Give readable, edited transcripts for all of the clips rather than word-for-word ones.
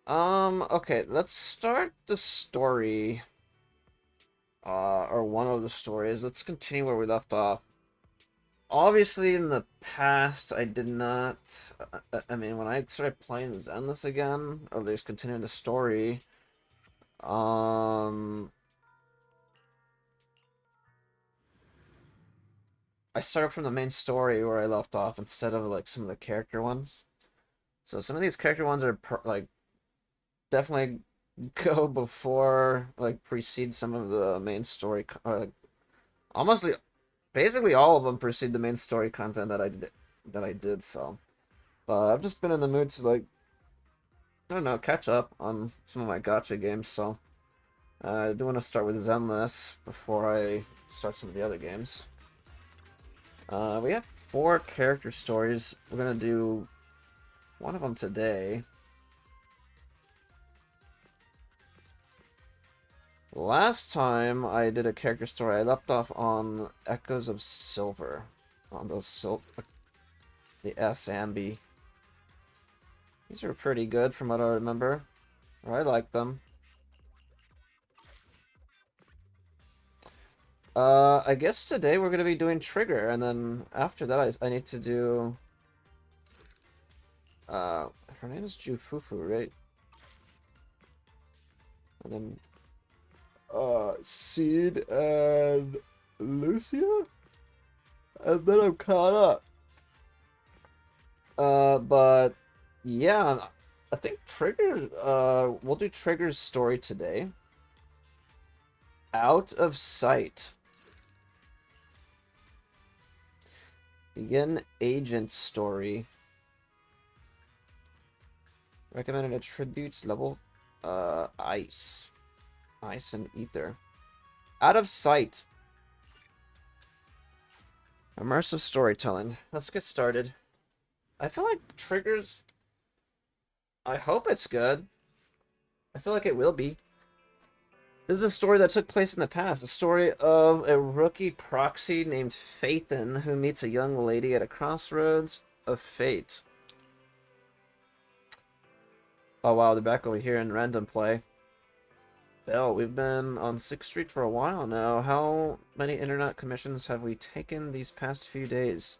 Okay, let's start the story, or one of the stories. Let's continue where we left off. Obviously, in the past, I did not, I mean, when I started playing Zenless again, or at least continuing the story, um, I started from the main story where I left off instead of, like, some of the character ones. So some of these character ones are, like, definitely go before, like, precede some of the main story, or, like, almost basically all of them precede the main story content that I did. So, I've just been in the mood to, like, I don't know, catch up on some of my gacha games. So I do want to start with Zenless before I start some of the other games. We have 4 character stories. We're gonna do one of them today. Last time I did a character story, I left off on Echoes of Silver, on the S Ambi. These are pretty good from what I remember. Or I like them. I guess today we're gonna be doing Trigger, and then after that I need to do, uh, her name is Jufufu, right? And then, Seed and Lucia? And then I'm caught up. But, yeah, I think Trigger, we'll do Trigger's story today. Out of Sight. Begin Agent Story. Recommended attributes level, Ice. Ice and Ether. Out of Sight. Immersive storytelling. Let's get started. I feel like Triggers... I hope it's good. I feel like it will be. This is a story that took place in the past. A story of a rookie proxy named Phaethon who meets a young lady at a crossroads of fate. Oh wow, they're back over here in random play. Bell, we've been on 6th Street for a while now. How many internet commissions have we taken these past few days?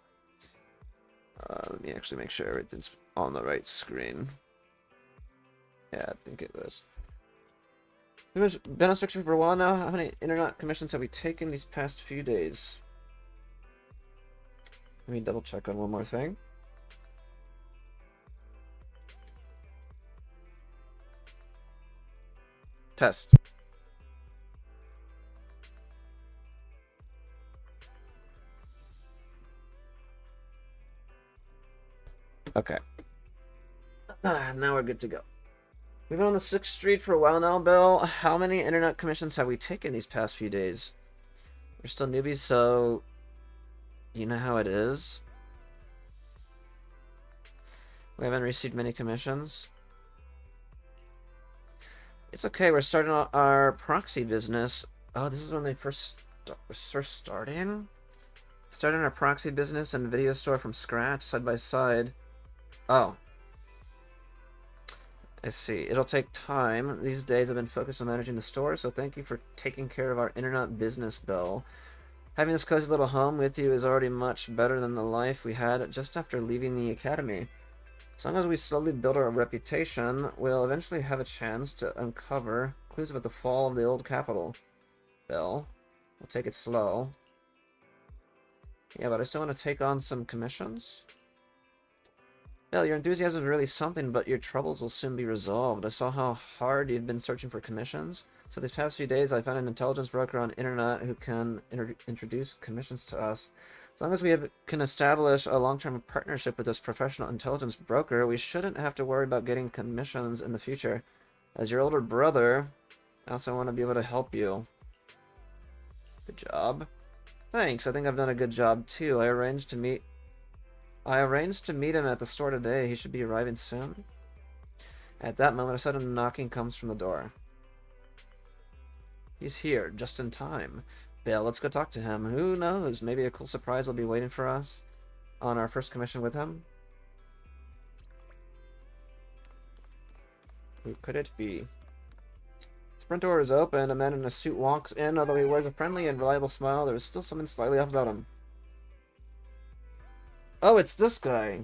Let me actually make sure everything's on the right screen. Yeah, I think it was. We've been on 6th Street for a while now. How many internet commissions have we taken these past few days? Let me double check on one more thing. Test. Okay. Now we're good to go. We've been on the 6th Street for a while now, Bill. How many internet commissions have we taken these past few days? We're still newbies, so you know how it is. We haven't received many commissions. It's okay, we're starting our proxy business. Oh, this is when they first starting? Starting our proxy business and video store from scratch, side by side. Oh. I see. It'll take time. These days I've been focused on managing the store, so thank you for taking care of our internet business, Bill. Having this cozy little home with you is already much better than the life we had just after leaving the academy. As long as we slowly build our reputation, we'll eventually have a chance to uncover clues about the fall of the old capital. Bill, we'll take it slow. Yeah, but I still want to take on some commissions. Bill, your enthusiasm is really something, but your troubles will soon be resolved. I saw how hard you've been searching for commissions. So these past few days, I found an intelligence broker on internet who can introduce commissions to us. As long as can establish a long-term partnership with this professional intelligence broker, we shouldn't have to worry about getting commissions in the future. As your older brother, I also want to be able to help you. Good job. Thanks, I think I've done a good job too. I arranged to meet him at the store today. He should be arriving soon. At that moment, a sudden knocking comes from the door. He's here, just in time. Bill, let's go talk to him. Who knows? Maybe a cool surprise will be waiting for us on our first commission with him. Who could it be? The front door is open. A man in a suit walks in. Although he wears a friendly and reliable smile, there is still something slightly off about him. Oh, it's this guy.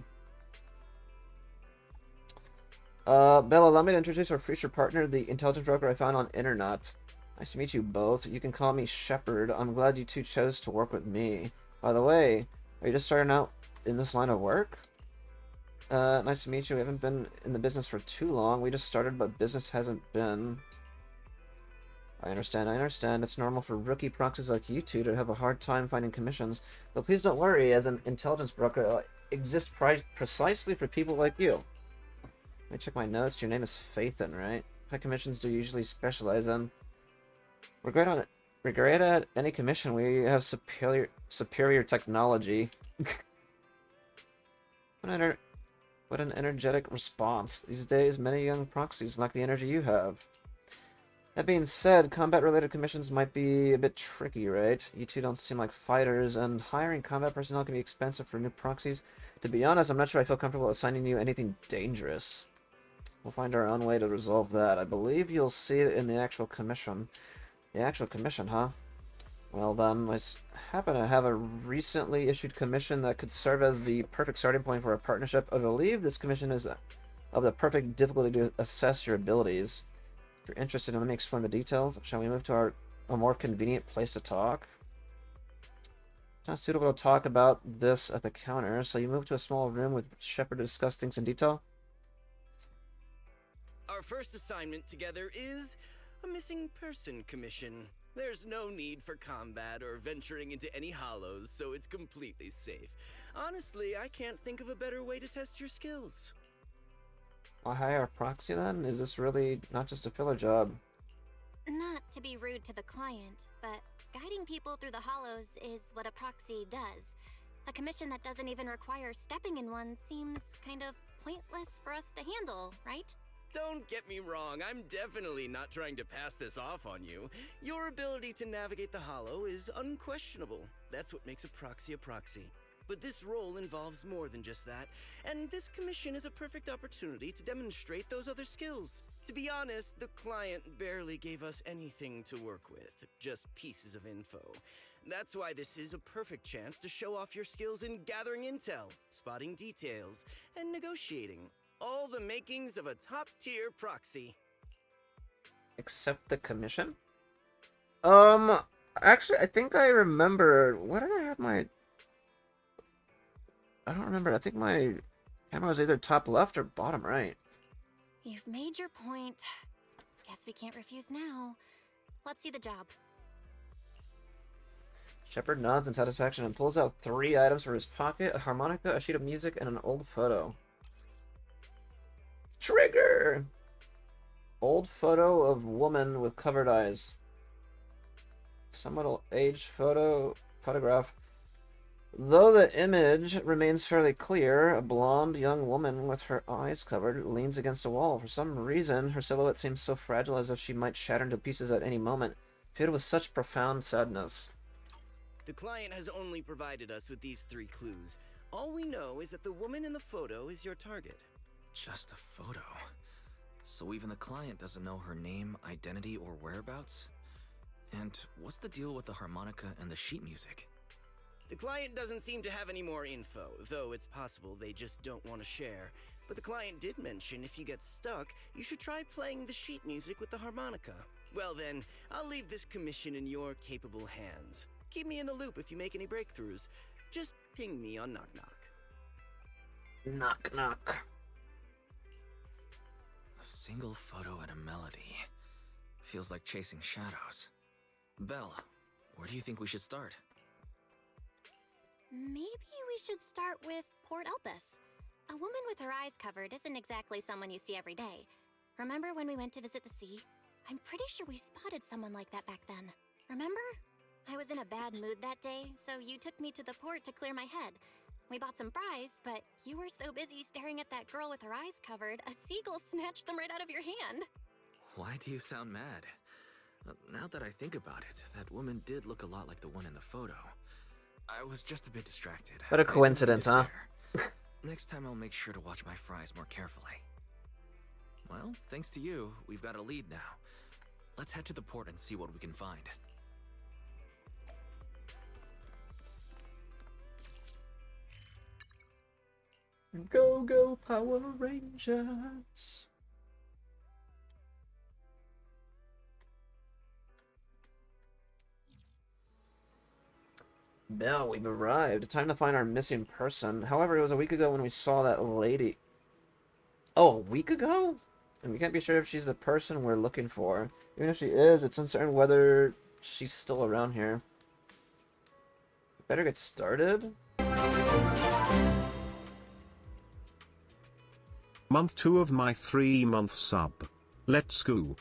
Bella, allow me to introduce our future partner, the intelligence broker I found on internet. Nice to meet you both. You can call me Shepard. I'm glad you two chose to work with me. By the way, are you just starting out in this line of work? Nice to meet you. We haven't been in the business for too long. We just started, but business hasn't been. I understand. It's normal for rookie proxies like you two to have a hard time finding commissions. But please don't worry, as an intelligence broker, I exist precisely for people like you. Let me check my notes. Your name is Phaethon, right? What commissions do you usually specialize in? We're great at any commission. We have superior technology. What an energetic response. These days, many young proxies lack the energy you have. That being said, combat-related commissions might be a bit tricky, right? You two don't seem like fighters, and hiring combat personnel can be expensive for new proxies. To be honest, I'm not sure I feel comfortable assigning you anything dangerous. We'll find our own way to resolve that. I believe you'll see it in the actual commission. The actual commission, huh? Well then, I happen to have a recently issued commission that could serve as the perfect starting point for a partnership. I believe this commission is of the perfect difficulty to assess your abilities. If you're interested, let me explain the details. Shall we move to a more convenient place to talk? It's not suitable to talk about this at the counter, so you move to a small room with Shepard to discuss things in detail. Our first assignment together is a missing person commission. There's no need for combat or venturing into any hollows, so it's completely safe. Honestly, I can't think of a better way to test your skills. Why hire a proxy then? Is this really not just a filler job? Not to be rude to the client, but guiding people through the hollows is what a proxy does. A commission that doesn't even require stepping in one seems kind of pointless for us to handle, right? Don't get me wrong, I'm definitely not trying to pass this off on you. Your ability to navigate the hollow is unquestionable. That's what makes a proxy a proxy. But this role involves more than just that, and this commission is a perfect opportunity to demonstrate those other skills. To be honest, the client barely gave us anything to work with, just pieces of info. That's why this is a perfect chance to show off your skills in gathering intel, spotting details, and negotiating. All the makings of a top-tier proxy. Accept the commission? Actually, I think I remember. Where did I have my... I don't remember. I think my camera was either top left or bottom right. You've made your point. Guess we can't refuse now. Let's see the job. Shepard nods in satisfaction and pulls out 3 items from his pocket: a harmonica, a sheet of music, and an old photo. Trigger! Old photo of woman with covered eyes. Somewhat aged photograph. Though the image remains fairly clear, a blonde young woman with her eyes covered leans against a wall. For some reason, her silhouette seems so fragile as if she might shatter into pieces at any moment, filled with such profound sadness. The client has only provided us with these 3 clues. All we know is that the woman in the photo is your target. Just a photo. So even the client doesn't know her name, identity, or whereabouts? And what's the deal with the harmonica and the sheet music? The client doesn't seem to have any more info, though it's possible they just don't want to share. But the client did mention if you get stuck, you should try playing the sheet music with the harmonica. Well then, I'll leave this commission in your capable hands. Keep me in the loop if you make any breakthroughs. Just ping me on Knock Knock. Knock knock. A single photo and a melody. Feels like chasing shadows. Belle, where do you think we should start? Maybe we should start with Port Elpis. A woman with her eyes covered isn't exactly someone you see every day. Remember when we went to visit the sea? I'm pretty sure we spotted someone like that back then. Remember? I was in a bad mood that day, so you took me to the port to clear my head. We bought some fries, but you were so busy staring at that girl with her eyes covered, a seagull snatched them right out of your hand. Why do you sound mad? Now that I think about it, that woman did look a lot like the one in the photo. I was just a bit distracted. What a coincidence, huh? Next time I'll make sure to watch my fries more carefully. Well, thanks to you, we've got a lead now. Let's head to the port and see what we can find. Go, go, Power Rangers! Belle, we've arrived. Time to find our missing person. However, it was a week ago when we saw that lady. Oh, a week ago? And we can't be sure if she's the person we're looking for. Even if she is, it's uncertain whether she's still around here. Better get started? Month 2 of my 3-month sub. Let's go.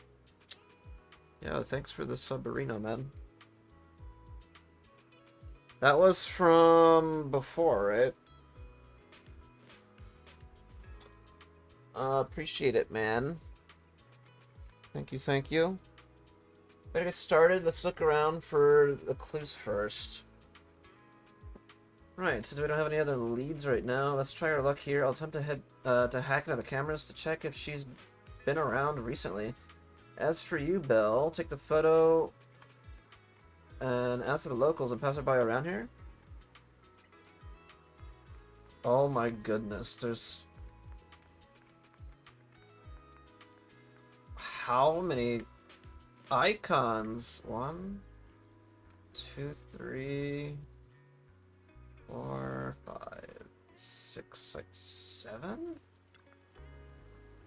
Yeah, thanks for the Submarino, man. That was from before, right? Appreciate it, man. Thank you, thank you. Better get started. Let's look around for the clues first. Right, since we don't have any other leads right now, let's try our luck here. I'll attempt to head to hack into the cameras to check if she's been around recently. As for you, Belle, take the photo and ask the locals and passerby around here. Oh my goodness, there's... How many icons? 1, 2, 3, 4, 5, 6, like 7?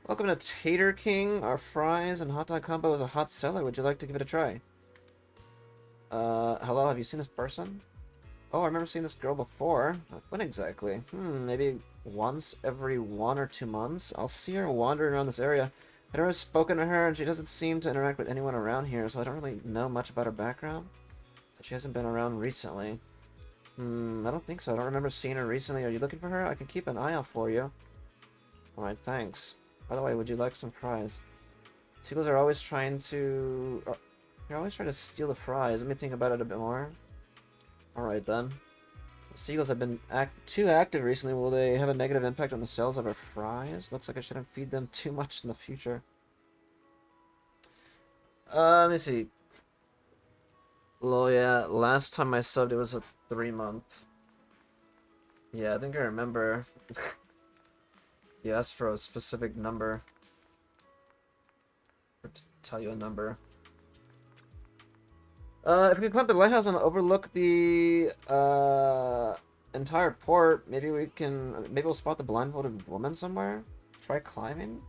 Welcome to Tater King. Our fries and hot dog combo is a hot seller. Would you like to give it a try? Hello, have you seen this person? Oh, I remember seeing this girl before. When exactly? Maybe once every 1 or 2 months? I'll see her wandering around this area. I've never spoken to her, and she doesn't seem to interact with anyone around here, so I don't really know much about her background. So she hasn't been around recently. I don't think so. I don't remember seeing her recently. Are you looking for her? I can keep an eye out for you. Alright, thanks. By the way, would you like some fries? Seagulls are always trying to... They're always trying to steal the fries. Let me think about it a bit more. Alright then. The seagulls have been too active recently. Will they have a negative impact on the sales of our fries? Looks like I shouldn't feed them too much in the future. Let me see. Oh yeah, last time I subbed it was a 3-month. Yeah, I think I remember. You asked for a specific number. Or to tell you a number. If we can climb the lighthouse and overlook the entire port, maybe we'll spot the blindfolded woman somewhere. Try climbing.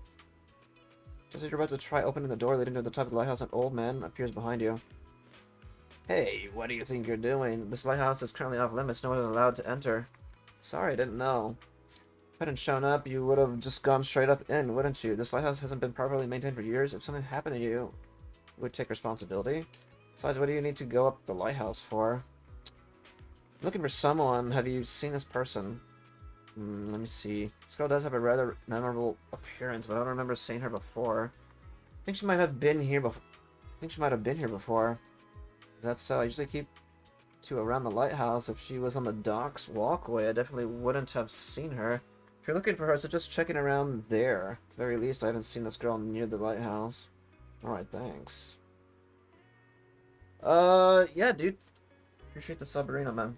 Just as you're about to try opening the door leading to the top of the lighthouse, an old man appears behind you. Hey, what do you think you're doing? This lighthouse is currently off limits. No one is allowed to enter. Sorry, I didn't know. If I hadn't shown up, you would have just gone straight up in, wouldn't you? This lighthouse hasn't been properly maintained for years. If something happened to you, you would take responsibility. Besides, what do you need to go up the lighthouse for? Looking for someone. Have you seen this person? Let me see. This girl does have a rather memorable appearance, but I don't remember seeing her before. I think she might have been here before. Is that so? I usually keep to around the lighthouse. If she was on the dock's walkway, I definitely wouldn't have seen her. If you're looking for her, so just checking around there. At the very least, I haven't seen this girl near the lighthouse. Alright, thanks. Yeah, dude. Appreciate the Submarino, man.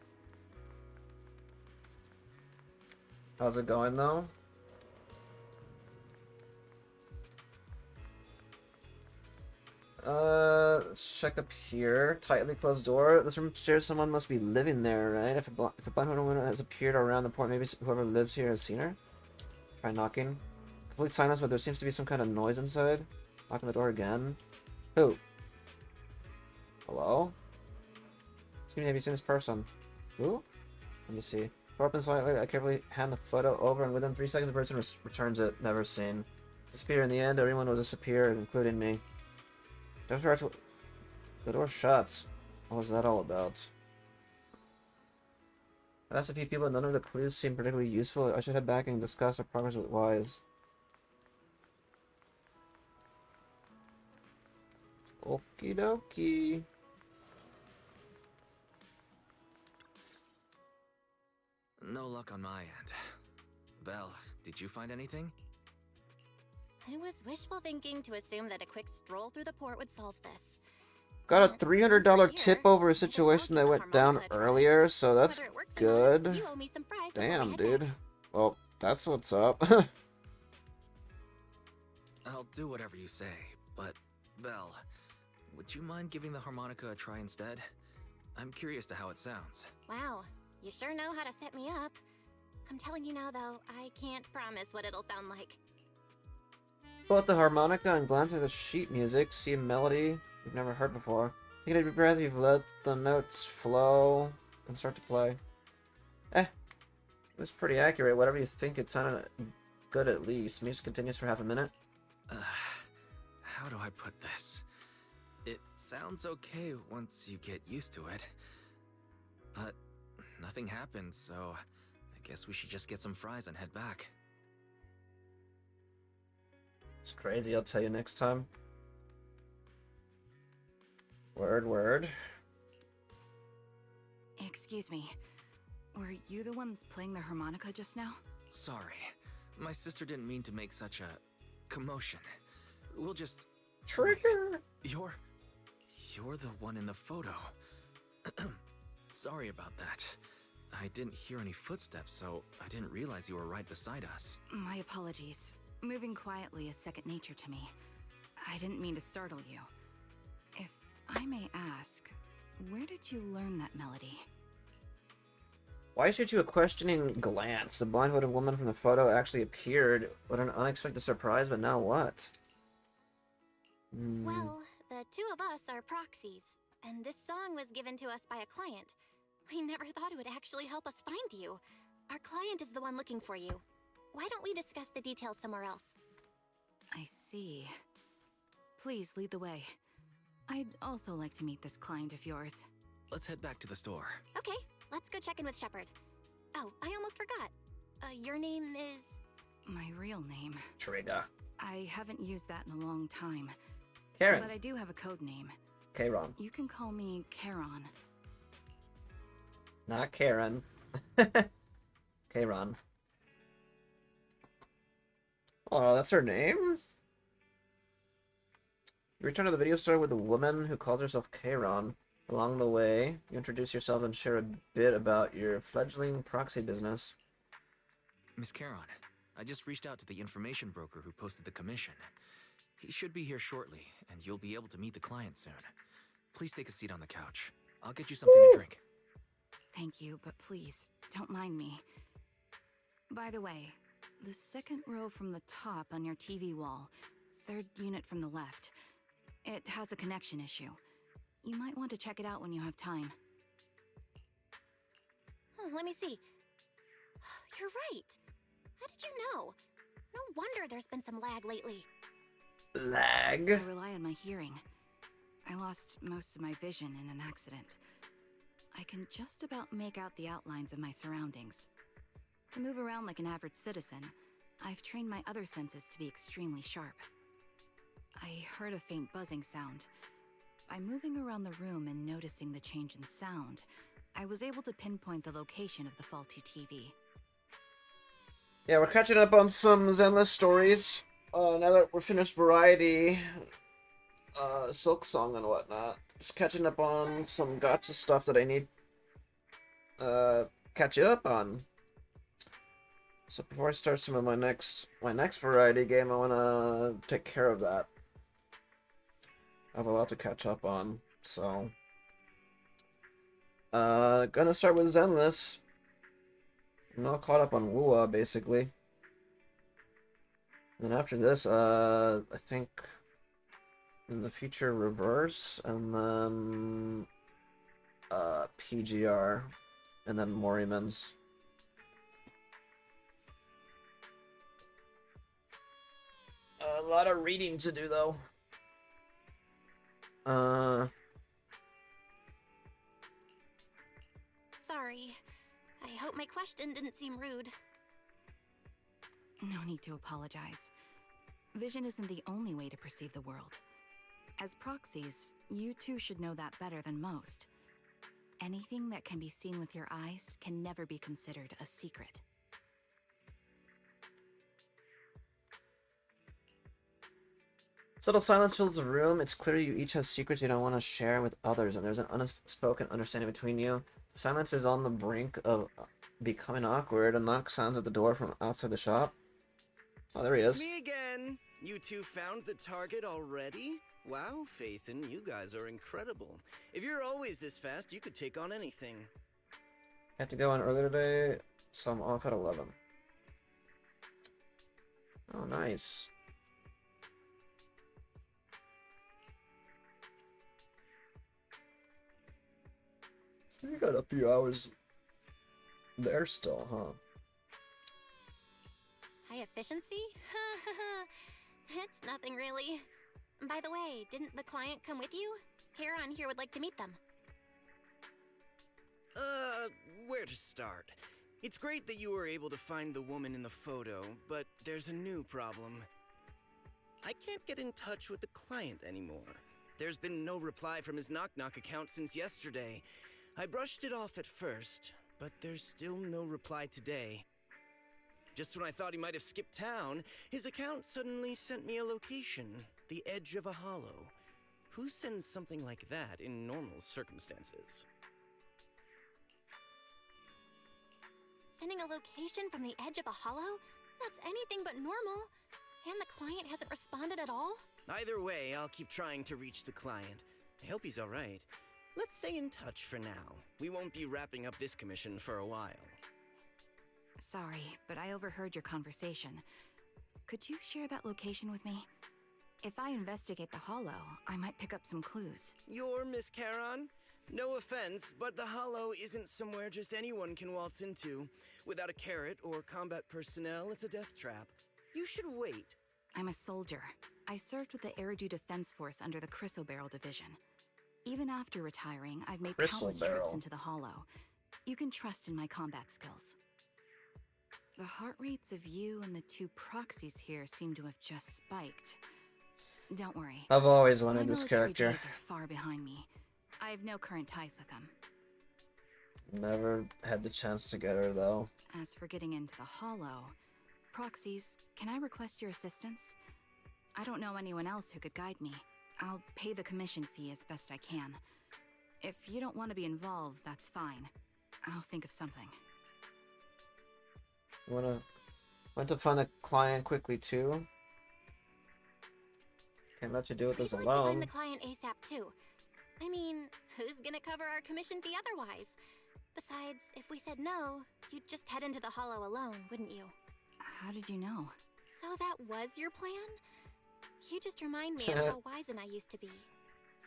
How's it going, though? Let's check up here. Tightly closed door. This room upstairs, someone must be living there, right? If a blind woman has appeared around the port, maybe whoever lives here has seen her. Try knocking. Complete silence, but there seems to be some kind of noise inside. Knocking the door again. Who? Hello? Excuse me, have you seen this person? Who? Let me see. Door opens slightly. I carefully hand the photo over, and within 3 seconds, the person returns it. Never seen. Disappear in the end. Everyone will disappear, including me. The door shuts. What was that all about? I asked a few people, and none of the clues seem particularly useful. I should head back and discuss our progress with Wise. Okie dokie. No luck on my end. Belle, did you find anything? It was wishful thinking to assume that a quick stroll through the port would solve this. Got a But $300 since we're tip here, over a might as well situation give that the went down harmonica a try. earlier, so that's Whether it works or not, good. you owe me some fries before we Damn, head dude. back. Well, that's what's up. I'll do whatever you say, but Belle, would you mind giving the harmonica a try instead? I'm curious to how it sounds. Wow, you sure know how to set me up. I'm telling you now, though, I can't promise what it'll sound like. Pull out the harmonica and glance at the sheet music. See a melody you've never heard before. Take a deep breath. You've let the notes flow and start to play. It was pretty accurate. Whatever you think, it sounded good at least. Music continues for half a minute. How do I put this? It sounds okay once you get used to it. But nothing happened, so I guess we should just get some fries and head back. It's crazy. I'll tell you next time. Word. Excuse me. Were you the ones playing the harmonica just now? Sorry. My sister didn't mean to make such a commotion. We'll just... Trigger! Wait, you're the one in the photo. Sorry about that. I didn't hear any footsteps, so I didn't realize you were right beside us. My apologies. Moving quietly is second nature to me. I didn't mean to startle you. If I may ask, where did you learn that melody? Why shoot you a questioning glance? The blindfolded woman from the photo actually appeared. What an unexpected surprise, but now what? Well, the two of us are proxies, and this song was given to us by a client. We never thought it would actually help us find you. Our client is the one looking for you. Why don't we discuss the details somewhere else? I see. Please lead the way. I'd also like to meet this client of yours. Let's head back to the store. Okay, let's go check in with Shepard. Oh, I almost forgot. Your name is... My real name. Trigger. I haven't used that in a long time. Karen. But I do have a code name. Karen. You can call me Charon. Not Karen. Karen. Oh, that's her name? You return to the video store with a woman who calls herself Karen. Along the way, you introduce yourself and share a bit about your fledgling proxy business. Miss Charon, I just reached out to the information broker who posted the commission. He should be here shortly, and you'll be able to meet the client soon. Please take a seat on the couch. I'll get you something to drink. Thank you, but please, don't mind me. By the way, the second row from the top on your TV wall, third unit from the left, it has a connection issue. You might want to check it out when you have time. Let me see. You're right. How did you know? No wonder there's been some lag lately. Lag? I rely on my hearing. I lost most of my vision in an accident. I can just about make out the outlines of my surroundings. To move around like an average citizen, I've trained my other senses to be extremely sharp. I heard a faint buzzing sound. By moving around the room and noticing the change in sound, I was able to pinpoint the location of the faulty TV. Yeah, we're catching up on some Zenless stories. Now that we're finished Variety, Silk Song and whatnot. Just catching up on some gotcha stuff that I need catch up on. So before I start some of my next Variety game, I wanna take care of that. I have a lot to catch up on, so gonna start with Zenless. I'm all caught up on Wua, basically. And then after this, I think in the future Reverse, and then PGR, and then Moriman's. A lot of reading to do, though. Sorry. I hope my question didn't seem rude. No need to apologize. Vision isn't the only way to perceive the world. As proxies, you too should know that better than most. Anything that can be seen with your eyes can never be considered a secret. Subtle silence fills the room. It's clear you each have secrets you don't want to share with others, and there's an unspoken understanding between you. Silence is on the brink of becoming awkward. A knock sounds at the door from outside the shop. Oh, there he It's is. me again. You two found the target already? Wow, Phaethon, you guys are incredible. If you're always this fast, you could take on anything. I had to go in earlier today, so I'm off at 11. Oh, nice. So you got a few hours there still, huh? High efficiency? It's nothing really. By the way, didn't the client come with you? Karen here would like to meet them. Where to start? It's great that you were able to find the woman in the photo, but there's a new problem. I can't get in touch with the client anymore. There's been no reply from his Knock Knock account since yesterday. I brushed it off at first, but there's still no reply today. Just when I thought he might have skipped town, his account suddenly sent me a location, the edge of a hollow. Who sends something like that in normal circumstances? Sending a location from the edge of a hollow? That's anything but normal. And the client hasn't responded at all? Either way, I'll keep trying to reach the client. I hope he's alright. Let's stay in touch for now. We won't be wrapping up this commission for a while. Sorry, but I overheard your conversation. Could you share that location with me? If I investigate the hollow, I might pick up some clues. You're Miss Charon? No offense, but the hollow isn't somewhere just anyone can waltz into. Without a carrot or combat personnel, it's a death trap. You should wait. I'm a soldier. I served with the Eridu Defense Force under the Chrysoberyl Division. Even after retiring, I've made countless trips Chrysoberyl. into the hollow. You can trust in my combat skills. The heart rates of you and the two proxies here seem to have just spiked. Don't worry. I've always My wanted this military character. days are far behind me. I have no current ties with them. Never had the chance to get her, though. As for getting into the hollow, proxies, can I request your assistance? I don't know anyone else who could guide me. I'll pay the commission fee as best I can. If you don't want to be involved, that's fine. I'll think of something. You want to find the client quickly, too? Can't let you do this I'd like to find alone. the client ASAP too. I mean, who's gonna cover our commission fee otherwise? Besides, if we said no, you'd just head into the hollow alone, wouldn't you? How did you know? So that was your plan? You just remind me of how wizened I used to be.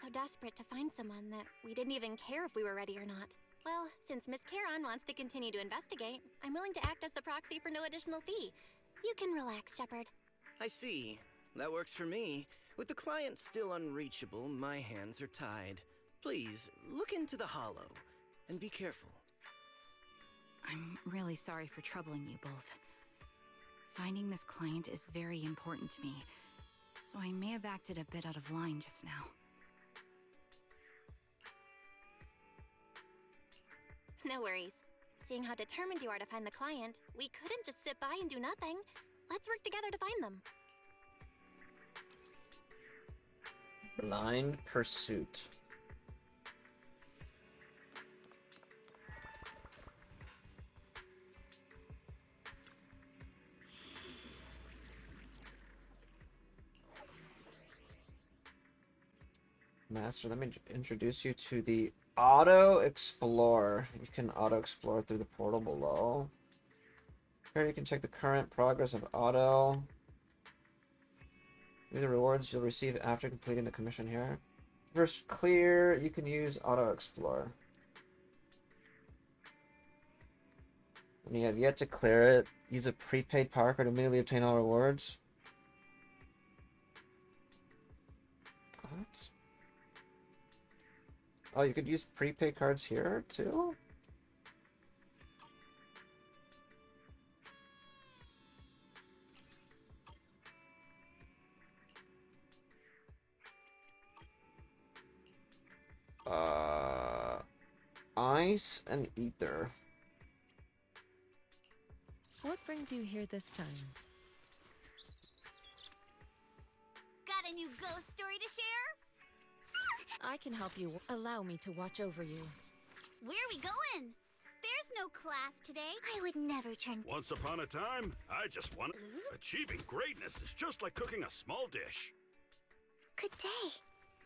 So desperate to find someone that we didn't even care if we were ready or not. Well, since Miss Charon wants to continue to investigate, I'm willing to act as the proxy for no additional fee. You can relax, Shepard. I see. That works for me. With the client still unreachable, my hands are tied. Please, look into the hollow, and be careful. I'm really sorry for troubling you both. Finding this client is very important to me, so I may have acted a bit out of line just now. No worries. Seeing how determined you are to find the client, we couldn't just sit by and do nothing. Let's work together to find them. Blind Pursuit. Master, let me introduce you to the Auto Explorer. You can auto explore through the portal below. Here you can check the current progress of auto. View the rewards you'll receive after completing the commission here. First clear, you can use Auto Explorer. When you have yet to clear it, use a prepaid power card to immediately obtain all rewards. What? Oh, you could use prepaid cards here too? Ice and ether. What brings you here this time? Gotta a new ghost story to share? I can help you. Allow me to watch over you. Where are we going? There's no class today. I would never turn. Once upon a time, I just wanted. Achieving greatness is just like cooking a small dish. Good day,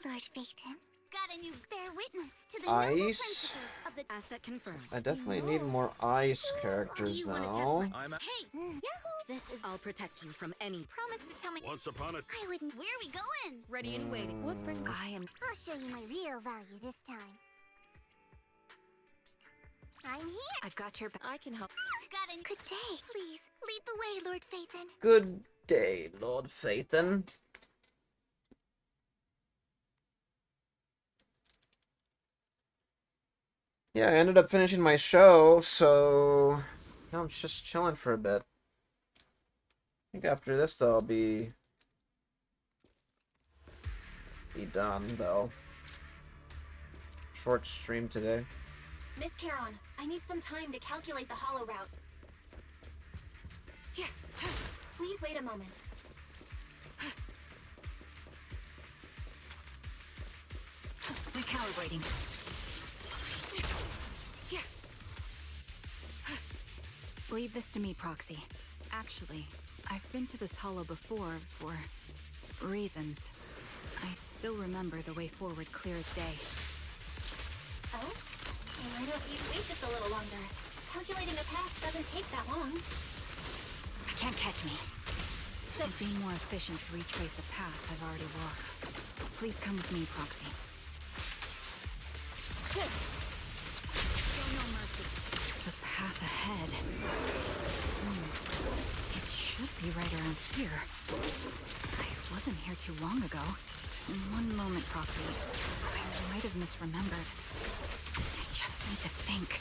Lord Phaeton. Got a new bear witness to the Ice. noble principles of the Asset confirmed. I definitely need more ice characters You wanna test now. my- Hey! Yahoo! This is. I'll protect you from any. promise to tell me. Once upon a I wouldn't. Where are we going? Ready and waiting. What brings? I am. I'll show you my real value this time. I'm here. I've got your. I can help. Got a good day. Please lead the way, Lord Phaeton. Good day, Lord Phaeton. Yeah, I ended up finishing my show, so now I'm just chilling for a bit. I think after this, though, I'll be done, though. Short stream today. Miss Charon, I need some time to calculate the hollow route. Here, please wait a moment. Recalibrating. Here. Leave this to me, Proxy. Actually, I've been to this hollow before for reasons. I still remember the way forward clear as day. Oh? Why don't you wait just a little longer? Calculating a path doesn't take that long. Can't catch me. It'd be more efficient to retrace a path I've already walked. Please come with me, Proxy. Shit! Show no mercy. The path ahead. It should be right around here. I wasn't here too long ago. One moment, Proxy. I might have misremembered. I just need to think.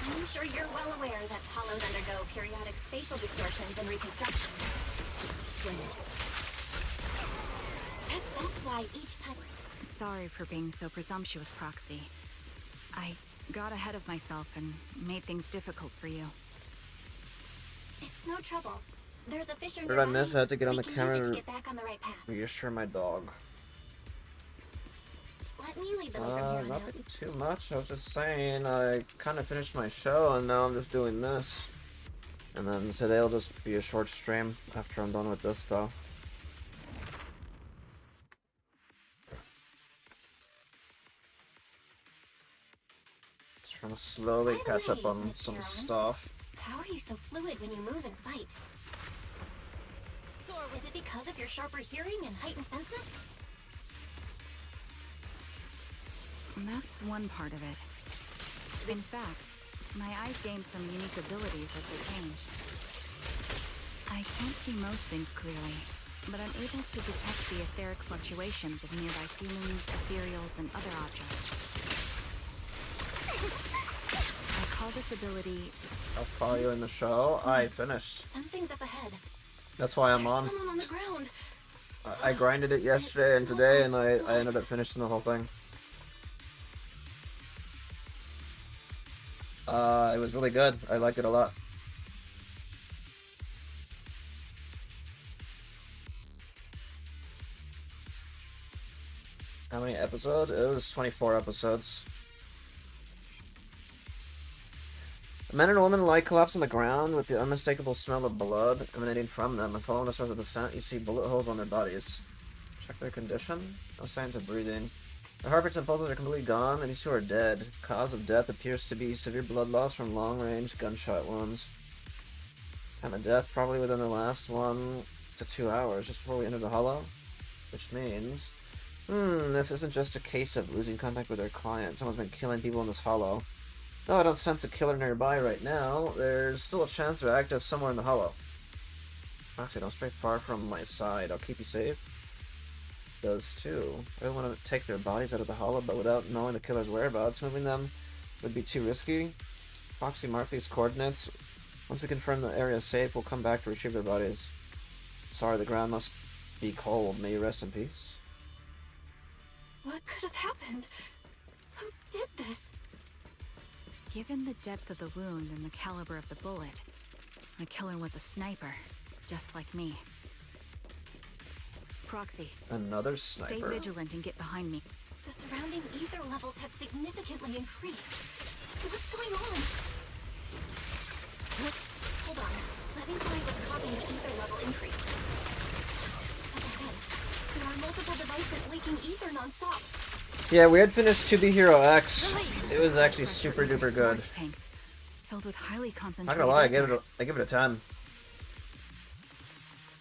I'm sure you're well aware that hollows undergo periodic spatial distortions and reconstruction. That's why each time... Sorry for being so presumptuous, Proxy. I got ahead of myself and made things difficult for you. It's no trouble. There's a fissure What did I nearby. miss? I had to get on We the can camera use it to to get back on the right path. reassure my dog. Let me lead the way from here on out. Nothing too much. I was just saying, I kind of finished my show, and now I'm just doing this. And then today will just be a short stream after I'm done with this stuff. Just trying to slowly By the catch up way, on Miss some Sharon, stuff. How are you so fluid when you move and fight? Is it because of your sharper hearing and heightened senses? That's one part of it. In fact, my eyes gained some unique abilities as they changed. I can't see most things clearly, but I'm able to detect the etheric fluctuations of nearby humans, ethereals, and other objects. I call this ability... I'll follow you in the show. I finished. Something's up ahead. That's why I'm There's on. someone on the ground. I grinded it yesterday and today, and I ended up finishing the whole thing. It was really good. I liked it a lot. How many episodes? It was 24 episodes. A man and a woman lie collapsed on the ground with the unmistakable smell of blood emanating from them, and following the source of the scent, you see bullet holes on their bodies. Check their condition. No signs of breathing. Their heartbeats and pulses are completely gone, and these two are dead. Cause of death appears to be severe blood loss from long-range gunshot wounds. Time of death probably within the last 1 to 2 hours, just before we enter the hollow. Which means... this isn't just a case of losing contact with their client. Someone's been killing people in this hollow. Though I don't sense a killer nearby right now, there's still a chance they're active somewhere in the hollow. Actually, don't stray far from my side. I'll keep you safe. Those two. I don't want to take their bodies out of the hollow, but without knowing the killer's whereabouts, moving them would be too risky. Foxy, mark these coordinates. Once we confirm the area is safe, we'll come back to retrieve their bodies. Sorry, the ground must be cold. May you rest in peace. What could have happened? Who did this? Given the depth of the wound and the caliber of the bullet, the killer was a sniper, just like me. Proxy, Another stay sniper. vigilant and get behind me. The surrounding ether levels have significantly increased. What's going on? Hold on. Let me find what's causing the ether level increase. Up ahead, there are multiple devices leaking ether nonstop. Yeah, we had finished 2B Hero X. It was actually super duper good. Tanks filled with highly Not concentrated gonna lie, ether. I give it a 10.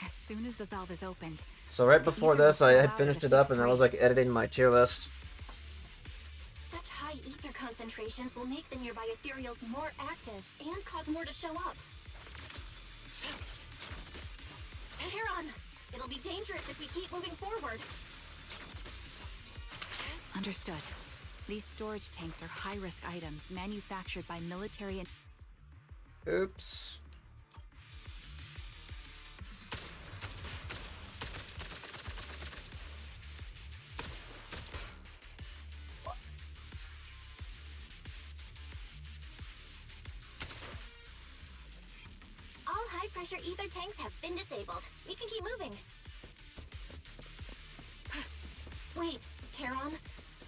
As soon as the valve is opened, So right the before ether will this, I flow had out finished at a it up fixed and I was rate. like editing my tier list. Such high ether concentrations will make the nearby ethereals more active and cause more to show up. Heron, it'll be dangerous if we keep moving forward. Understood. These storage tanks are high-risk items manufactured by military and... Oops. All high-pressure ether tanks have been disabled. We can keep moving. Wait, Heron.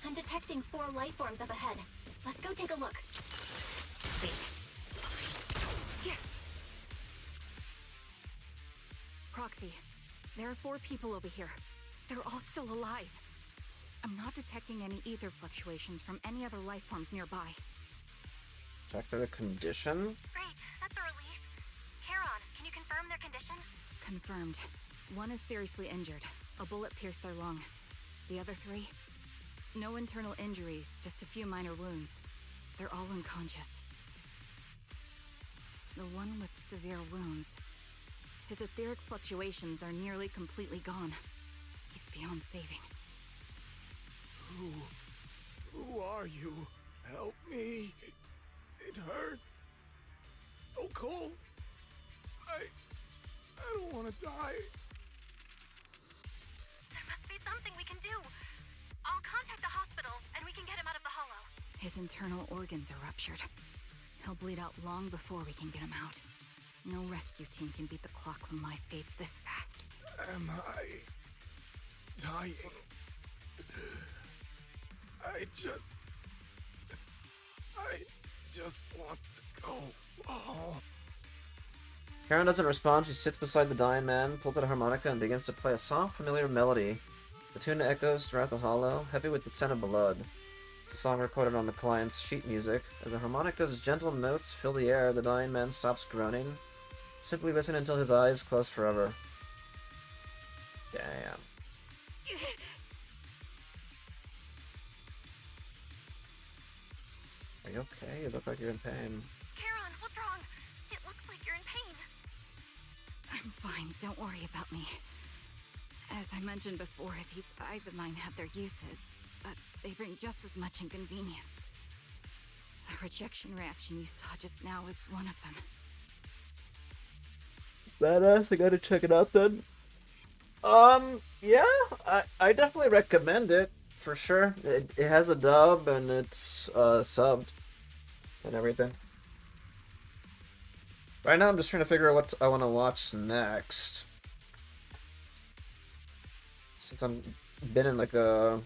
I'm detecting 4 life forms up ahead. Let's go take a look. Wait. Here. Proxy, there are 4 people over here. They're all still alive. I'm not detecting any ether fluctuations from any other life forms nearby. Check their condition. Great, that's a relief. Heron, can you confirm their condition? Confirmed. 1 is seriously injured. A bullet pierced their lung. The other 3? No internal injuries, just a few minor wounds. They're all unconscious. The one with severe wounds. His etheric fluctuations are nearly completely gone. He's beyond saving. Who are you? Help me. It hurts. So cold. I don't want to die. There must be something we can do. I'll contact the hospital, and we can get him out of the hollow. His internal organs are ruptured. He'll bleed out long before we can get him out. No rescue team can beat the clock when life fades this fast. Am I dying? I just want to go home. Karen doesn't respond. She sits beside the dying man, pulls out a harmonica, and begins to play a soft, familiar melody. The tune echoes throughout the hollow, heavy with the scent of blood. It's a song recorded on the client's sheet music. As the harmonica's gentle notes fill the air, the dying man stops groaning. Simply listen until his eyes close forever. Damn. Are you okay? You look like you're in pain. Heron, what's wrong? It looks like you're in pain. I'm fine, don't worry about me. As I mentioned before, these eyes of mine have their uses, but they bring just as much inconvenience. The rejection reaction you saw just now was one of them. Badass, I gotta check it out then. Yeah, I definitely recommend it, for sure. It has a dub, and it's, subbed, and everything. Right now I'm just trying to figure out what I want to watch next. Since I'm been in like a...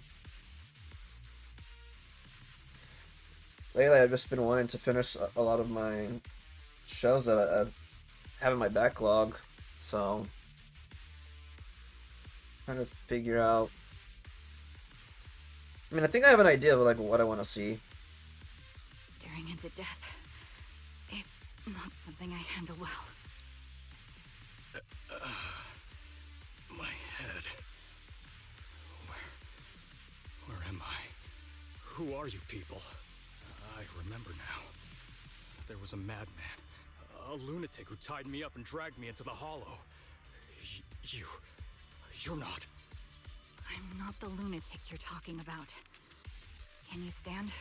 Lately I've just been wanting to finish a lot of my shows that I have in my backlog, so... Trying to figure out... I mean, I think I have an idea of like what I want to see. Staring into death. It's not something I handle well. My head. Where am I? Who are you people? I remember now. There was a madman, a lunatic who tied me up and dragged me into the hollow. You're not. I'm not the lunatic you're talking about. Can you stand?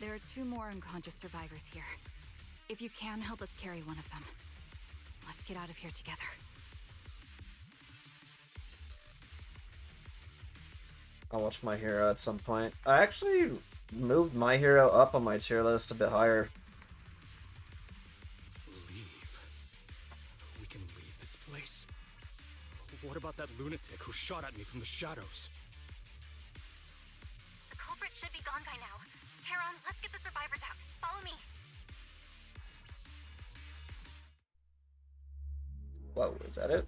There are 2 more unconscious survivors here. If you can, help us carry one of them. Let's get out of here together. I'll watch My Hero at some point. I actually moved My Hero up on my tier list a bit higher. Leave. We can leave this place. What about that lunatic who shot at me from the shadows? The culprit should be gone by now. Charon, let's get the survivors out. Follow me. Whoa, is that it?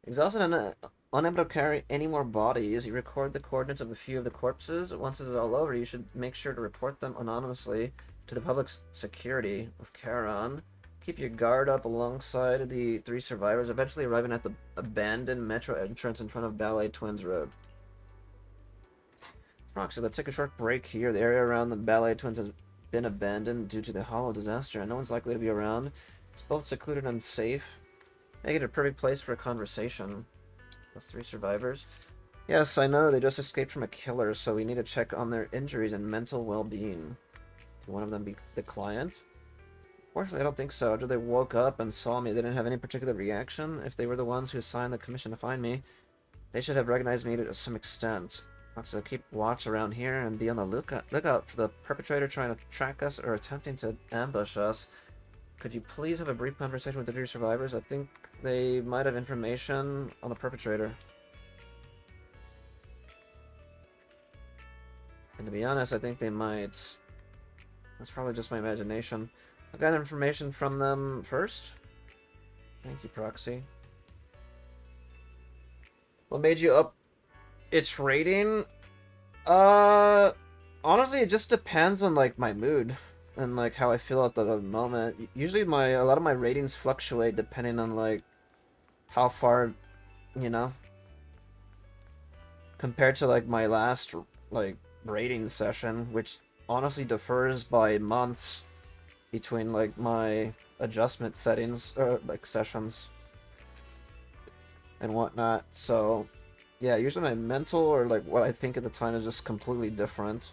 Exhausted and unable to carry any more bodies, you record the coordinates of a few of the corpses. Once it is all over, you should make sure to report them anonymously to the public's security with Charon. Keep your guard up alongside the 3 survivors, eventually arriving at the abandoned metro entrance in front of Ballet Twins Road. Roxy, let's take a short break here. The area around the Ballet Twins has been abandoned due to the Hollow disaster, and no one's likely to be around. It's both secluded and safe. Make it a perfect place for a conversation. Those 3 survivors. Yes, I know, they just escaped from a killer, so we need to check on their injuries and mental well-being. Can one of them be the client? Fortunately, I don't think so. After they woke up and saw me, they didn't have any particular reaction. If they were the ones who signed the commission to find me, they should have recognized me to some extent. So keep watch around here and be on the lookout for the perpetrator trying to track us or attempting to ambush us. Could you please have a brief conversation with the 3 survivors? I think they might have information on the perpetrator. And to be honest, I think they might. That's probably just my imagination. I'll gather information from them first. Thank you, Proxy. What made you up its rating? Honestly, it just depends on, like, my mood and, like, how I feel at the moment. Usually a lot of my ratings fluctuate depending on, like, how far, you know, compared to, like, my last, like, rating session, which honestly differs by months between, like, my adjustment settings, or, like, sessions and whatnot. So yeah, usually my mental or, like, what I think at the time is just completely different.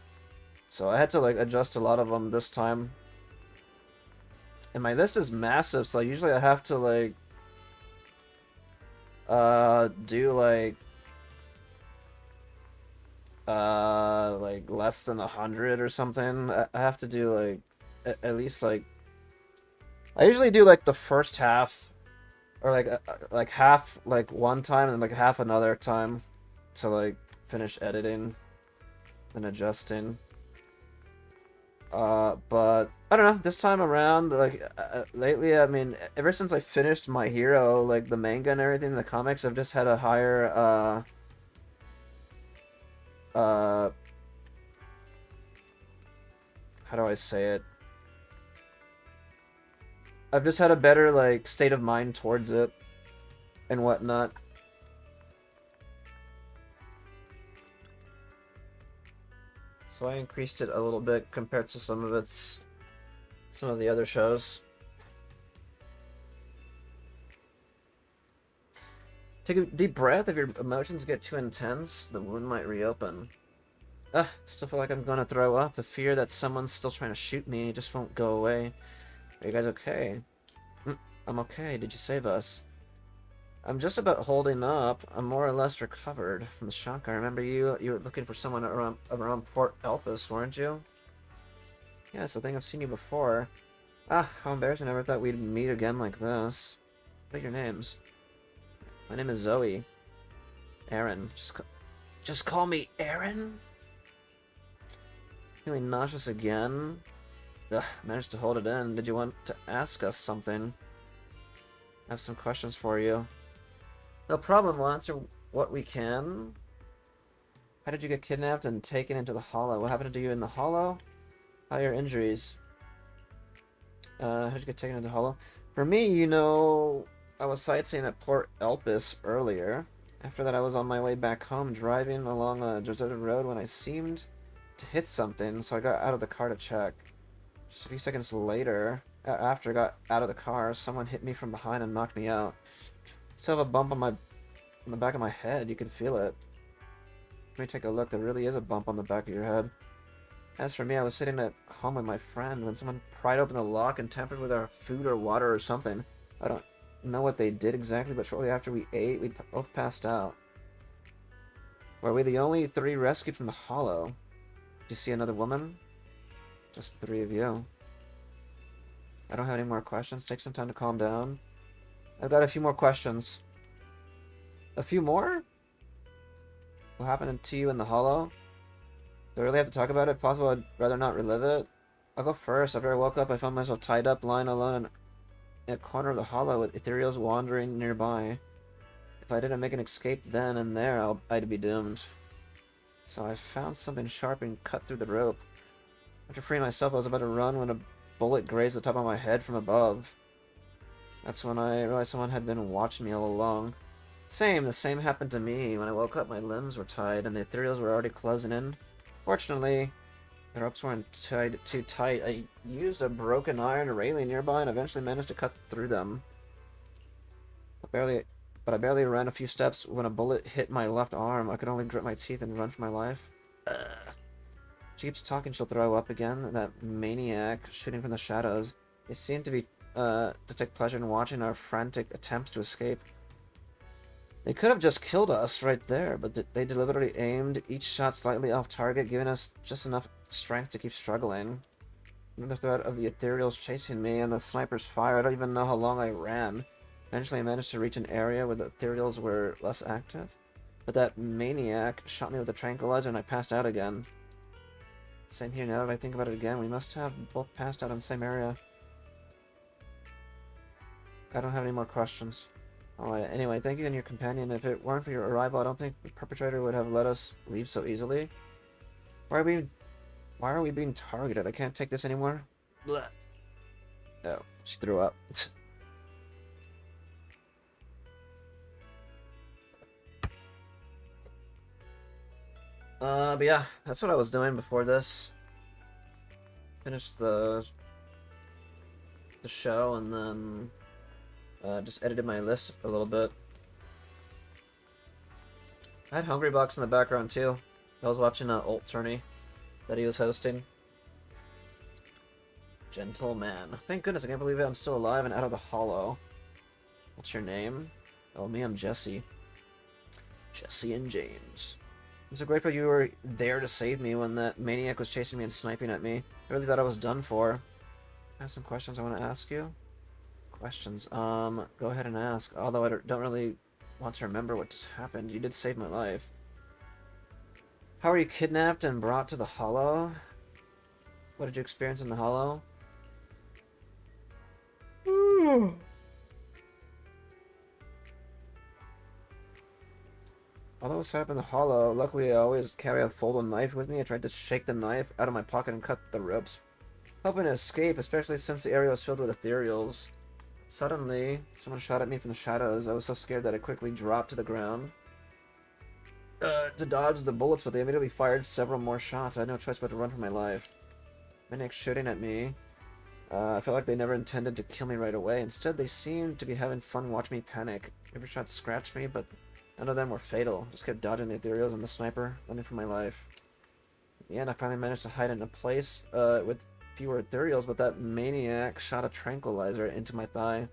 So I had to, like, adjust a lot of them this time. And my list is massive, so usually I have to, like, do, like less than 100 or something. I have to do, like, at least, like, I usually do, like, the first half, or, like half, like, one time and, like, half another time to, like, finish editing and adjusting. But I don't know, this time around, like, lately, I mean, ever since I finished My Hero, like, the manga and everything, the comics, I've just had a higher, how do I say it? I've just had a better, like, state of mind towards it and whatnot. So I increased it a little bit compared to some of the other shows. Take a deep breath. If your emotions get too intense, the wound might reopen. Still feel like I'm gonna throw up. The fear that someone's still trying to shoot me just won't go away. Are you guys okay? I'm okay. Did you save us? I'm just about holding up. I'm more or less recovered from the shock. I remember you were looking for someone around Port Elpis, weren't you? Yes, I think I've seen you before. How embarrassing. I never thought we'd meet again like this. What are your names? My name is Zoe. Aaron. Just call me Aaron? Feeling nauseous again? Ugh, managed to hold it in. Did you want to ask us something? I have some questions for you. No problem, we'll answer what we can. How did you get kidnapped and taken into the Hollow? What happened to you in the Hollow? How are your injuries? How did you get taken into the Hollow? For me, you know, I was sightseeing at Port Elpis earlier. After that, I was on my way back home, driving along a deserted road when I seemed to hit something, so I got out of the car to check. Just a few seconds later, after I got out of the car, someone hit me from behind and knocked me out. Still have a bump on the back of my head. You can feel it. Let me take a look. There really is a bump on the back of your head. As for me, I was sitting at home with my friend when someone pried open the lock and tampered with our food or water or something. I don't know what they did exactly, but shortly after we ate, we both passed out. Were we the only three rescued from the hollow? Did you see another woman? Just the three of you. I don't have any more questions. Take some time to calm down. I've got a few more questions. A few more? What happened to you in the hollow? Do I really have to talk about it? If possible, I'd rather not relive it. I'll go first. After I woke up, I found myself tied up, lying alone in a corner of the hollow with ethereals wandering nearby. If I didn't make an escape then and there, I'd be doomed. So I found something sharp and cut through the rope. After freeing myself, I was about to run when a bullet grazed the top of my head from above. That's when I realized someone had been watching me all along. The same happened to me. When I woke up, my limbs were tied, and the ethereals were already closing in. Fortunately, the ropes weren't tied too tight. I used a broken iron railing nearby and eventually managed to cut through them. But I barely ran a few steps when a bullet hit my left arm. I could only grit my teeth and run for my life. She keeps talking she'll throw up again. That maniac shooting from the shadows. They seem to take pleasure in watching our frantic attempts to escape. They could have just killed us right there, but they deliberately aimed each shot slightly off target, giving us just enough strength to keep struggling. The threat of the ethereals chasing me and the sniper's fire, I don't even know how long I ran. Eventually I managed to reach an area where the ethereals were less active, but that maniac shot me with a tranquilizer and I passed out again. Same here, now that I think about it again, we must have both passed out in the same area. I don't have any more questions. Alright, anyway, thank you and your companion. If it weren't for your arrival, I don't think the perpetrator would have let us leave so easily. Why are we being targeted? I can't take this anymore. Blech. Oh, she threw up. But yeah, that's what I was doing before this. Finished the show and then just edited my list a little bit. I had Hungry Box in the background too. I was watching an alt tourney that he was hosting. Gentleman. Thank goodness, I can't believe it. I'm still alive and out of the hollow. What's your name? Oh, me, I'm Jesse. Jesse and James. I'm so grateful you were there to save me when that maniac was chasing me and sniping at me. I really thought I was done for. I have some questions I want to ask you. Questions. Go ahead and ask. Although I don't really want to remember what just happened. You did save my life. How were you kidnapped and brought to the Hollow? What did you experience in the Hollow? Although I was set up in the Hollow, luckily I always carry a folded knife with me. I tried to shake the knife out of my pocket and cut the ropes, hoping to escape, especially since the area was filled with ethereals. Suddenly, someone shot at me from the shadows. I was so scared that I quickly dropped to the ground to dodge the bullets, but they immediately fired several more shots. I had no choice but to run for my life. Maniacs shooting at me. I felt like they never intended to kill me right away. Instead, they seemed to be having fun watching me panic. Every shot scratched me, but none of them were fatal. Just kept dodging the ethereals and the sniper, running for my life. In the end, I finally managed to hide in a place with fewer ethereals, but that maniac shot a tranquilizer into my thigh.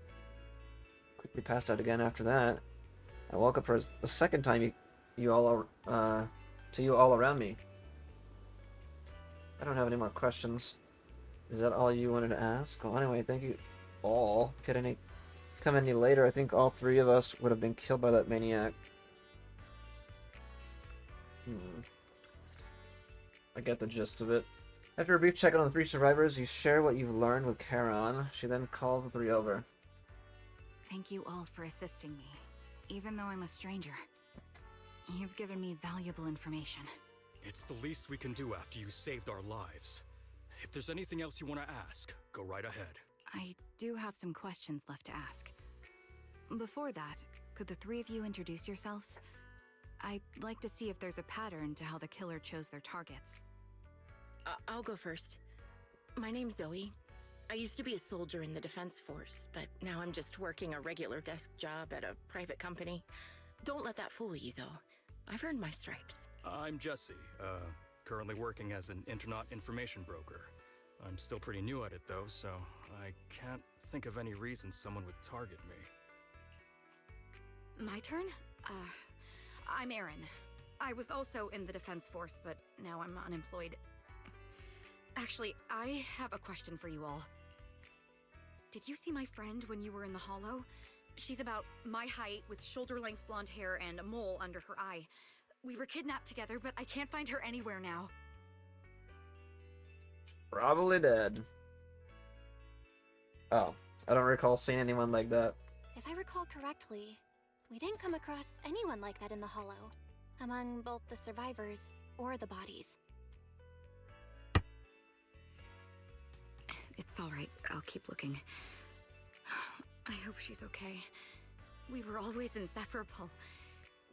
Quickly passed out again after that. I woke up for the second time you all around me. I don't have any more questions. Is that all you wanted to ask? Well, anyway, thank you all. Could any come any later, I think all three of us would have been killed by that maniac. I get the gist of it. After a brief check on the three survivors, you share what you've learned with Charon. She then calls the three over. Thank you all for assisting me, even though I'm a stranger. You've given me valuable information. It's the least we can do after you saved our lives. If there's anything else you want to ask, go right ahead. I do have some questions left to ask. Before that, could the three of you introduce yourselves? I'd like to see if there's a pattern to how the killer chose their targets. I'll go first. My name's Zoe. I used to be a soldier in the Defense Force, but now I'm just working a regular desk job at a private company. Don't let that fool you, though. I've earned my stripes. I'm Jesse, currently working as an internet information broker. I'm still pretty new at it, though, so I can't think of any reason someone would target me. My turn? I'm Erin. I was also in the Defense Force, but now I'm unemployed. Actually, I have a question for you all. Did you see my friend when you were in the Hollow? She's about my height, with shoulder-length blonde hair and a mole under her eye. We were kidnapped together, but I can't find her anywhere now. Probably dead. Oh, I don't recall seeing anyone like that. If I recall correctly, we didn't come across anyone like that in the Hollow, among both the survivors or the bodies. It's alright, I'll keep looking. I hope she's okay. We were always inseparable.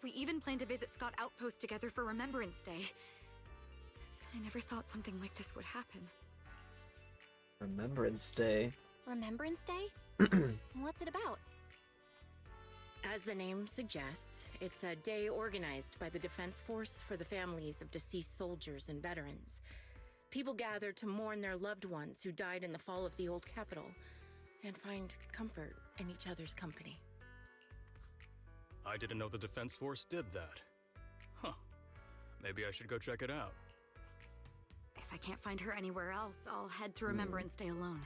We even planned to visit Scott Outpost together for Remembrance Day. I never thought something like this would happen. Remembrance Day. Remembrance Day? What's it about? As the name suggests, it's a day organized by the Defense Force for the families of deceased soldiers and veterans. People gather to mourn their loved ones who died in the fall of the old capital and find comfort in each other's company. I didn't know the Defense Force did that. Huh. Maybe I should go check it out. If I can't find her anywhere else, I'll head to Remembrance Day alone.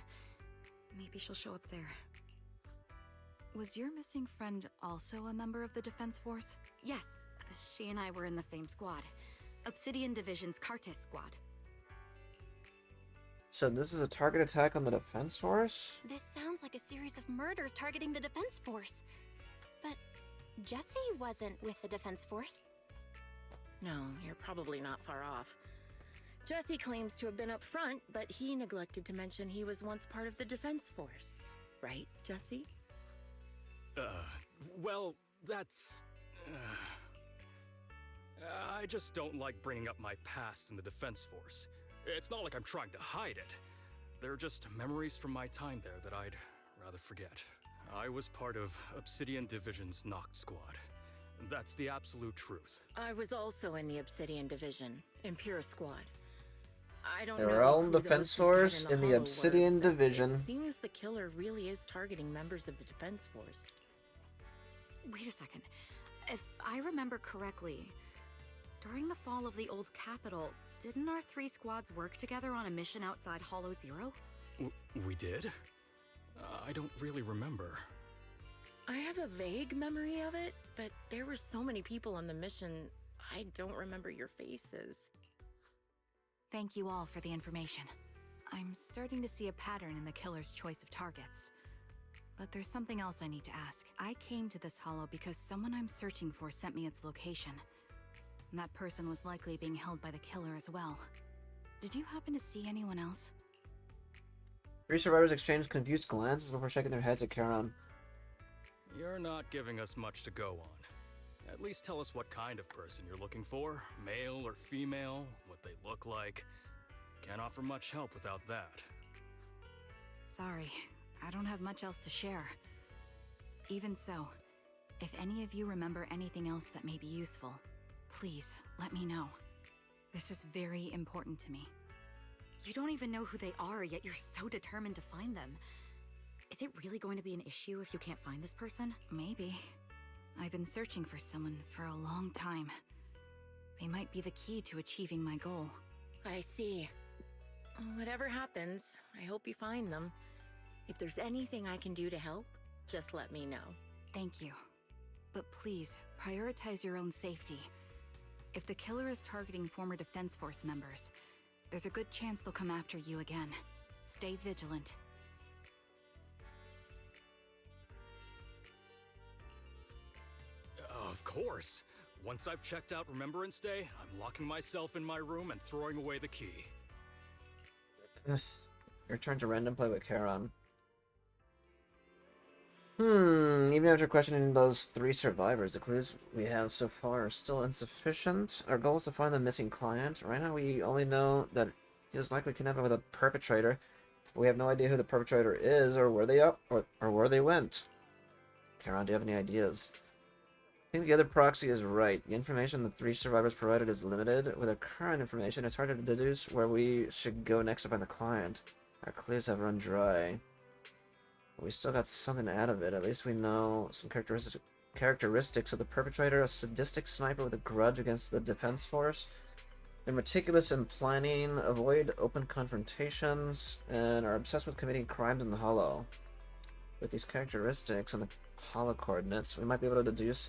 Maybe she'll show up there. Was your missing friend also a member of the Defense Force? Yes, she and I were in the same squad. Obsidian Division's Cartis squad. So this is a target attack on the Defense Force? This sounds like a series of murders targeting the Defense Force. But Jesse wasn't with the Defense Force. No, you're probably not far off. Jesse claims to have been up front, but he neglected to mention he was once part of the Defense Force. Right, Jesse? Well, that's... I just don't like bringing up my past in the Defense Force. It's not like I'm trying to hide it. They're just memories from my time there that I'd rather forget. I was part of Obsidian Division's Noct Squad. That's the absolute truth. I was also in the Obsidian Division, Impura Squad. I don't They know were all in who Defense those who died Force in the Hollow Obsidian were, but Division. It seems the killer really is targeting members of the Defense Force. Wait a second. If I remember correctly, during the fall of the old capital, didn't our 3 squads work together on a mission outside Hollow Zero? We did? I don't really remember. I have a vague memory of it, but there were so many people on the mission, I don't remember your faces. Thank you all for the information. I'm starting to see a pattern in the killer's choice of targets. But there's something else I need to ask. I came to this hollow because someone I'm searching for sent me its location. And that person was likely being held by the killer as well. Did you happen to see anyone else? 3 survivors exchanged confused glances before shaking their heads at Charon. You're not giving us much to go on. At least tell us what kind of person you're looking for, male or female, what they look like. Can't offer much help without that. Sorry, I don't have much else to share. Even so, if any of you remember anything else that may be useful, please let me know. This is very important to me. You don't even know who they are, yet you're so determined to find them. Is it really going to be an issue if you can't find this person? Maybe. I've been searching for someone for a long time. They might be the key to achieving my goal. I see. Whatever happens, I hope you find them. If there's anything I can do to help, just let me know. Thank you. But please, prioritize your own safety. If the killer is targeting former Defense Force members, there's a good chance they'll come after you again. Stay vigilant. Of course. Once I've checked out Remembrance Day, I'm locking myself in my room and throwing away the key. Return to random play with Charon. Even after questioning those 3 survivors, the clues we have so far are still insufficient. Our goal is to find the missing client. Right now we only know that he was likely connected with a perpetrator. We have no idea who the perpetrator is or where they are or where they went. Charon, do you have any ideas? I think the other proxy is right. The information the 3 survivors provided is limited. With our current information, it's hard to deduce where we should go next to find the client. Our clues have run dry. But we still got something out of it. At least we know some characteristics characteristics of the perpetrator: a sadistic sniper with a grudge against the defense force. They're meticulous in planning, avoid open confrontations, and are obsessed with committing crimes in the Hollow. With these characteristics and the Hollow coordinates, we might be able to deduce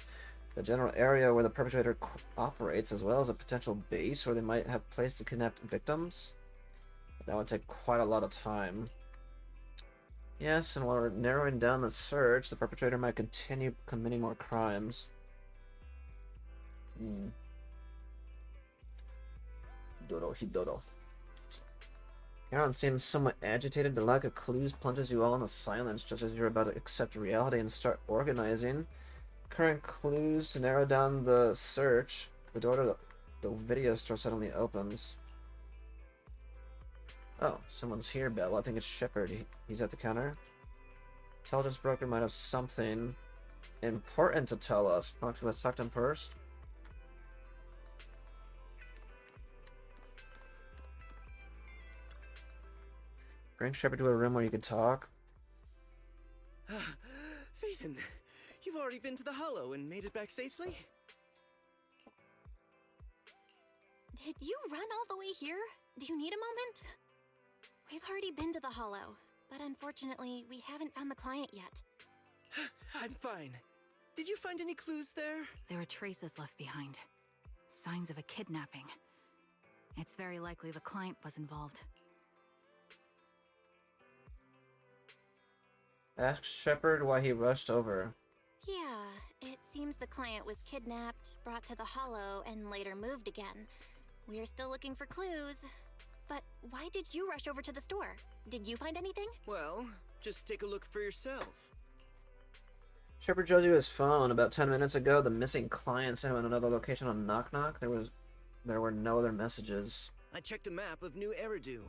the general area where the perpetrator operates, as well as a potential base where they might have placed the kidnapped victims. That would take quite a lot of time. Yes, and while we're narrowing down the search, the perpetrator might continue committing more crimes. Dodo Hidodo. Aaron seems somewhat agitated. The lack of clues plunges you all into silence just as you're about to accept reality and start organizing. Current clues to narrow down the search. The door to the video store suddenly opens. Oh, someone's here, Belle. I think it's Shepard. He's at the counter. Intelligence broker might have something important to tell us. Okay, let's talk to him first. Bring Shepard to a room where you can talk. Phaethon, you've already been to the Hollow and made it back safely? Did you run all the way here? Do you need a moment? We've already been to the Hollow, but unfortunately, we haven't found the client yet. I'm fine. Did you find any clues there? There are traces left behind. Signs of a kidnapping. It's very likely the client was involved. Ask Shepard why he rushed over. Yeah, it seems the client was kidnapped, brought to the Hollow, and later moved again. We're still looking for clues. But why did you rush over to the store? Did you find anything? Well, just take a look for yourself. Shepard showed you his phone. About 10 minutes ago, the missing client sent him another location on Knock Knock. There were no other messages. I checked a map of New Eridu.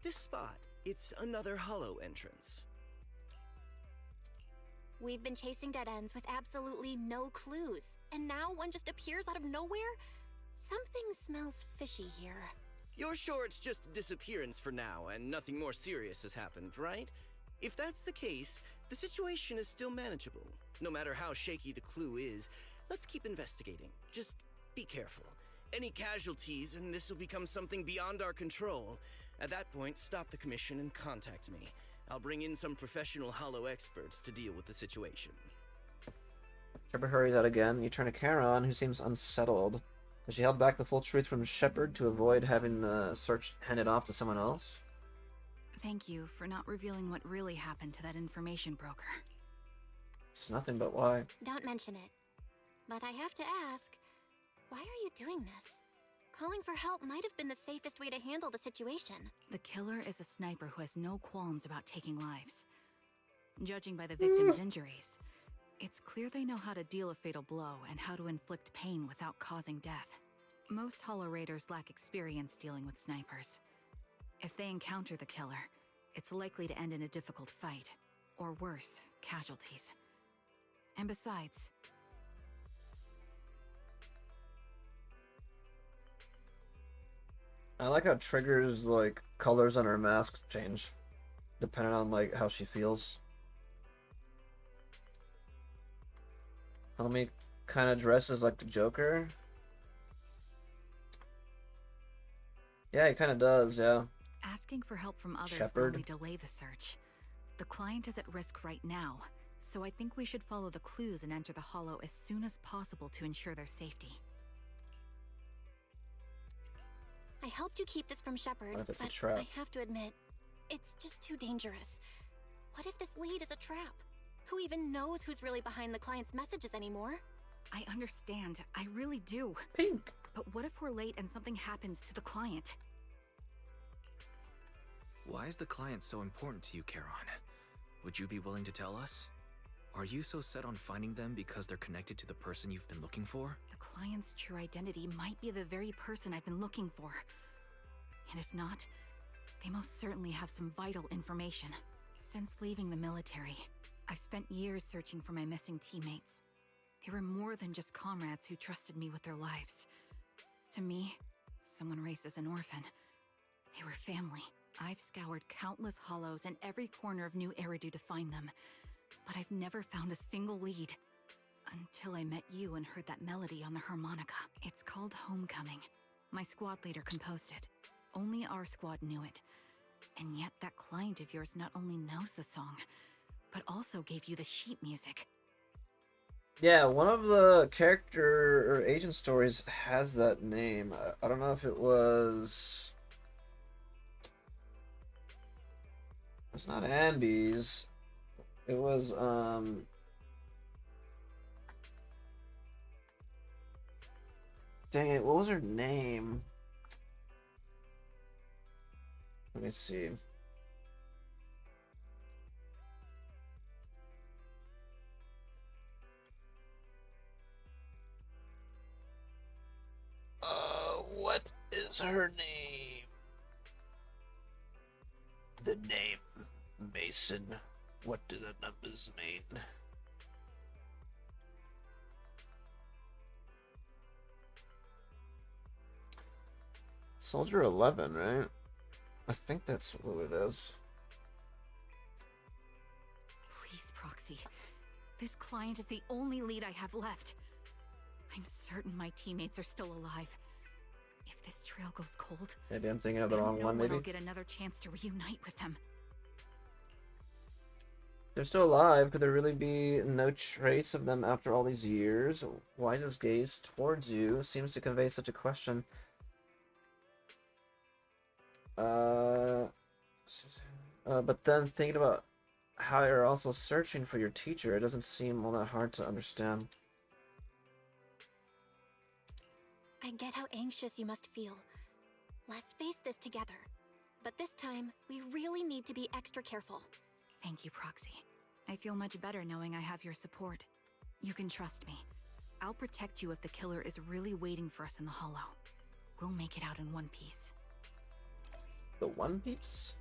This spot, it's another Hollow entrance. We've been chasing dead ends with absolutely no clues, and now one just appears out of nowhere? Something smells fishy here. You're sure it's just a disappearance for now, and nothing more serious has happened, right? If that's the case, the situation is still manageable. No matter how shaky the clue is, let's keep investigating. Just be careful. Any casualties, and this will become something beyond our control. At that point, stop the commission and contact me. I'll bring in some professional Hollow experts to deal with the situation. Shepard hurries out again. You turn to Charon, who seems unsettled. Has she held back the full truth from Shepard to avoid having the search handed off to someone else? Thank you for not revealing what really happened to that information broker. It's nothing but why. Don't mention it. But I have to ask, why are you doing this? Calling for help might have been the safest way to handle the situation. The killer is a sniper who has no qualms about taking lives. Judging by the victim's injuries, it's clear they know how to deal a fatal blow and how to inflict pain without causing death. Most Hollow Raiders lack experience dealing with snipers. If they encounter the killer, it's likely to end in a difficult fight, or worse, casualties. And besides, I like how triggers, like, colors on her mask change, depending on, like, how she feels. Homie kind of dresses like the Joker. Yeah, he kind of does, yeah. asking for help from others will Shepard. only delay the search. The client is at risk right now, so I think we should follow the clues and enter the Hollow as soon as possible to ensure their safety. I helped you keep this from Shepard, What if it's a but trap? I have to admit, it's just too dangerous. What if this lead is a trap? Who even knows who's really behind the client's messages anymore? I understand, I really do. Pink. But what if we're late and something happens to the client? Why is the client so important to you, Charon? Would you be willing to tell us? Are you so set on finding them because they're connected to the person you've been looking for? The client's true identity might be the very person I've been looking for. And if not, they most certainly have some vital information. Since leaving the military, I've spent years searching for my missing teammates. They were more than just comrades who trusted me with their lives. To me, someone raised as an orphan, they were family. I've scoured countless hollows and every corner of New Eridu to find them, but I've never found a single lead. Until I met you and heard that melody on the harmonica. It's called Homecoming. My squad leader composed it. Only our squad knew it. And yet that client of yours not only knows the song, but also gave you the sheet music. Yeah, one of the character or agent stories has that name. I don't know if it was... It's not Ambi's. It was, Dang it, what was her name? Let me see. What is her name? The name, Mason. What do the numbers mean? Soldier 11, right? I think that's what it is. Please, Proxy. This client is the only lead I have left. I'm certain my teammates are still alive. If this trail goes cold, Maybe I'm thinking of the I don't wrong know one, when maybe? I'll get another chance to reunite with them. They're still alive. Could there really be no trace of them after all these years? Wise's gaze towards you seems to convey such a question. But then thinking about how you're also searching for your teacher, it doesn't seem all that hard to understand. I get how anxious you must feel. Let's face this together. But this time, we really need to be extra careful. Thank you, Proxy. I feel much better knowing I have your support. You can trust me. I'll protect you if the killer is really waiting for us in the Hollow. We'll make it out in one piece. The One Piece?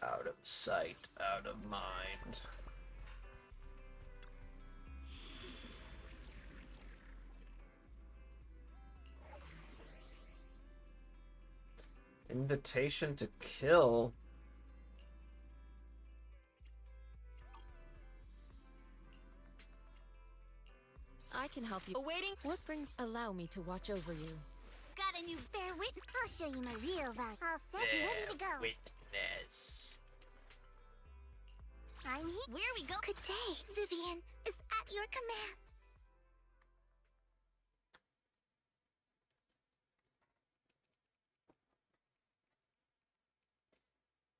Out of sight, out of mind. Invitation to kill. I can help you. Awaiting what brings allow me to watch over you. Got a new bear wit? I'll show you my real value. All set and ready to go. Witness. I'm here. Where we go? Good day. Vivian is at your command.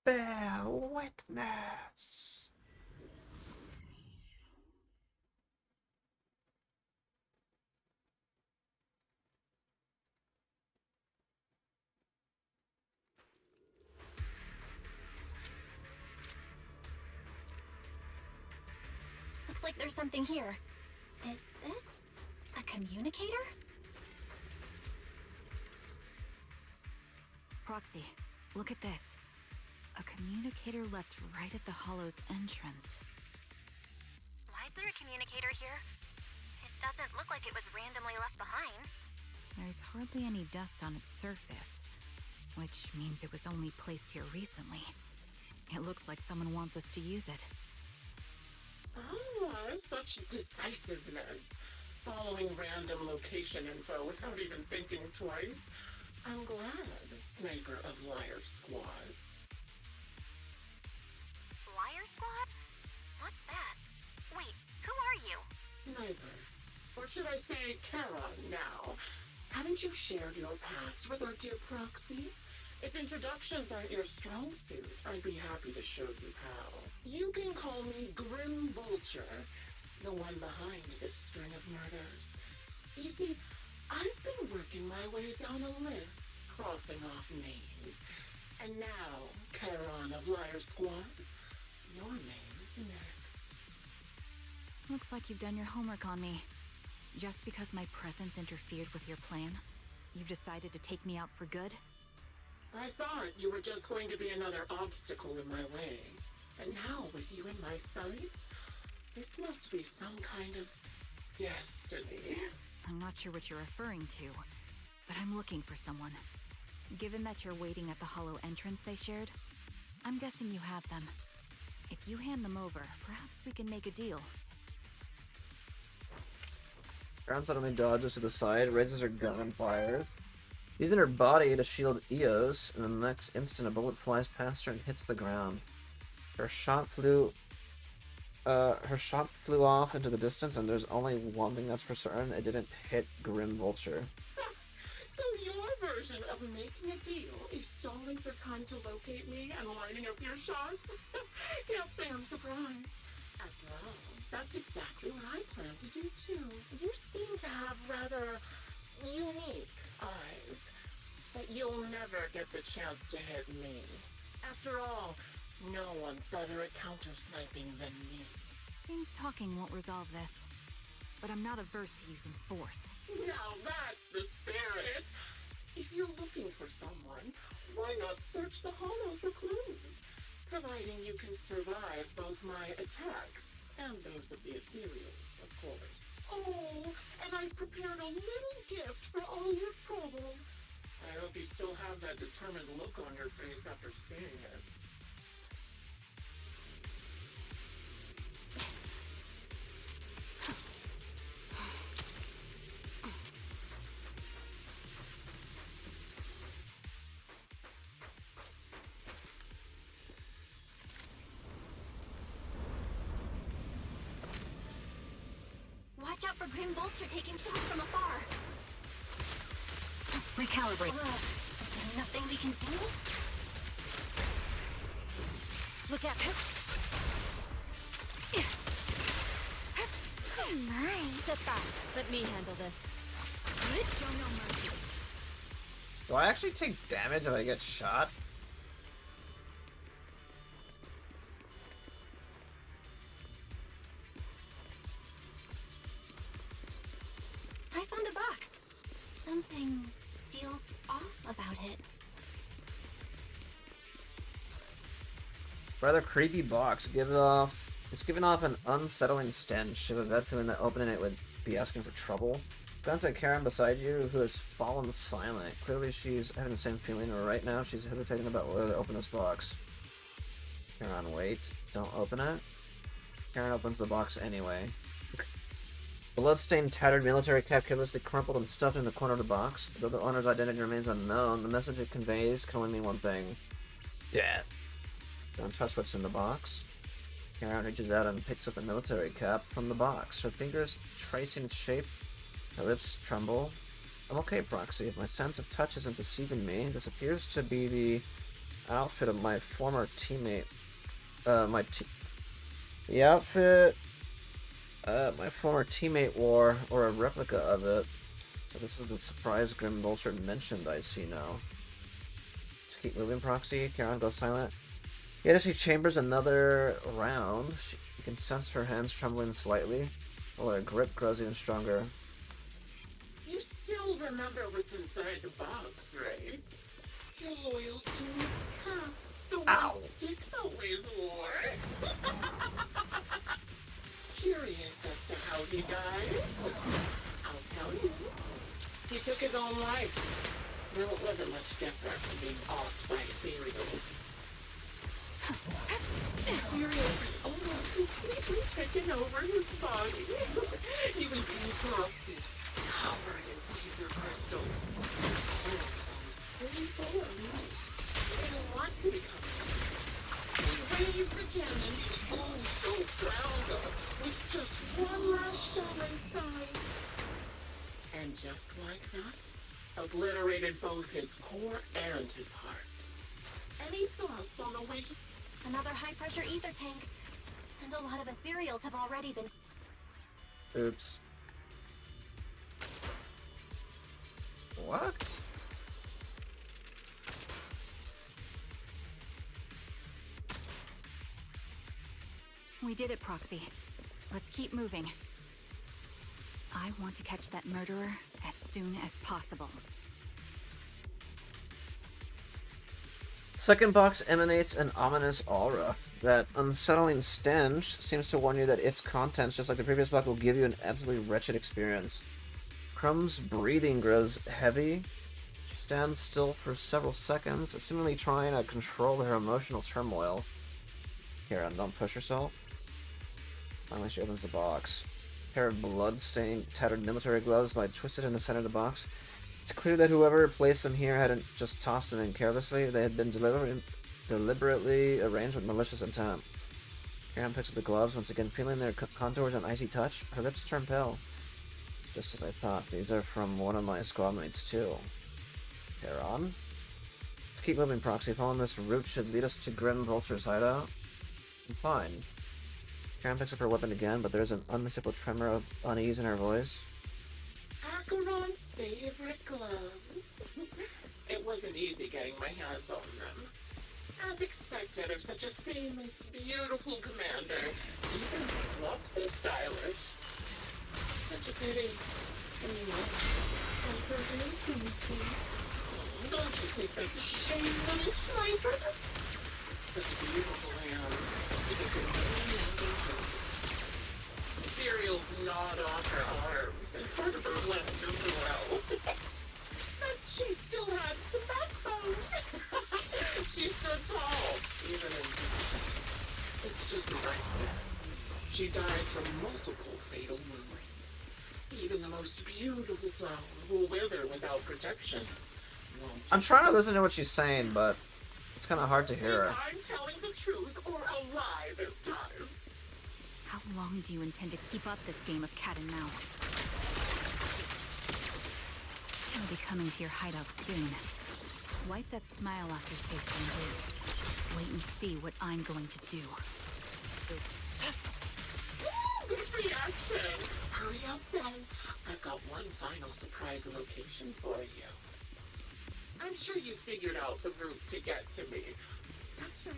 Bear witness. Looks like there's something here. Is this a communicator? Proxy, look at this. A communicator left right at the Hollow's entrance. Why is there a communicator here? It doesn't look like it was randomly left behind. There's hardly any dust on its surface, which means it was only placed here recently. It looks like someone wants us to use it. Ah, such decisiveness. Following random location info without even thinking twice. I'm glad, Sniper of Liar Squad. Liar Squad? What's that? Wait, who are you? Sniper. Or should I say Charon now? Haven't you shared your past with our dear Proxy? If introductions aren't your strong suit, I'd be happy to show you how. You can call me Grim Vulture, the one behind this string of murders. You see, I've been working my way down a list, crossing off names. And now, Charon of Liar Squad, your name's next. Looks like you've done your homework on me. Just because my presence interfered with your plan, you've decided to take me out for good? I thought you were just going to be another obstacle in my way. And now, with you in my sights, this must be some kind of destiny. I'm not sure what you're referring to, but I'm looking for someone. Given that you're waiting at the hollow entrance they shared, I'm guessing you have them. If you hand them over, perhaps we can make a deal. Ground suddenly dodges to the side, raises her gun and fires. Using her body to shield Eos, and in the next instant a bullet flies past her and hits the ground. Her shot flew off into the distance, and there's only one thing that's for certain: it didn't hit Grim Vulture. So your version of making a deal is stalling for time to locate me and lining up your shot? Can't say I'm surprised. After all, that's exactly what I plan to do too. You seem to have rather unique eyes, but you'll never get the chance to hit me. After all, no one's better at counter-sniping than me. Seems talking won't resolve this, but I'm not averse to using force. Now that's the spirit! If you're looking for someone, why not search the hollow for clues? Providing you can survive both my attacks and those of the ethereals, of course. Oh, and I've prepared a little gift for all your trouble. I hope you still have that determined look on your face after seeing it. Watch out for Grim Vulture taking shots from afar. Recalibrate. Is there nothing we can do? Look at him. Oh my. Step back. Let me handle this. Show no mercy. Do I actually take damage if I get shot? I found a box. Something feels off about it. Rather creepy box. It's giving off an unsettling stench. You have a bad feeling that opening it would be asking for trouble. Glance at Karen beside you, who has fallen silent. Clearly she's having the same feeling, or right now she's hesitating about whether to open this box. Karen, wait. Don't open it. Karen opens the box anyway. Bloodstained, tattered military cap carelessly crumpled and stuffed in the corner of the box. Though the owner's identity remains unknown, the message it conveys can only mean one thing. Death. Don't touch what's in the box. Karen reaches out and picks up the military cap from the box. Her fingers tracing its shape. Her lips tremble. I'm okay, Proxy. If my sense of touch isn't deceiving me, this appears to be the outfit of my former teammate. The outfit my former teammate wore, or a replica of it. So this is the surprise Grim Vulture mentioned, I see now. Let's keep moving, Proxy. Karen goes silent. Yet as she chambers another round, you can sense her hands trembling slightly, while her grip grows even stronger. You still remember what's inside the box, right? You're loyal to its cap, the one Styx always wore. Curious as to how he died? I'll tell you. He took his own life. No, it wasn't much different from being offed by ethereals. Ethereals had almost completely taken over his body. He was corrupted, covered in ether crystals. And it was painful and he didn't want to become he raised the cannon, oh so proud of, with just one last shot inside. And just like that, obliterated both his core and his heart. Any thoughts on the way to... Another high-pressure ether tank. And a lot of ethereals have already been... Oops. What? We did it, Proxy. Let's keep moving. I want to catch that murderer as soon as possible. Second box emanates an ominous aura. That unsettling stench seems to warn you that its contents, just like the previous box, will give you an absolutely wretched experience. Crumb's breathing grows heavy. She stands still for several seconds, seemingly trying to control her emotional turmoil. Karen, don't push yourself. Finally, she opens the box. A pair of blood-stained, tattered military gloves lie twisted in the center of the box. It's clear that whoever placed them here hadn't just tossed them in carelessly. They had been deliberately arranged with malicious intent. Karen picks up the gloves, once again feeling their contours and icy touch. Her lips turn pale. Just as I thought, these are from one of my squad mates too. Karen? Let's keep moving, Proxy. Following this route should lead us to Grim Vulture's hideout. I'm fine. Karen picks up her weapon again, but there's an unmistakable tremor of unease in her voice. Acheron's favorite gloves. It wasn't easy getting my hands on them. As expected of such a famous, beautiful commander, even his gloves are stylish. Such a pity. Don't you think that's a shame, little sniper? Such beautiful hands. Imperial's gnawed off her arms, and part of her left as well. But she still had some backbone. She stood tall, even in defeat. It's just as I said. She died from multiple fatal wounds. Even the most beautiful flower will wither without protection. I'm trying to listen to what she's saying, but it's kind of hard to hear her. I'm telling the truth or a lie this time. How long do you intend to keep up this game of cat and mouse? I'll be coming to your hideout soon. Wipe that smile off your face and wait. Wait and see what I'm going to do. Good reaction! Hurry up then. I've got one final surprise location for you. I'm sure you figured out the route to get to me. That's right.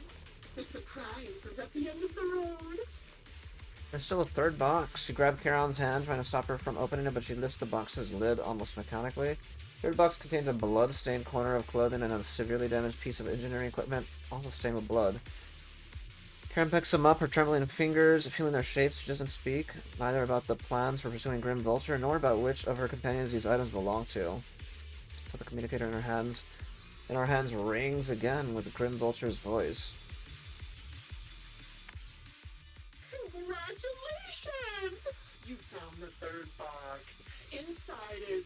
The surprise is at the end of the road. There's still a third box. She grabbed Karen's hand, trying to stop her from opening it, but she lifts the box's lid almost mechanically. The third box contains a blood-stained corner of clothing and a severely damaged piece of engineering equipment, also stained with blood. Karen picks them up, her trembling fingers feeling their shapes. She doesn't speak, neither about the plans for pursuing Grim Vulture, nor about which of her companions these items belong to. So the communicator in her hands rings again with Grim Vulture's voice. Congratulations! You found the third box. Inside is...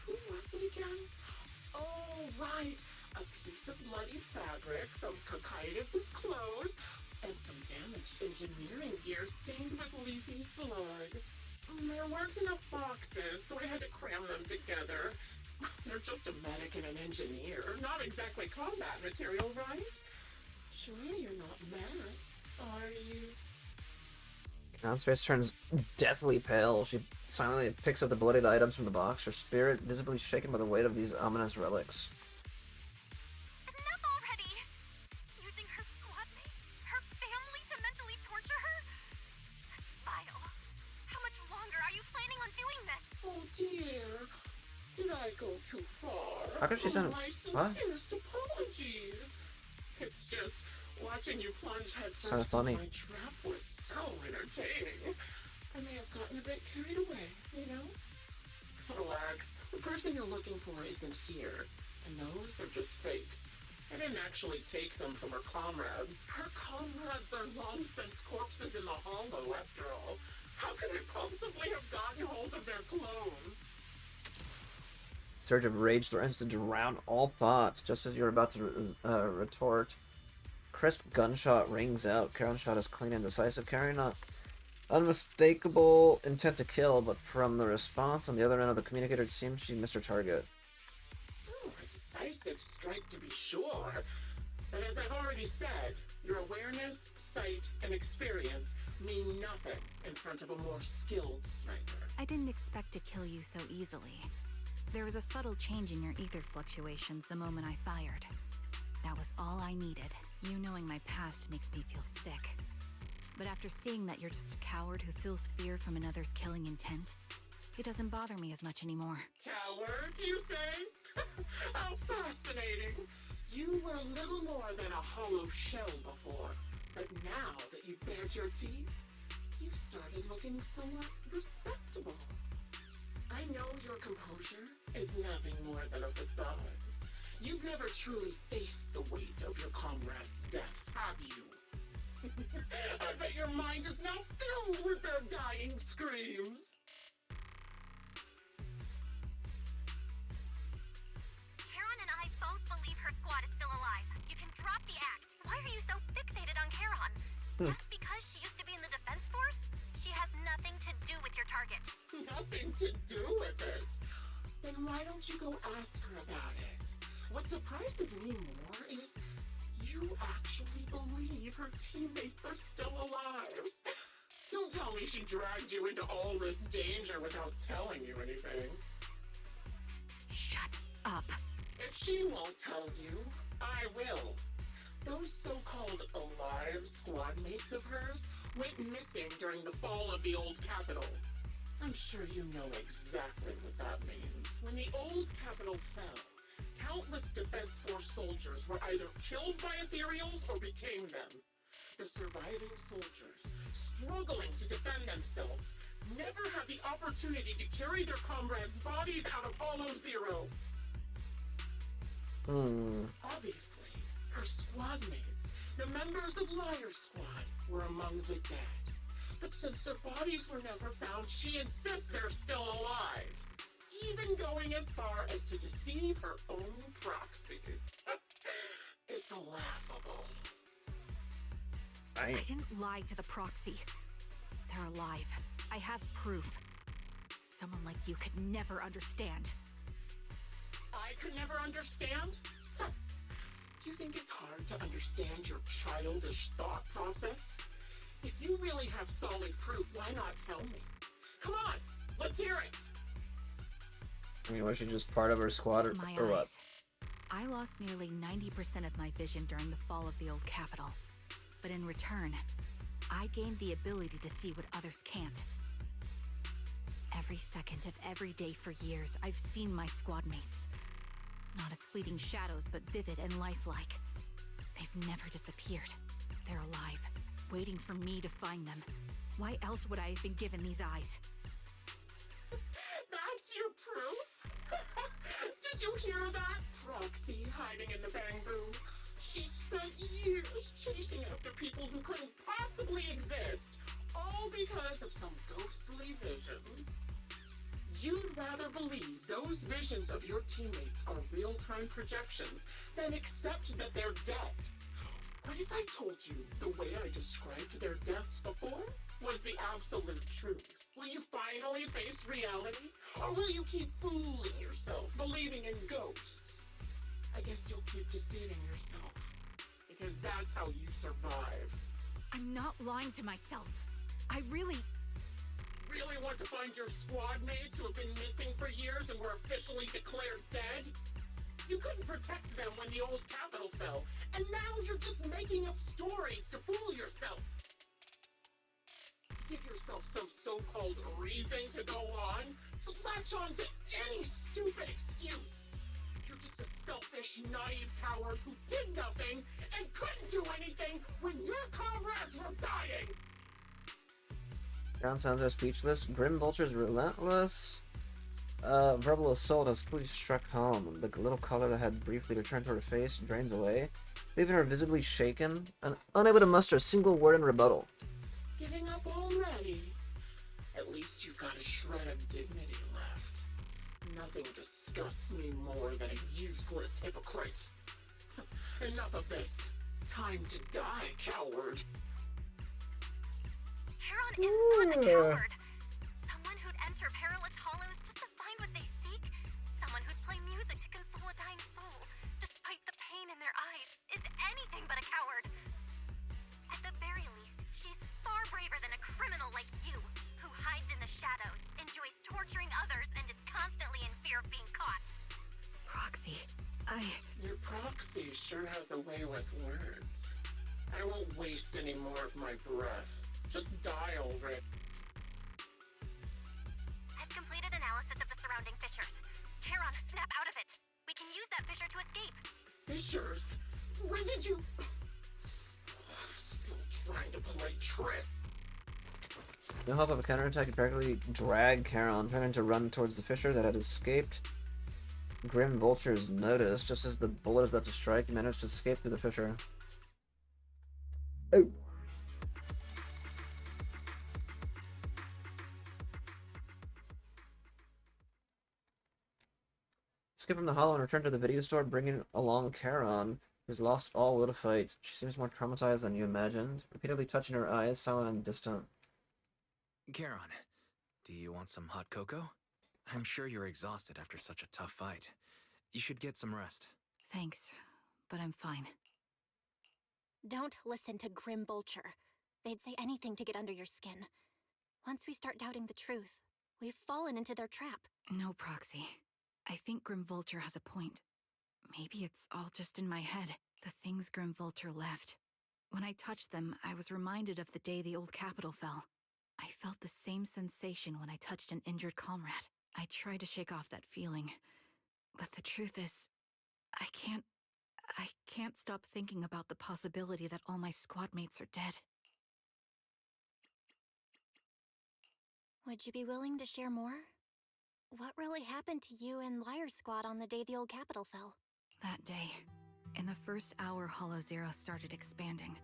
Who was it again? Oh, right. A piece of bloody fabric from Cocytus's clothes and some damaged engineering gear stained with Leafy's blood. There weren't enough boxes, so I had to cram them together. They're just a medic and an engineer. Not exactly combat material, right? Surely you're not mad, are you? Karen's face turns deathly pale. She silently picks up the bloodied items from the box, her spirit visibly shaken by the weight of these ominous relics. Enough already! Using her squad mate, her family to mentally torture her? That's vile. How much longer are you planning on doing this? Oh dear. Did I go too far? How could she send... My What? sincerest apologies. It's just watching you plunge headfirst Sounded funny. in my trap was so entertaining. I may have gotten a bit carried away, you know? Relax. The person you're looking for isn't here. And those are just fakes. I didn't actually take them from her comrades. Her comrades are long since corpses in the hollow, after all. How could I possibly have gotten hold of their clothes? Surge of rage threatens to drown all thoughts, just as you're about to retort. Crisp gunshot rings out. Karen's shot is clean and decisive, carrying not unmistakable intent to kill, but from the response on the other end of the communicator, it seems she missed her target. Oh, a decisive strike to be sure. But as I've already said, your awareness, sight, and experience mean nothing in front of a more skilled sniper. I didn't expect to kill you so easily. There was a subtle change in your ether fluctuations the moment I fired. That was all I needed. You knowing my past makes me feel sick. But after seeing that you're just a coward who feels fear from another's killing intent, it doesn't bother me as much anymore. Coward, you say? How fascinating. You were little more than a hollow shell before. But now that you've bared your teeth, you've started looking somewhat respectable. I know your composure is nothing more than a facade. You've never truly faced the weight of your comrades' deaths, have you? I bet your mind is now filled with their dying screams. Charon and I both believe her squad is still alive. You can drop the act. Why are you so fixated on Charon? Just because she used to be in the defense force? She has nothing to do with your target. Nothing to do with it? Then why don't you go ask her about it? What surprises me more is you actually believe her teammates are still alive. Don't tell me she dragged you into all this danger without telling you anything. Shut up. If she won't tell you, I will. Those so-called alive squad mates of hers went missing during the fall of the old capital. I'm sure you know exactly what that means. When the old capital fell, countless Defense Force soldiers were either killed by Ethereals or became them. The surviving soldiers, struggling to defend themselves, never had the opportunity to carry their comrades' bodies out of Hollow Zero. Obviously, her squad mates, the members of Liar Squad, were among the dead. But since their bodies were never found, she insists they're still alive. Even going as far as to deceive her own proxy. It's laughable. I didn't lie to the proxy. They're alive. I have proof. Someone like you could never understand. I could never understand? You think it's hard to understand your childish thought process? If you really have solid proof, why not tell me? Come on, let's hear it! I mean, was she just part of her squad or what? Eyes. I lost nearly 90% of my vision during the fall of the old capital. But in return, I gained the ability to see what others can't. Every second of every day for years, I've seen my squad mates. Not as fleeting shadows, but vivid and lifelike. They've never disappeared. They're alive, waiting for me to find them. Why else would I have been given these eyes? That's your proof? Did you hear that? Proxy hiding in the bamboo. She spent years chasing after people who couldn't possibly exist, all because of some ghostly visions. You'd rather believe those visions of your teammates are real-time projections than accept that they're dead. What if I told you the way I described their deaths before was the absolute truth? Will you finally face reality? Or will you keep fooling yourself, believing in ghosts? I guess you'll keep deceiving yourself, because that's how you survive. I'm not lying to myself. I really want to find your squad mates who have been missing for years and were officially declared dead? You couldn't protect them when the old capital fell, and now you're just making up stories to fool yourself. To give yourself some so-called reason to go on, to latch on to any stupid excuse. You're just a selfish, naive coward who did nothing and couldn't do anything when your comrades were dying. Ground sounds are speechless. Grim Vulture's relentless. Verbal assault has completely struck home. The little color that had briefly returned to her face drains away, leaving her visibly shaken and unable to muster a single word in rebuttal. Giving up already? At least you've got a shred of dignity left. Nothing disgusts me more than a useless hypocrite. Enough of this. Time to die, coward. Charon is not a coward. Someone who'd enter perilous hollows just to find what they seek. Someone who'd play music to console a dying soul, despite the pain in their eyes, is anything but a coward. At the very least, she's far braver than a criminal like you, who hides in the shadows, enjoys torturing others, and is constantly in fear of being caught. Proxy, Your proxy sure has a way with words. I won't waste any more of my breath. Just die already. I've completed analysis of the surrounding fissures. Charon, snap out of it. We can use that fissure to escape. Fissures? When did you... Still trying to play trick. No help of a counterattack could practically drag Charon, trying to run towards the fissure that had escaped. Grim Vulture's noticed. Just as the bullet is about to strike, he managed to escape through the fissure. Oh! Skip from the hollow and return to the video store, bringing along Charon, who's lost all will to fight. She seems more traumatized than you imagined, repeatedly touching her eyes, silent and distant. Charon, do you want some hot cocoa? I'm sure you're exhausted after such a tough fight. You should get some rest. Thanks, but I'm fine. Don't listen to Grim Vulture. They'd say anything to get under your skin. Once we start doubting the truth, we've fallen into their trap. No, Proxy. I think Grim Vulture has a point. Maybe it's all just in my head. The things Grim Vulture left. When I touched them, I was reminded of the day the old capital fell. I felt the same sensation when I touched an injured comrade. I tried to shake off that feeling. But the truth is, I can't stop thinking about the possibility that all my squad mates are dead. Would you be willing to share more? What really happened to you and Liar Squad on the day the old capital fell? That day, in the first hour Hollow Zero started expanding,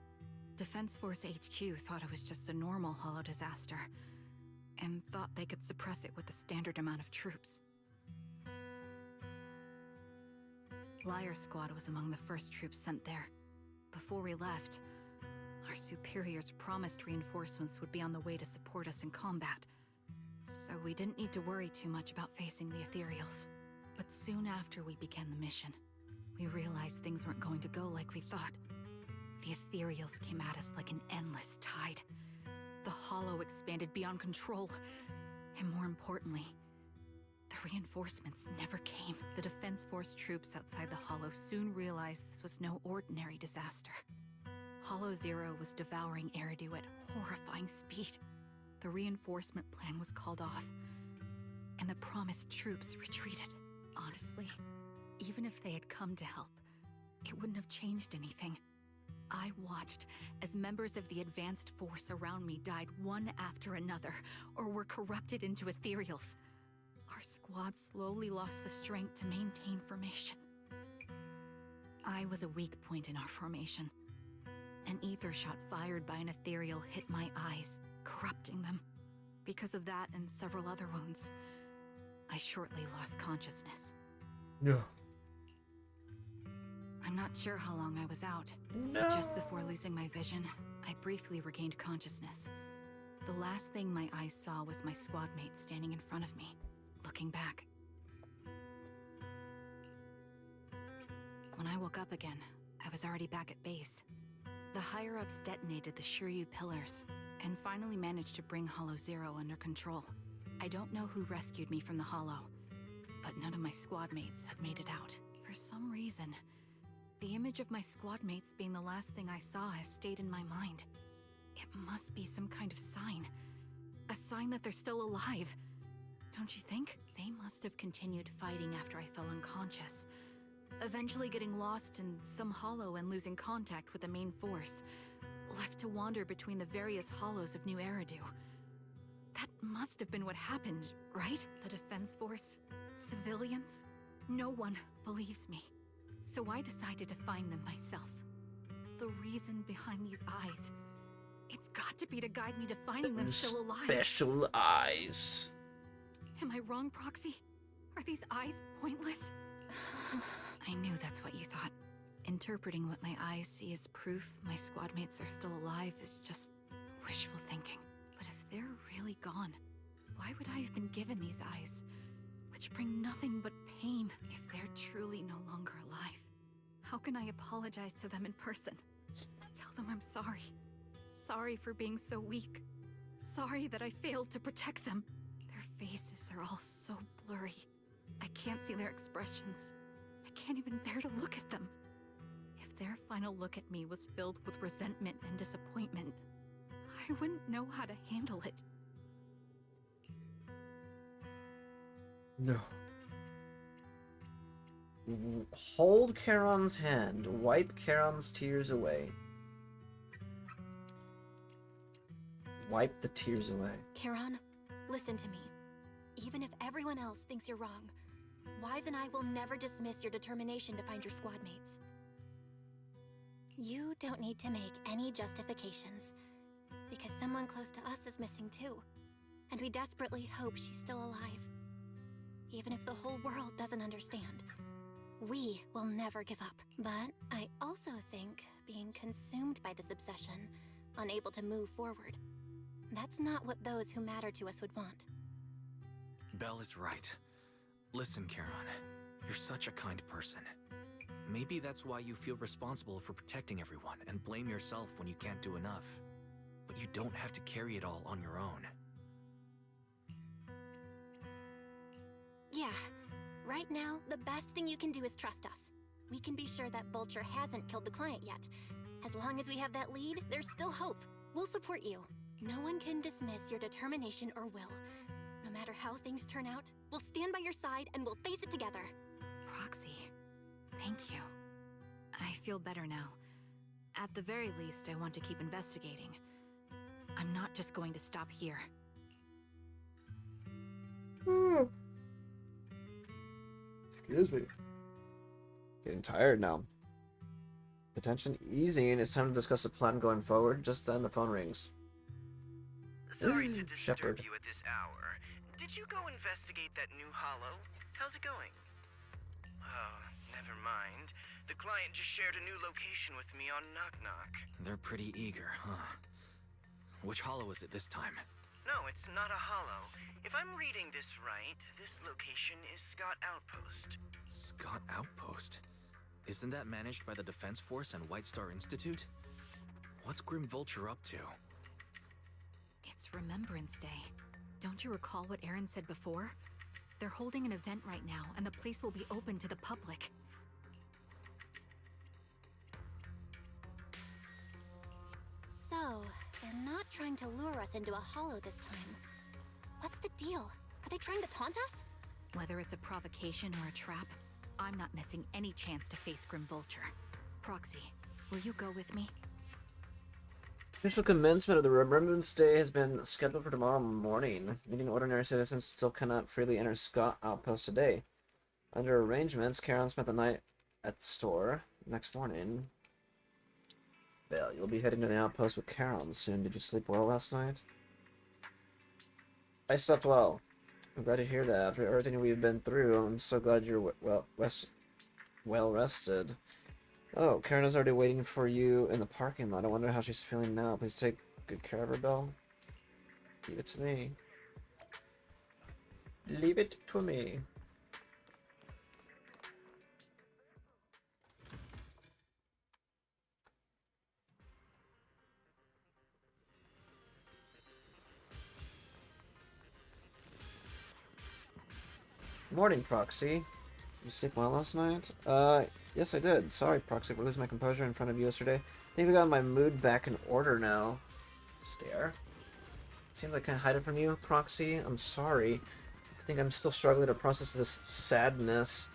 Defense Force HQ thought it was just a normal Hollow disaster, and thought they could suppress it with the standard amount of troops. Liar Squad was among the first troops sent there. Before we left, our superiors promised reinforcements would be on the way to support us in combat, so we didn't need to worry too much about facing the Ethereals. But soon after we began the mission, we realized things weren't going to go like we thought. The Ethereals came at us like an endless tide. The Hollow expanded beyond control, and more importantly, the reinforcements never came. The Defense Force troops outside the Hollow soon realized this was no ordinary disaster. Hollow Zero was devouring Eridu at horrifying speed. The reinforcement plan was called off, and the promised troops retreated. Honestly, even if they had come to help, it wouldn't have changed anything. I watched as members of the advanced force around me died one after another, or were corrupted into Ethereals. Our squad slowly lost the strength to maintain formation. I was a weak point in our formation. An ether shot fired by an Ethereal hit my eyes, corrupting them. Because of that and several other wounds, I shortly lost consciousness. No. I'm not sure how long I was out. No. But just before losing my vision, I briefly regained consciousness. The last thing my eyes saw was my squad mate standing in front of me, looking back. When I woke up again, I was already back at base. The higher-ups detonated the Shiryu pillars, and finally managed to bring Hollow Zero under control. I don't know who rescued me from the Hollow, but none of my squad mates had made it out. For some reason, the image of my squad mates being the last thing I saw has stayed in my mind. It must be some kind of sign. A sign that they're still alive. Don't you think? They must have continued fighting after I fell unconscious, eventually getting lost in some hollow and losing contact with the main force, left to wander between the various hollows of New Eridu. That must have been what happened, right? The Defense Force? Civilians? No one believes me. So I decided to find them myself. The reason behind these eyes, it's got to be to guide me to finding them still alive. Special eyes. Am I wrong, Proxy? Are these eyes pointless? I knew that's what you thought. Interpreting what my eyes see as proof my squad mates are still alive is just wishful thinking. But if they're really gone, why would I have been given these eyes, which bring nothing but pain, if they're truly no longer alive? How can I apologize to them in person? Tell them I'm sorry. Sorry for being so weak. Sorry that I failed to protect them. Their faces are all so blurry. I can't see their expressions. I can't even bear to look at them. If their final look at me was filled with resentment and disappointment, I wouldn't know how to handle it. No. Hold Charon's hand. Wipe Charon's tears away. wipe the tears away. Charon, listen to me. Even if everyone else thinks you're wrong, Wise and I will never dismiss your determination to find your squad mates. You don't need to make any justifications, because someone close to us is missing too, and we desperately hope she's still alive. Even if the whole world doesn't understand, we will never give up. But I also think being consumed by this obsession, unable to move forward, that's not what those who matter to us would want. Belle is right. Listen, Charon, you're such a kind person. Maybe that's why you feel responsible for protecting everyone and blame yourself when you can't do enough. But you don't have to carry it all on your own. Yeah, right now, the best thing you can do is trust us. We can be sure that Vulture hasn't killed the client yet. As long as we have that lead, there's still hope. We'll support you. No one can dismiss your determination or will. No matter how things turn out, we'll stand by your side and we'll face it together. Proxy, thank you. I feel better now. At the very least, I want to keep investigating. I'm not just going to stop here. Excuse me. Getting tired now. The tension easing. It's time to discuss the plan going forward. Just then the phone rings. Sorry to disturb Shepard. you at this hour. Did you go investigate that new hollow? How's it going? Oh, never mind. The client just shared a new location with me on Knock Knock. They're pretty eager, huh? Which hollow is it this time? No, it's not a hollow. If I'm reading this right, this location is Scott Outpost. Scott Outpost? Isn't that managed by the Defense Force and White Star Institute? What's Grim Vulture up to? It's Remembrance Day. Don't you recall what Aaron said before? They're holding an event right now, and the place will be open to the public. So, they're not trying to lure us into a hollow this time. What's the deal? Are they trying to taunt us? Whether it's a provocation or a trap, I'm not missing any chance to face Grim Vulture. Proxy, will you go with me? Official commencement of the Remembrance Day has been scheduled for tomorrow morning. Meaning ordinary citizens still cannot freely enter Scott Outpost today. Under arrangements, Charon spent the night at the store. Next morning, Belle, you'll be heading to the outpost with Charon soon. Did you sleep well last night? I slept well. I'm glad to hear that. After everything we've been through, I'm so glad you're well rested. Oh, Karen is already waiting for you in the parking lot. I wonder how she's feeling now. Please take good care of her, Belle. Leave it to me. Leave it to me. Morning, Proxy. You sleep well last night? Yes I did. Sorry, Proxy, for losing my composure in front of you yesterday. I think I got my mood back in order now. Stare. Seems like I can hide it from you, Proxy. I'm sorry. I think I'm still struggling to process this sadness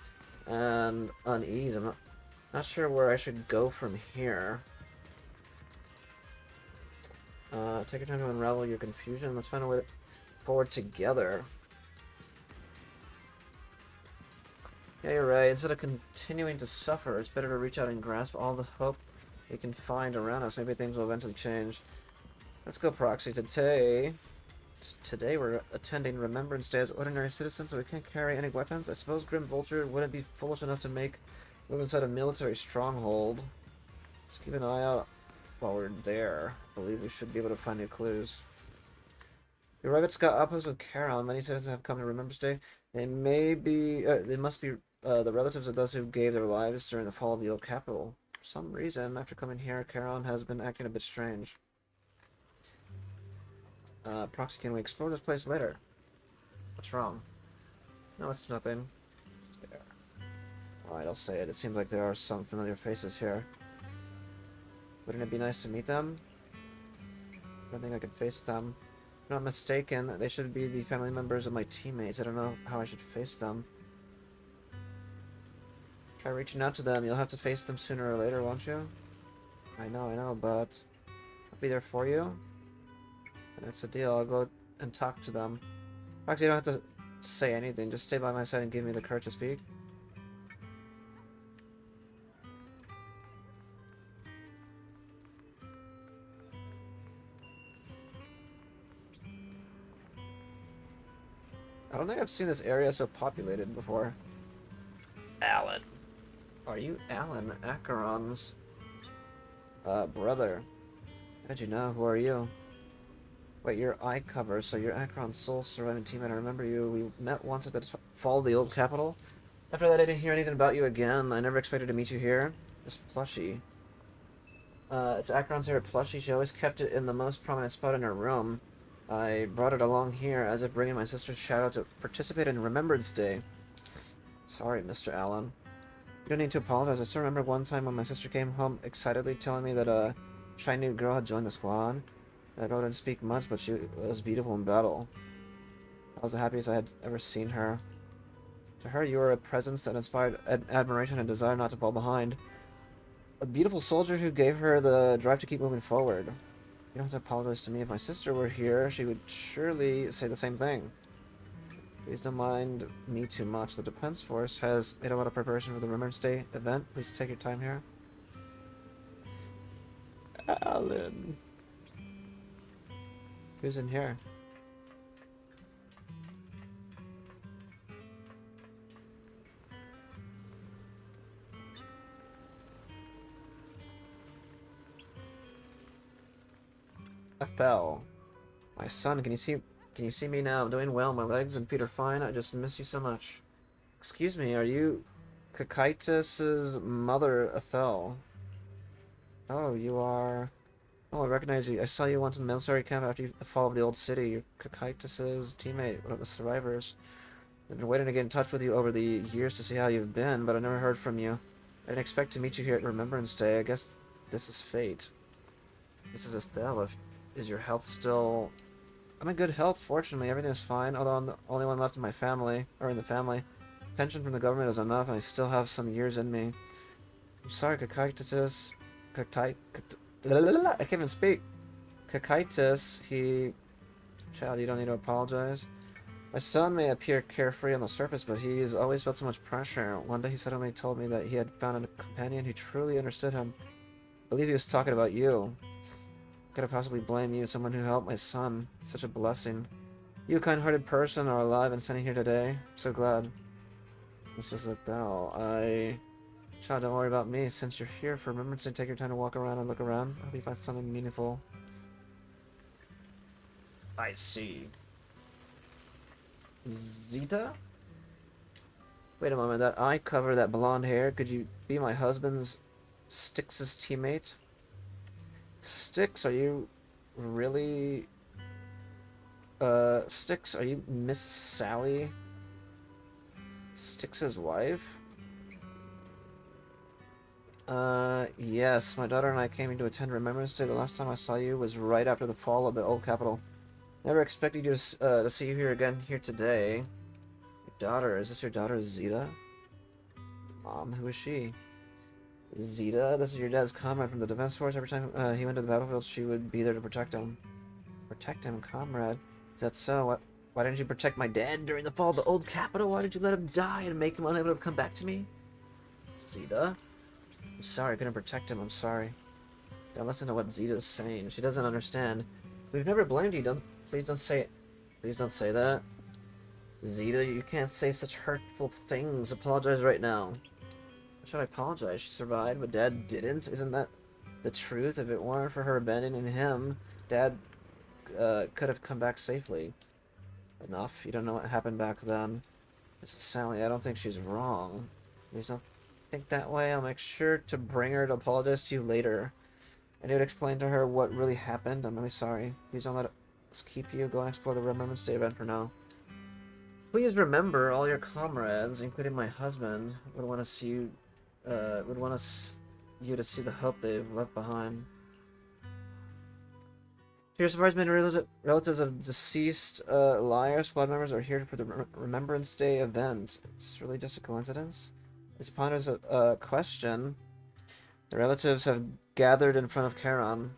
and unease. I'm not sure where I should go from here. Take your time to unravel your confusion. Let's find a way forward together. Yeah, you're right. Instead of continuing to suffer, it's better to reach out and grasp all the hope we can find around us. Maybe things will eventually change. Let's go, Proxy. Today we're attending Remembrance Day as ordinary citizens, so we can't carry any weapons. I suppose Grim Vulture wouldn't be foolish enough to move inside a military stronghold. Let's keep an eye out while we're there. I believe we should be able to find new clues. We arrive at Scott Outpost with Charon. Many citizens have come to Remembrance Day. They must be the relatives of those who gave their lives during the fall of the old capital. For some reason, after coming here, Charon has been acting a bit strange. Proxy, can we explore this place later? What's wrong? No, it's nothing. Stare. Alright, I'll say it. It seems like there are some familiar faces here. Wouldn't it be nice to meet them? I don't think I could face them. If I'm not mistaken, they should be the family members of my teammates. I don't know how I should face them. Try reaching out to them. You'll have to face them sooner or later, won't you? I know, but I'll be there for you. That's a deal. I'll go and talk to them. Actually, you don't have to say anything. Just stay by my side and give me the courage to speak. I don't think I've seen this area so populated before. Alan. Are you Alan Acheron's brother? How'd you know? Who are you? Wait, your eye cover, so you're Acheron's sole surviving teammate. I remember you. We met once at the fall of the old capital. After that, I didn't hear anything about you again. I never expected to meet you here. This plushie. It's Acheron's favorite plushie. She always kept it in the most prominent spot in her room. I brought it along here as if bringing my sister's shadow to participate in Remembrance Day. Sorry, Mr. Allen. You don't need to apologize. I still remember one time when my sister came home excitedly telling me that a shy new girl had joined the squad. That girl didn't speak much, but she was beautiful in battle. I was the happiest I had ever seen her. To her, you were a presence that inspired admiration and desire not to fall behind. A beautiful soldier who gave her the drive to keep moving forward. You don't have to apologize to me. If my sister were here, she would surely say the same thing. Please don't mind me too much. The Defense Force has made a lot of preparation for the Remembrance Day event. Please take your time here. Alan. Who's in here? Ethel. My son, can you see me now? I'm doing well. My legs and feet are fine. I just miss you so much. Excuse me, are you Kakaitis' mother, Ethel? Oh, you are... Oh, I recognize you. I saw you once in the military camp after the fall of the old city. You're Kakaitis' teammate, one of the survivors. I've been waiting to get in touch with you over the years to see how you've been, but I never heard from you. I didn't expect to meet you here at Remembrance Day. I guess this is fate. This is Estelle. Is your health still... I'm in good health, fortunately. Everything is fine, although I'm the only one left in my family, or in the family. Pension from the government is enough, and I still have some years in me. I'm sorry, Kakaitis. I can't even speak. Kakaitis, Child, you don't need to apologize. My son may appear carefree on the surface, but he's always felt so much pressure. One day he suddenly told me that he had found a companion who truly understood him. I believe he was talking about you. Could I possibly blame you, someone who helped my son? It's such a blessing. You, a kind-hearted person, are alive and standing here today. I'm so glad. Mrs. Adele, Child, don't worry about me. Since you're here for Remembrance Day, take your time to walk around and look around. I hope you find something meaningful. I see. Zeta? Wait a moment, that eye cover, that blonde hair, could you be my husband's Styx's teammate? Styx, are you really... Styx, are you Miss Sally? Styx's wife? Yes, my daughter and I came in to attend Remembrance Day. The last time I saw you was right after the fall of the old capital. Never expected you to see you here again here today. Your daughter, is this your daughter Zeta? Mom, who is she? Zeta, this is your dad's comrade from the Defense Force. Every time he went to the battlefield, she would be there to protect him. Protect him, comrade? Is that so? Why didn't you protect my dad during the fall of the old capital? Why did you let him die and make him unable to come back to me? Zeta? I'm sorry, I couldn't protect him. I'm sorry. Don't listen to what Zeta's saying. She doesn't understand. We've never blamed you. Please don't say that. Zeta, you can't say such hurtful things. Apologize right now. Why should I apologize? She survived, but Dad didn't. Isn't that the truth? If it weren't for her abandoning him, Dad could have come back safely. Enough. You don't know what happened back then. Mrs. Sally, I don't think she's wrong. Please don't think that way. I'll make sure to bring her to apologize to you later. I need to explain to her what really happened. I'm really sorry. Please don't let us keep you. Go and explore the Remembrance Day event for now. Please remember, all your comrades, including my husband, would want to see you. You to see the hope they've left behind. To your surprise, many relatives of deceased liar squad members are here for the Remembrance Day event. Is this really just a coincidence? As ponders a question, the relatives have gathered in front of Charon.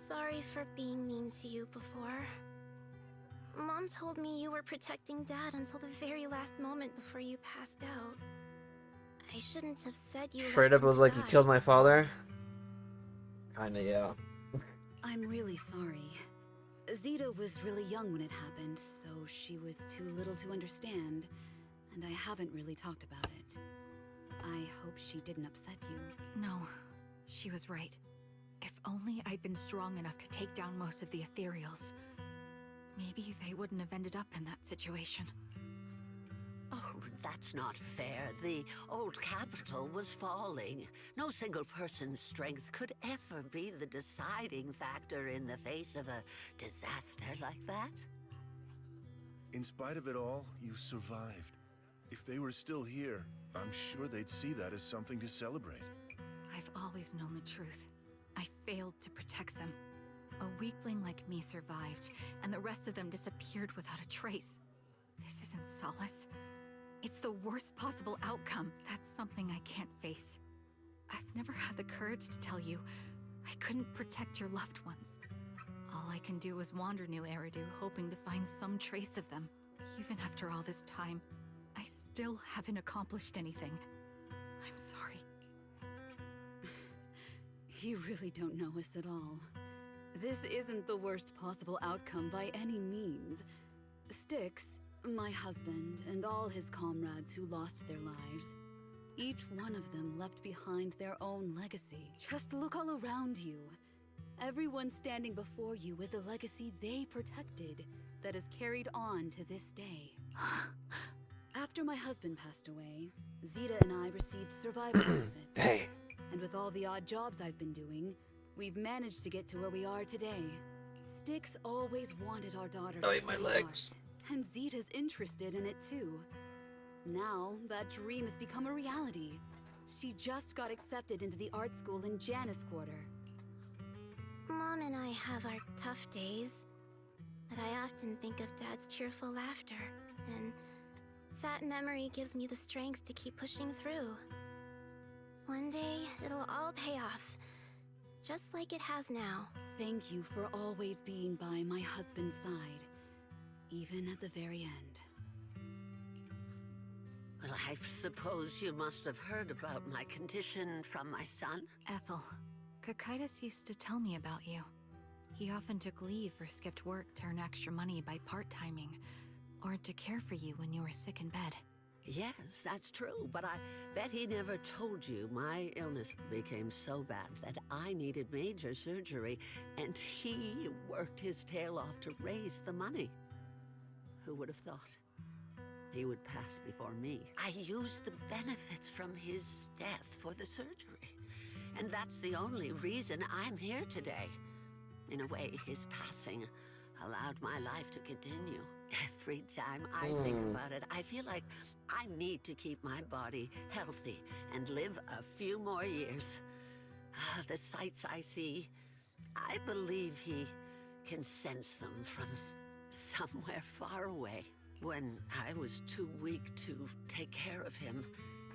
sorry for being mean to you before. Mom told me you were protecting Dad until the very last moment before you passed out. I shouldn't have said you Straight left up him was to like, you die. killed my father? Kinda, yeah. I'm really sorry. Zeta was really young when it happened, so she was too little to understand, and I haven't really talked about it. I hope she didn't upset you. No, she was right. If only I'd been strong enough to take down most of the ethereals. Maybe they wouldn't have ended up in that situation. Oh, that's not fair. The old capital was falling. No single person's strength could ever be the deciding factor in the face of a disaster like that. In spite of it all, you survived. If they were still here, I'm sure they'd see that as something to celebrate. I've always known the truth. I failed to protect them. A weakling like me survived, and the rest of them disappeared without a trace. This isn't solace. It's the worst possible outcome. That's something I can't face. I've never had the courage to tell you I couldn't protect your loved ones. All I can do is wander New Eridu, hoping to find some trace of them. Even after all this time, I still haven't accomplished anything. I'm sorry. You really don't know us at all. This isn't the worst possible outcome by any means. Styx, my husband, and all his comrades who lost their lives, each one of them left behind their own legacy. Just look all around you. Everyone standing before you is a legacy they protected that is carried on to this day. After my husband passed away, Zeta and I received survival benefits. Hey. And with all the odd jobs I've been doing, we've managed to get to where we are today. Styx always wanted our daughter to My study legs. art, and Zeta's interested in it too. Now, that dream has become a reality. She just got accepted into the art school in Janus Quarter. Mom and I have our tough days, but I often think of Dad's cheerful laughter, and that memory gives me the strength to keep pushing through. One day, it'll all pay off, just like it has now. Thank you for always being by my husband's side, even at the very end. Well, I suppose you must have heard about my condition from my son. Ethel, Kakaitis used to tell me about you. He often took leave or skipped work to earn extra money by part-timing, or to care for you when you were sick in bed. Yes, that's true, but I bet he never told you my illness became so bad that I needed major surgery, and he worked his tail off to raise the money. Who would have thought? He would pass before me. I used the benefits from his death for the surgery, and that's the only reason I'm here today. In a way, his passing allowed my life to continue. Every time I think about it, I feel like I need to keep my body healthy and live a few more years. The sights I see, I believe he can sense them from somewhere far away. When I was too weak to take care of him,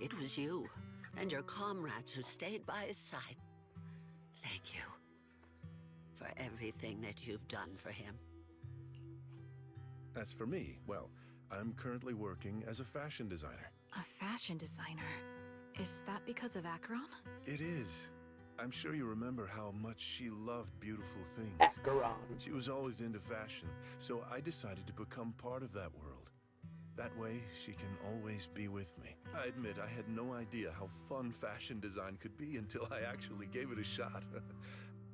it was you and your comrades who stayed by his side. Thank you for everything that you've done for him. As for me, well, I'm currently working as a fashion designer. A fashion designer? Is that because of Acheron? It is. I'm sure you remember how much she loved beautiful things. Acheron. She was always into fashion, so I decided to become part of that world. That way, she can always be with me. I admit I had no idea how fun fashion design could be until I actually gave it a shot.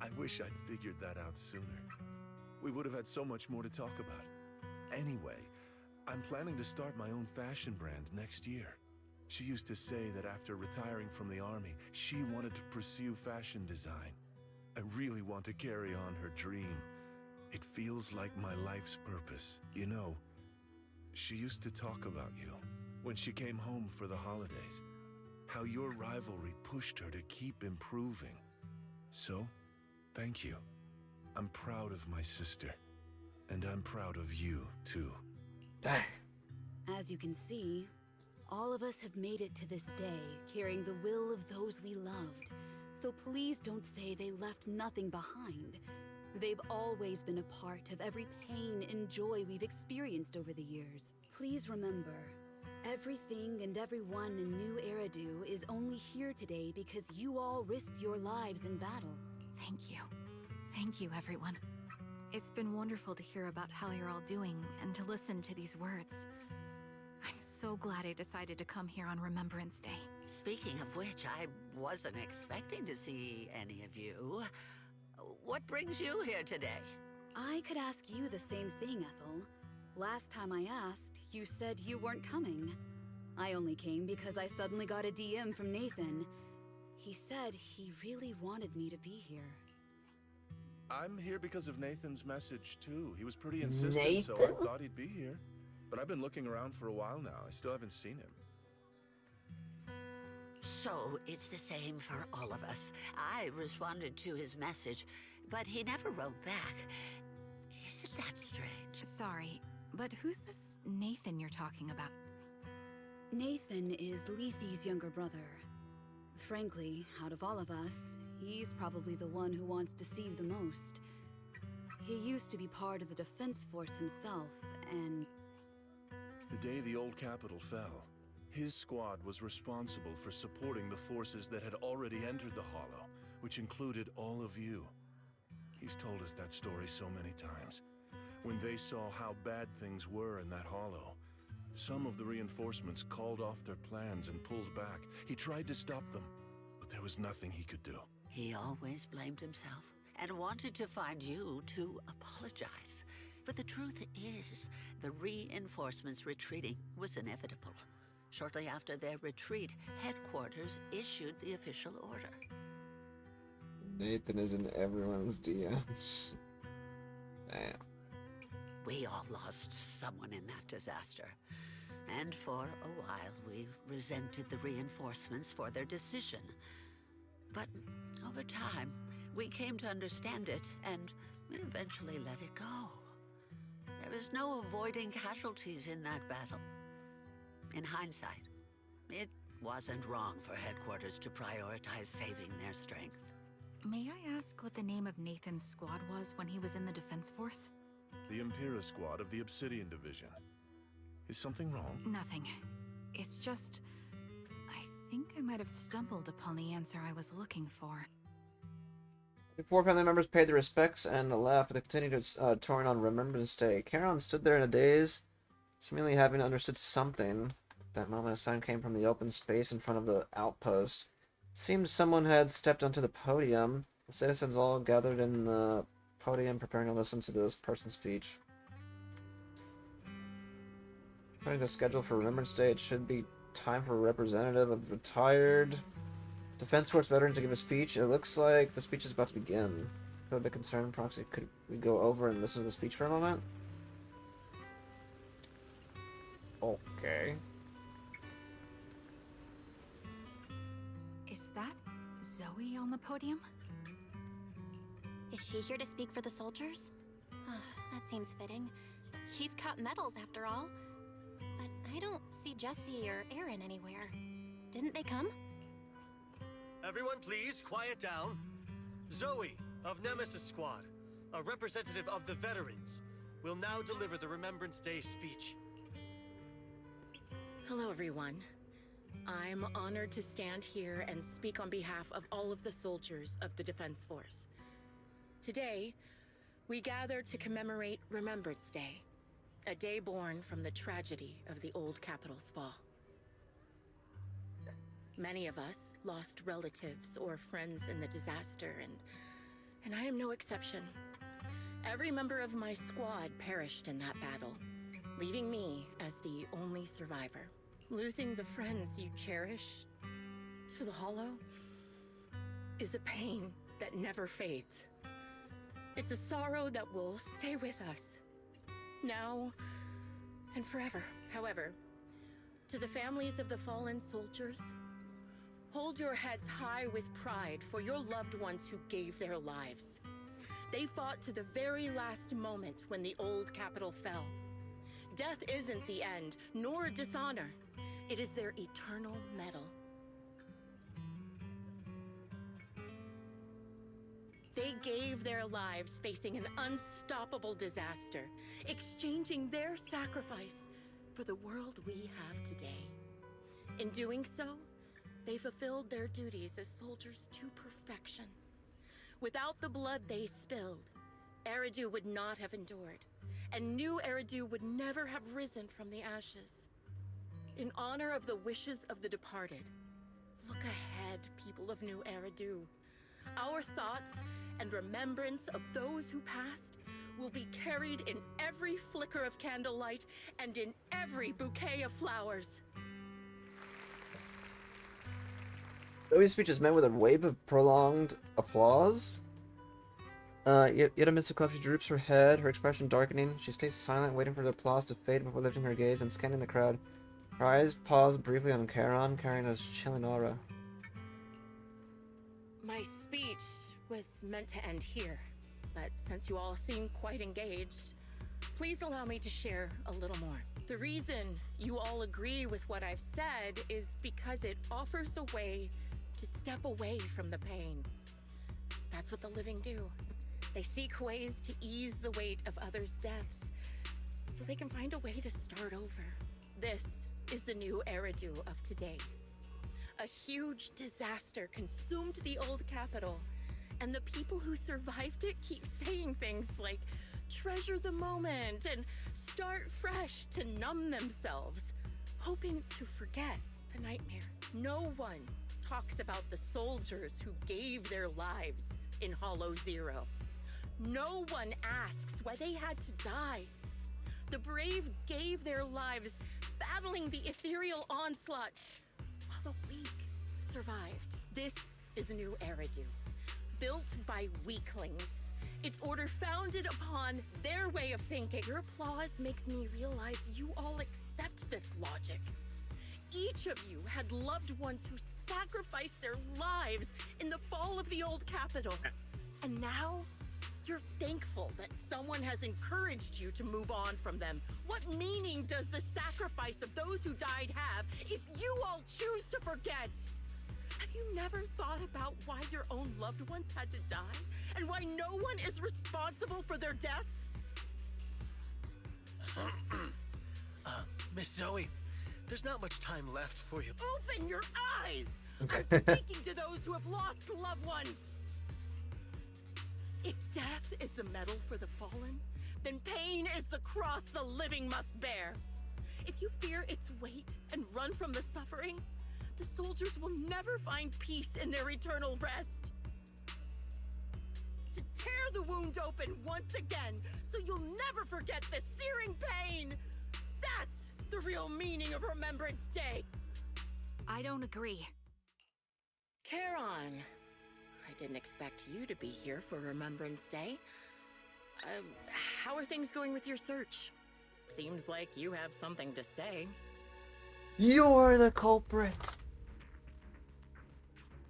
I wish I'd figured that out sooner. We would have had so much more to talk about. Anyway, I'm planning to start my own fashion brand next year. She used to say that after retiring from the army, she wanted to pursue fashion design. I really want to carry on her dream. It feels like my life's purpose. You know, she used to talk about you when she came home for the holidays. How your rivalry pushed her to keep improving. So, thank you. I'm proud of my sister. And I'm proud of you, too. Dang. As you can see, all of us have made it to this day, carrying the will of those we loved. So please don't say they left nothing behind. They've always been a part of every pain and joy we've experienced over the years. Please remember, everything and everyone in New Eridu is only here today because you all risked your lives in battle. Thank you. Thank you, everyone. It's been wonderful to hear about how you're all doing and to listen to these words. I'm so glad I decided to come here on Remembrance Day. Speaking of which, I wasn't expecting to see any of you. What brings you here today? I could ask you the same thing, Ethel. Last time I asked, you said you weren't coming. I only came because I suddenly got a DM from Nathan. He said he really wanted me to be here. I'm here because of Nathan's message, too. He was pretty insistent, Nathan? so I thought he'd be here. But I've been looking around for a while now. I still haven't seen him. So, it's the same for all of us. I responded to his message, but he never wrote back. Isn't that strange? Sorry, but who's this Nathan you're talking about? Nathan is Lethe's younger brother. Frankly, out of all of us, he's probably the one who wants to Deceive the most. He used to be part of the defense force himself, and... The day the old capital fell, his squad was responsible for supporting the forces that had already entered the Hollow, which included all of you. He's told us that story so many times. When they saw how bad things were in that Hollow, some of the reinforcements called off their plans and pulled back. He tried to stop them, but there was nothing he could do. He always blamed himself and wanted to find you to apologize. But the truth is, the reinforcements retreating was inevitable. Shortly after their retreat, headquarters issued the official order. Nathan is in everyone's DMs. Damn. We all lost someone in that disaster. And for a while, we resented the reinforcements for their decision. But over time, we came to understand it and eventually let it go. There is no avoiding casualties in that battle. In hindsight, it wasn't wrong for headquarters to prioritize saving their strength. May I ask what the name of Nathan's squad was when he was in the defense force? The Impera squad of the Obsidian Division. Is something wrong? Nothing. It's just... I think I might have stumbled upon the answer I was looking for. Before family members paid their respects and left, they continued touring on Remembrance Day. Charon stood there in a daze, seemingly having understood something. At that moment, a sound came from the open space in front of the outpost. It seemed someone had stepped onto the podium. The citizens all gathered in the podium, preparing to listen to this person's speech. According to the schedule for Remembrance Day, it should be time for a representative of retired Defense Force veteran to give a speech. It looks like the speech is about to begin. Feel a bit concerned, Proxy. Could we go over and listen to the speech for a moment? Okay. Is that Zoe on the podium? Is she here to speak for the soldiers? That seems fitting. She's got medals after all. But I don't see Jesse or Aaron anywhere. Didn't they come? Everyone please, quiet down. Zoe, of Nemesis Squad, a representative of the veterans, will now deliver the Remembrance Day speech. Hello, everyone. I'm honored to stand here and speak on behalf of all of the soldiers of the Defense Force. Today, we gather to commemorate Remembrance Day, a day born from the tragedy of the old capital's fall. Many of us lost relatives or friends in the disaster, and I am no exception. Every member of my squad perished in that battle, leaving me as the only survivor. Losing the friends you cherish to the Hollow is a pain that never fades. It's a sorrow that will stay with us, now and forever. However, to the families of the fallen soldiers, hold your heads high with pride for your loved ones who gave their lives. They fought to the very last moment when the old capital fell. Death isn't the end, nor dishonor. It is their eternal medal. They gave their lives facing an unstoppable disaster, exchanging their sacrifice for the world we have today. In doing so, they fulfilled their duties as soldiers to perfection. Without the blood they spilled, Eridu would not have endured, and new Eridu would never have risen from the ashes. In honor of the wishes of the departed, look ahead, people of New Eridu. Our thoughts and remembrance of those who passed will be carried in every flicker of candlelight and in every bouquet of flowers. Zoe's speech is met with a wave of prolonged applause. Yet amidst the club, she droops her head, her expression darkening. She stays silent, waiting for the applause to fade before lifting her gaze and scanning the crowd. Her eyes pause briefly on Charon, carrying a chilling aura. My speech was meant to end here, but since you all seem quite engaged, please allow me to share a little more. The reason you all agree with what I've said is because it offers a way to step away from the pain. That's what the living do. They seek ways to ease the weight of others' deaths, so they can find a way to start over. This is the new Eridu of today. A huge disaster consumed the old capital, and the people who survived it keep saying things like, treasure the moment and start fresh to numb themselves, hoping to forget the nightmare. No one talks about the soldiers who gave their lives in Hollow Zero. No one asks why they had to die. The brave gave their lives battling the ethereal onslaught, while the weak survived. This is a new Eridu, built by weaklings. Its order founded upon their way of thinking. Your applause makes me realize you all accept this logic. Each of you had loved ones who sacrificed their lives in the fall of the old capital. And now, you're thankful that someone has encouraged you to move on from them. What meaning does the sacrifice of those who died have if you all choose to forget? Have you never thought about why your own loved ones had to die? And why no one is responsible for their deaths? Miss Zoe, there's not much time left for you. Open your eyes! I'm speaking to those who have lost loved ones! If death is the medal for the fallen, then pain is the cross the living must bear. If you fear its weight and run from the suffering, the soldiers will never find peace in their eternal rest. To tear the wound open once again, so you'll never forget the searing pain! That's the real meaning of Remembrance Day! I don't agree. Charon, I didn't expect you to be here for Remembrance Day. How are things going with your search? Seems like you have something to say. You're the culprit.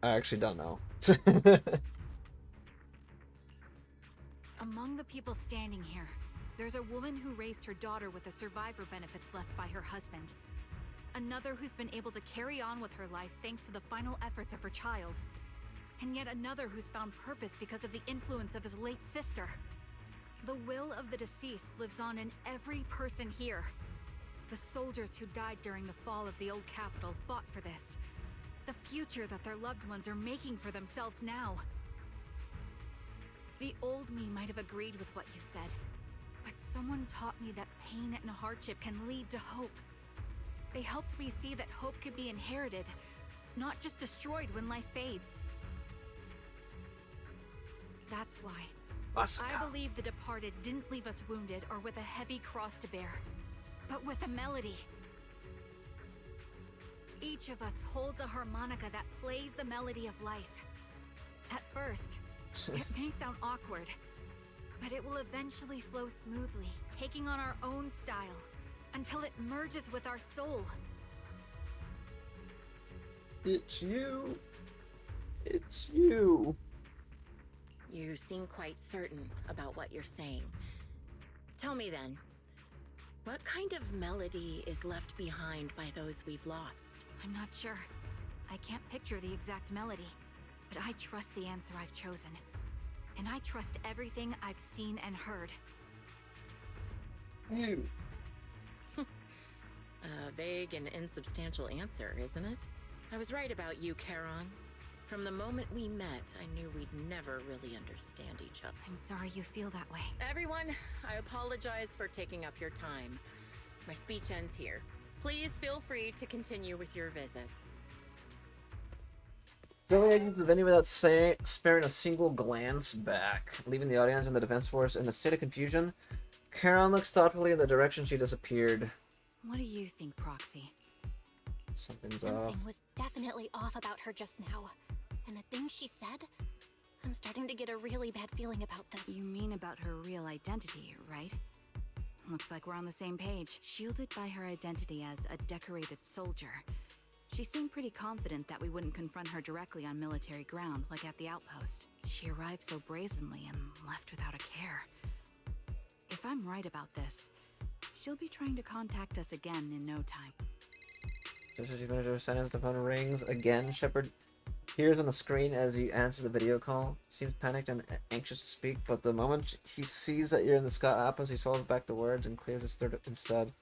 I actually don't know. Among the people standing here, there's a woman who raised her daughter with the survivor benefits left by her husband. Another who's been able to carry on with her life thanks to the final efforts of her child. And yet another who's found purpose because of the influence of his late sister. The will of the deceased lives on in every person here. The soldiers who died during the fall of the old capital fought for this. The future that their loved ones are making for themselves now. The old me might have agreed with what you said, but someone taught me that pain and hardship can lead to hope. They helped me see that hope could be inherited, not just destroyed when life fades. That's why I believe the departed didn't leave us wounded or with a heavy cross to bear, but with a melody. Each of us holds a harmonica that plays the melody of life. At first, it may sound awkward, but it will eventually flow smoothly, taking on our own style, until it merges with our soul. It's you. It's you. You seem quite certain about what you're saying. Tell me then, what kind of melody is left behind by those we've lost? I'm not sure. I can't picture the exact melody, but I trust the answer I've chosen. And I trust everything I've seen and heard. You. A vague and insubstantial answer, isn't it? I was right about you, Charon. From the moment we met, I knew we'd never really understand each other. I'm sorry you feel that way. Everyone, I apologize for taking up your time. My speech ends here. Please feel free to continue with your visit. Zoe exits the venue without sparing a single glance back, leaving the audience and the defense force in a state of confusion. Charon looks thoughtfully in the direction she disappeared. What do you think, Proxy? Something was definitely off about her just now. And the things she said? I'm starting to get a really bad feeling about this. You mean about her real identity, right? Looks like we're on the same page. Shielded by her identity as a decorated soldier, she seemed pretty confident that we wouldn't confront her directly on military ground, like at the outpost. She arrived so brazenly and left without a care. If I'm right about this, she'll be trying to contact us again in no time. Just as you finish your sentence, the phone rings again. Shepard appears on the screen as he answers the video call. He seems panicked and anxious to speak, but the moment he sees that you're in the Scott Outpost, he swallows back the words and clears his throat instead.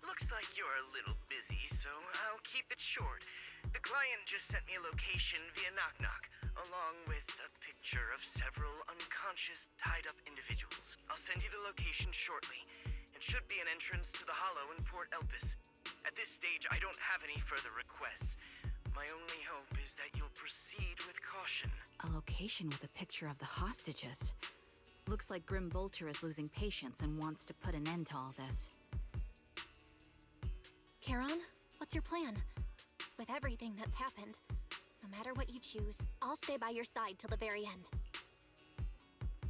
Looks like you're a little busy, so I'll keep it short. The client just sent me a location via Knock Knock, along with a picture of several unconscious, tied-up individuals. I'll send you the location shortly. It should be an entrance to the Hollow in Port Elpis. At this stage, I don't have any further requests. My only hope is that you'll proceed with caution. A location with a picture of the hostages. Looks like Grim Vulture is losing patience and wants to put an end to all this. Charon, what's your plan? With everything that's happened, no matter what you choose, I'll stay by your side till the very end.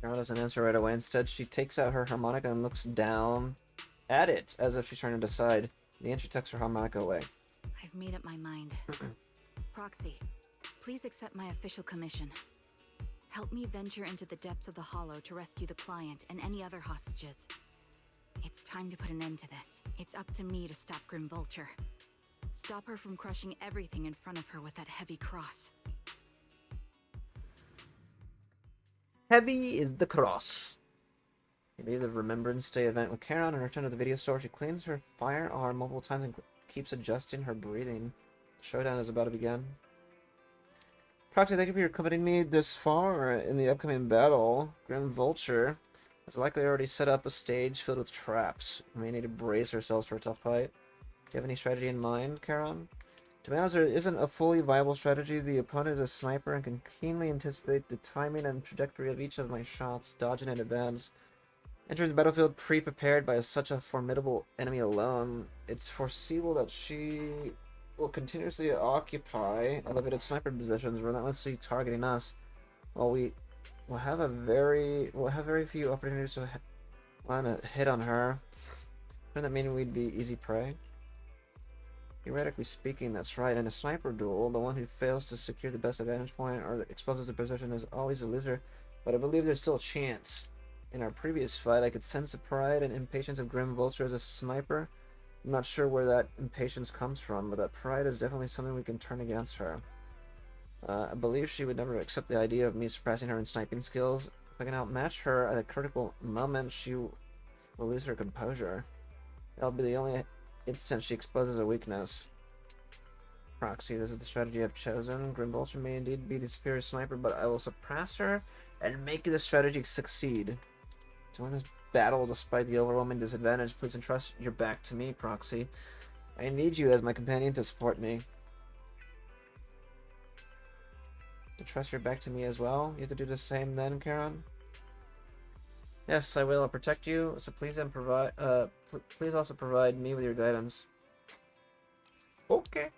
Carol doesn't answer right away. Instead, she takes out her harmonica and looks down at it as if she's trying to decide. In the end, she tucks her harmonica away. I've made up my mind. Proxy, please accept my official commission. Help me venture into the depths of the Hollow to rescue the client and any other hostages. It's time to put an end to this. It's up to me to stop Grim Vulture. Stop her from crushing everything in front of her with that heavy cross. Heavy is the cross. You leave the Remembrance Day event with Charon and return to the video store. She cleans her firearm multiple times and keeps adjusting her breathing. The showdown is about to begin. Proxy, thank you for accompanying me this far in the upcoming battle. Grim Vulture has likely already set up a stage filled with traps. We may need to brace ourselves for a tough fight. Do you have any strategy in mind, Charon? To be honest, there isn't a fully viable strategy. The opponent is a sniper and can keenly anticipate the timing and trajectory of each of my shots, dodging in advance. Entering the battlefield pre-prepared by such a formidable enemy alone, it's foreseeable that she will continuously occupy elevated sniper positions, relentlessly targeting us, while we will have very few opportunities to land a hit on her. Wouldn't that mean we'd be easy prey? Theoretically speaking, that's right. In a sniper duel, the one who fails to secure the best advantage point or exposes the position is always a loser, but I believe there's still a chance. In our previous fight, I could sense the pride and impatience of Grim Vulture as a sniper. I'm not sure where that impatience comes from, but that pride is definitely something we can turn against her. I believe she would never accept the idea of me surpassing her in sniping skills. If I can outmatch her at a critical moment, she will lose her composure. That'll be the only instant she exposes a weakness. Proxy, this is the strategy I've chosen. Grim Vulture may indeed be the superior sniper, but I will surpass her and make this strategy succeed. To win this battle despite the overwhelming disadvantage, please entrust your back to me, Proxy. I need you as my companion to support me. Entrust your back to me as well? You have to do the same then, Charon? Yes, I will. I'll protect you, so please please also provide me with your guidance. Okay.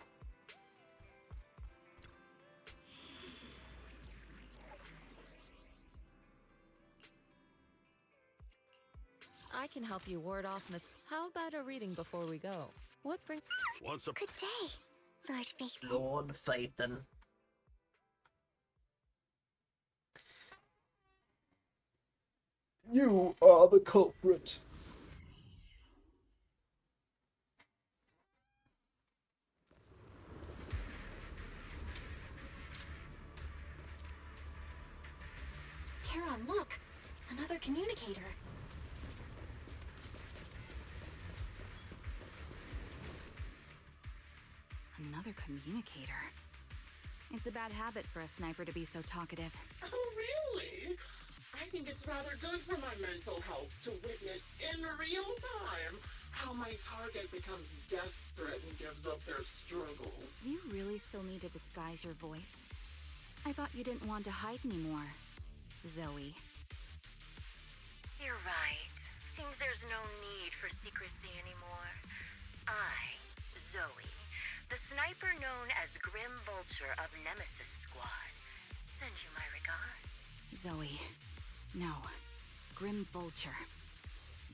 I can help you ward off Miss. How about a reading before we go? What brings? Once a Good day, Lord Phaethon. Lord Phaethon. You are the culprit. Charon, look! Another communicator. Another communicator. It's a bad habit for a sniper to be so talkative. Oh, really? I think it's rather good for my mental health to witness in real time how my target becomes desperate and gives up their struggle. Do you really still need to disguise your voice? I thought you didn't want to hide anymore, Zoe. You're right. Seems there's no need for secrecy anymore. I, Zoe, the sniper known as Grim Vulture of Nemesis Squad, send you my regards. Zoe. No. Grim Vulture.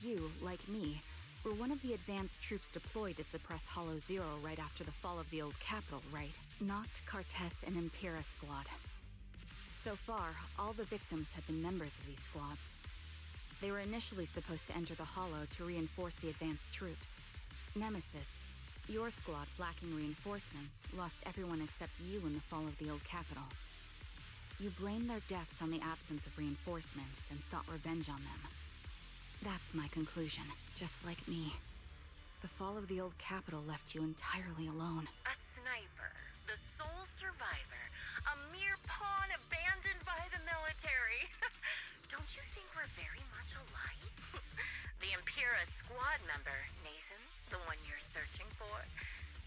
You, like me, were one of the advanced troops deployed to suppress Hollow Zero right after the fall of the old capital, right? Noct, Cartes, and Impera Squad. So far, all the victims have been members of these squads. They were initially supposed to enter the Hollow to reinforce the advanced troops. Nemesis, your squad, lacking reinforcements, lost everyone except you in the fall of the old capital. You blamed their deaths on the absence of reinforcements and sought revenge on them. That's my conclusion, just like me. The fall of the old capital left you entirely alone. A sniper, the sole survivor, a mere pawn abandoned by the military. Don't you think we're very much alike? The Impera squad member, Nathan, the one you're searching for,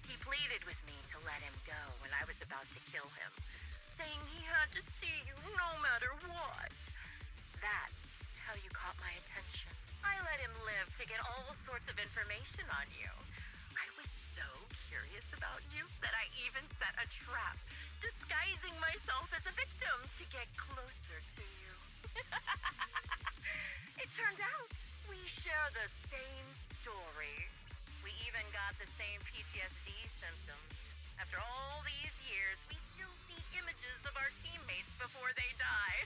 he pleaded with me to let him go when I was about to kill him, saying he had to see you no matter what. That's how you caught my attention. I let him live to get all sorts of information on you. I was so curious about you that I even set a trap, disguising myself as a victim to get closer to you. It turned out we share the same story. We even got the same PTSD symptoms. After all these years, we still see images of our teammates before they die.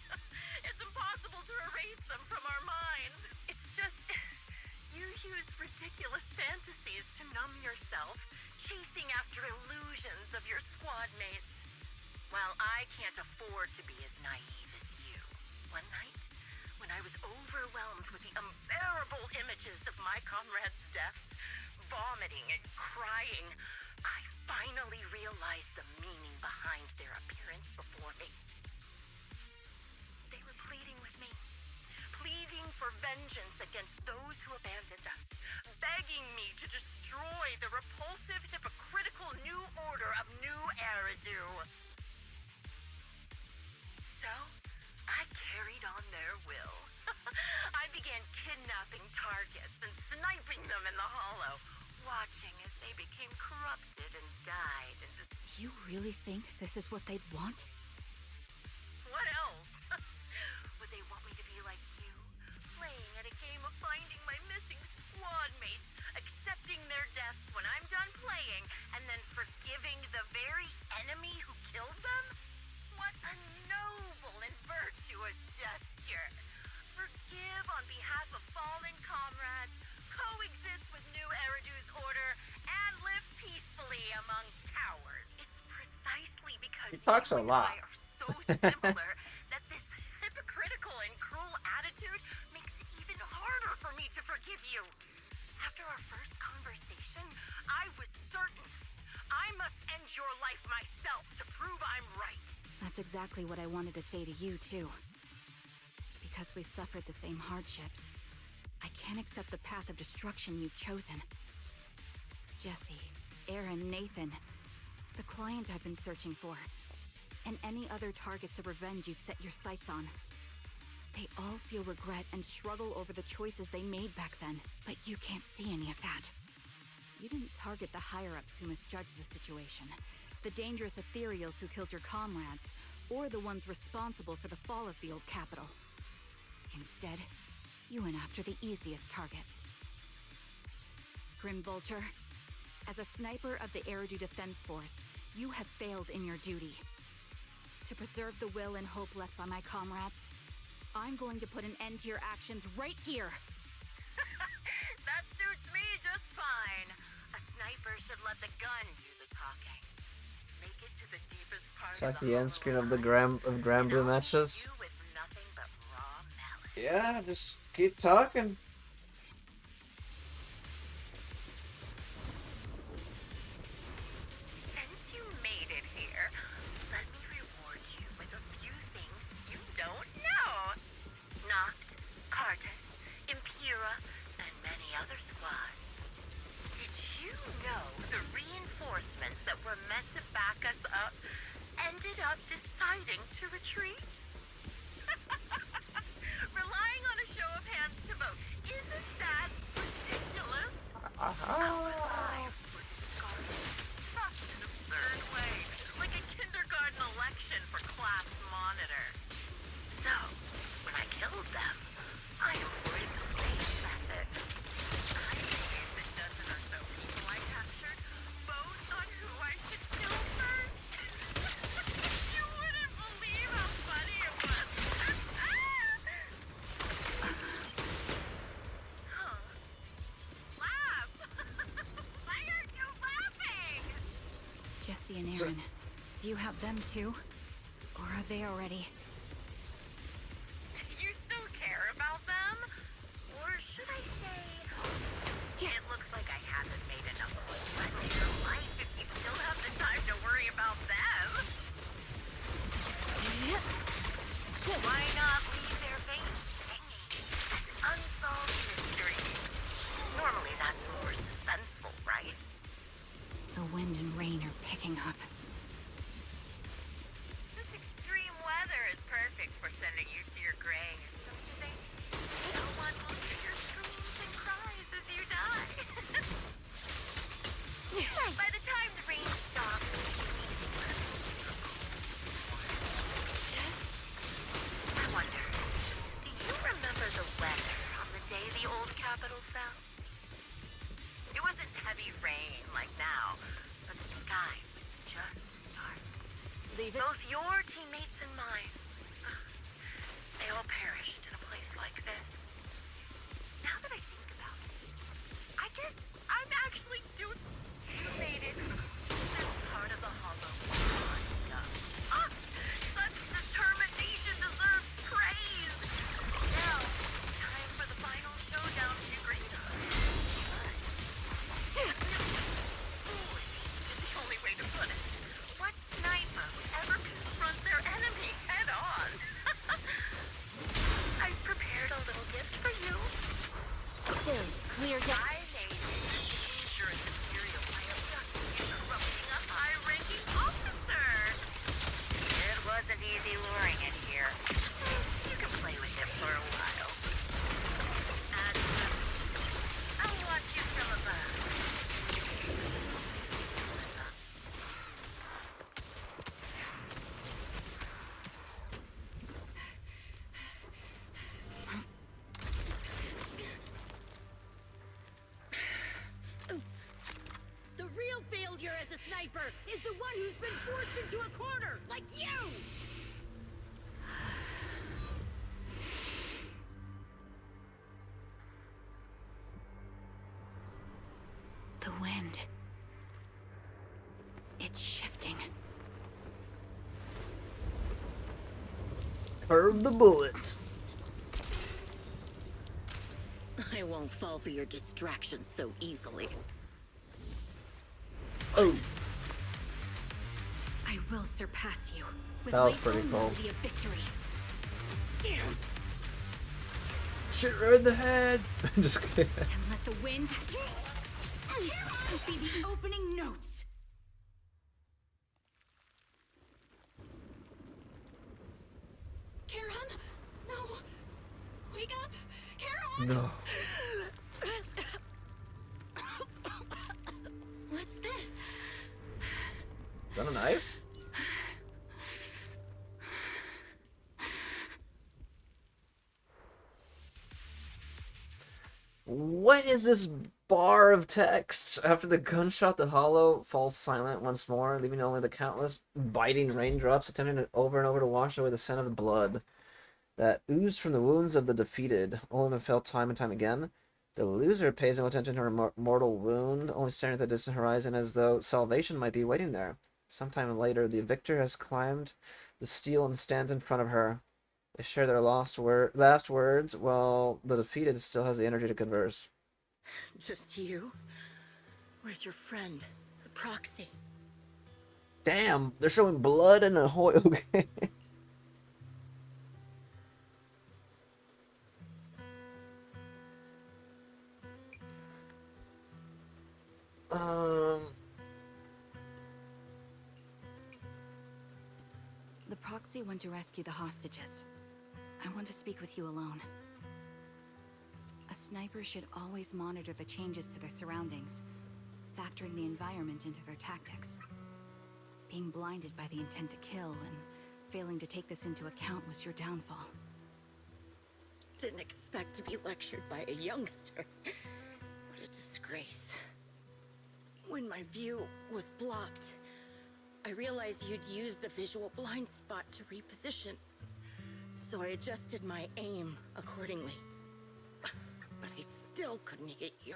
It's impossible to erase them from our minds. It's just, you use ridiculous fantasies to numb yourself, chasing after illusions of your squad mates. Well, I can't afford to be as naive as you. One night, when I was overwhelmed with the unbearable images of my comrades' deaths, vomiting and crying, I finally realized the meaning behind their appearance before me. They were pleading with me, pleading for vengeance against those who abandoned us, begging me to destroy the repulsive, hypocritical new order of New Eridu. So, I carried on their will. I began kidnapping targets and sniping them in the Hollow, watching as they became corrupted and died in this. You really think this is what they'd want? What else? Would they want me to be like you, playing at a game of finding my missing squad mates, accepting their deaths when I'm done playing, and then forgiving the very enemy who killed them? What a noble and virtuous gesture. Forgive on behalf of fallen comrades, coexist with New Eridu's order, and live peacefully among cowards. It's precisely because He talks you a and lot. I are so similar that this hypocritical and cruel attitude makes it even harder for me to forgive you. After our first conversation, I was certain I must end your life myself to prove I'm right. That's exactly what I wanted to say to you, too. Because we've suffered the same hardships, I can't accept the path of destruction you've chosen. Jesse, Aaron, Nathan, the client I've been searching for, and any other targets of revenge you've set your sights on. They all feel regret and struggle over the choices they made back then, but you can't see any of that. You didn't target the higher-ups who misjudged the situation, the dangerous ethereals who killed your comrades, or the ones responsible for the fall of the old capital. Instead, you went after the easiest targets. Grim Vulture, as a sniper of the Eridu Defense Force, you have failed in your duty. To preserve the will and hope left by my comrades, I'm going to put an end to your actions right here. That suits me just fine. A sniper should let the gun do the talking. Make it to the deepest part It's like of the end screen of the Grand Blue matches. you with nothing but raw Yeah, just keep talking. Since you made it here, let me reward you with a few things you don't know. Noct, Cartus, Impera, and many other squads. Did you know the reinforcements that were meant to back us up ended up deciding to retreat? Relying on a show of hands to vote. Isn't that ridiculous? Our lives were discarded in such an absurd way, like a kindergarten election for class monitor. So, when I killed them, I employed the same method. I made the dozen or so people I captured vote on who I should kill first. You wouldn't believe how funny it was. Huh. Laugh! Why aren't you laughing? Jesse and Aaron, do you have them too? Or are they already? You still care about them? Or should I say, it looks like I haven't made enough left in your life if you still have the time to worry about them. Why not leave their fates hanging as unsolved mystery? Normally that's more suspenseful, right? The wind and rain are picking up. This extreme weather is perfect for sending you to your grave, don't you think? No one will hear your screams and cries as you die. By the time the rain stops, I wonder, do you remember the weather on the day the old capital fell? It wasn't heavy rain like now, but the sky was just dark. Leave it. Both your teammates and mine. They all perished in a place like this. Now that I think about it, I guess I'm actually too... You made it. That's part of the hollow. Ah! Such determination deserves praise! Now, time for the final showdown to agree to. Foolish is the only way to put it. What sniper would ever confront their enemy head on? I've prepared a little gift for you. Still, clear deck. I made it dangerous Imperial by abducting and corrupting a high-ranking officer. It wasn't easy luring it here. You can play with it for a while. And I'll watch you from above. The real failure as a sniper is the one who's been forced into a corner, like you! The wind. It's shifting. Curve the bullet. I won't fall for your distractions so easily. Oh. I will surpass you with That was my pretty own cool. melody of victory. Shit right in the head. Just kidding. And let the wind be the opening notes. Karen? No! Wake up! Karen! No. What's this? Is that a knife? What is this bar of text? After the gunshot, the hollow falls silent once more, leaving only the countless biting raindrops attempting over and over to wash away the scent of blood that oozed from the wounds of the defeated. Olin fell time and time again. The loser pays no attention to her mortal wound, only staring at the distant horizon as though salvation might be waiting there. Sometime later, the victor has climbed the steel and stands in front of her. They share their last words, while the defeated still has the energy to converse. Just you? Where's your friend, the proxy? Damn, they're showing blood in a whole game. um. The proxy went to rescue the hostages. I want to speak with you alone. A sniper should always monitor the changes to their surroundings, factoring the environment into their tactics. Being blinded by the intent to kill and failing to take this into account was your downfall. Didn't expect to be lectured by a youngster. What a disgrace. When my view was blocked, I realized you'd used the visual blind spot to reposition. So I adjusted my aim accordingly. But I still couldn't hit you.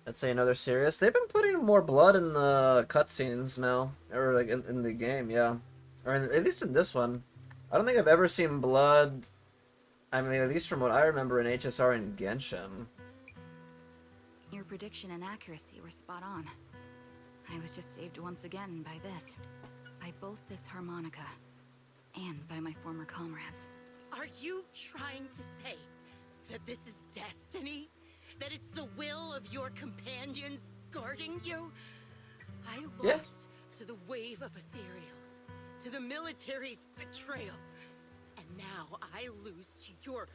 Let's say another serious. They've been putting more blood in the cutscenes now, or like in the game, yeah, or at least in this one. I don't think I've ever seen blood. I mean, at least from what I remember in HSR and Genshin. Your prediction and accuracy were spot on. I was just saved once again by this. By both this harmonica, and by my former comrades. Are you trying to say that this is destiny? That it's the will of your companions guarding you? I lost to the wave of ethereals, to the military's betrayal. And now I lose to your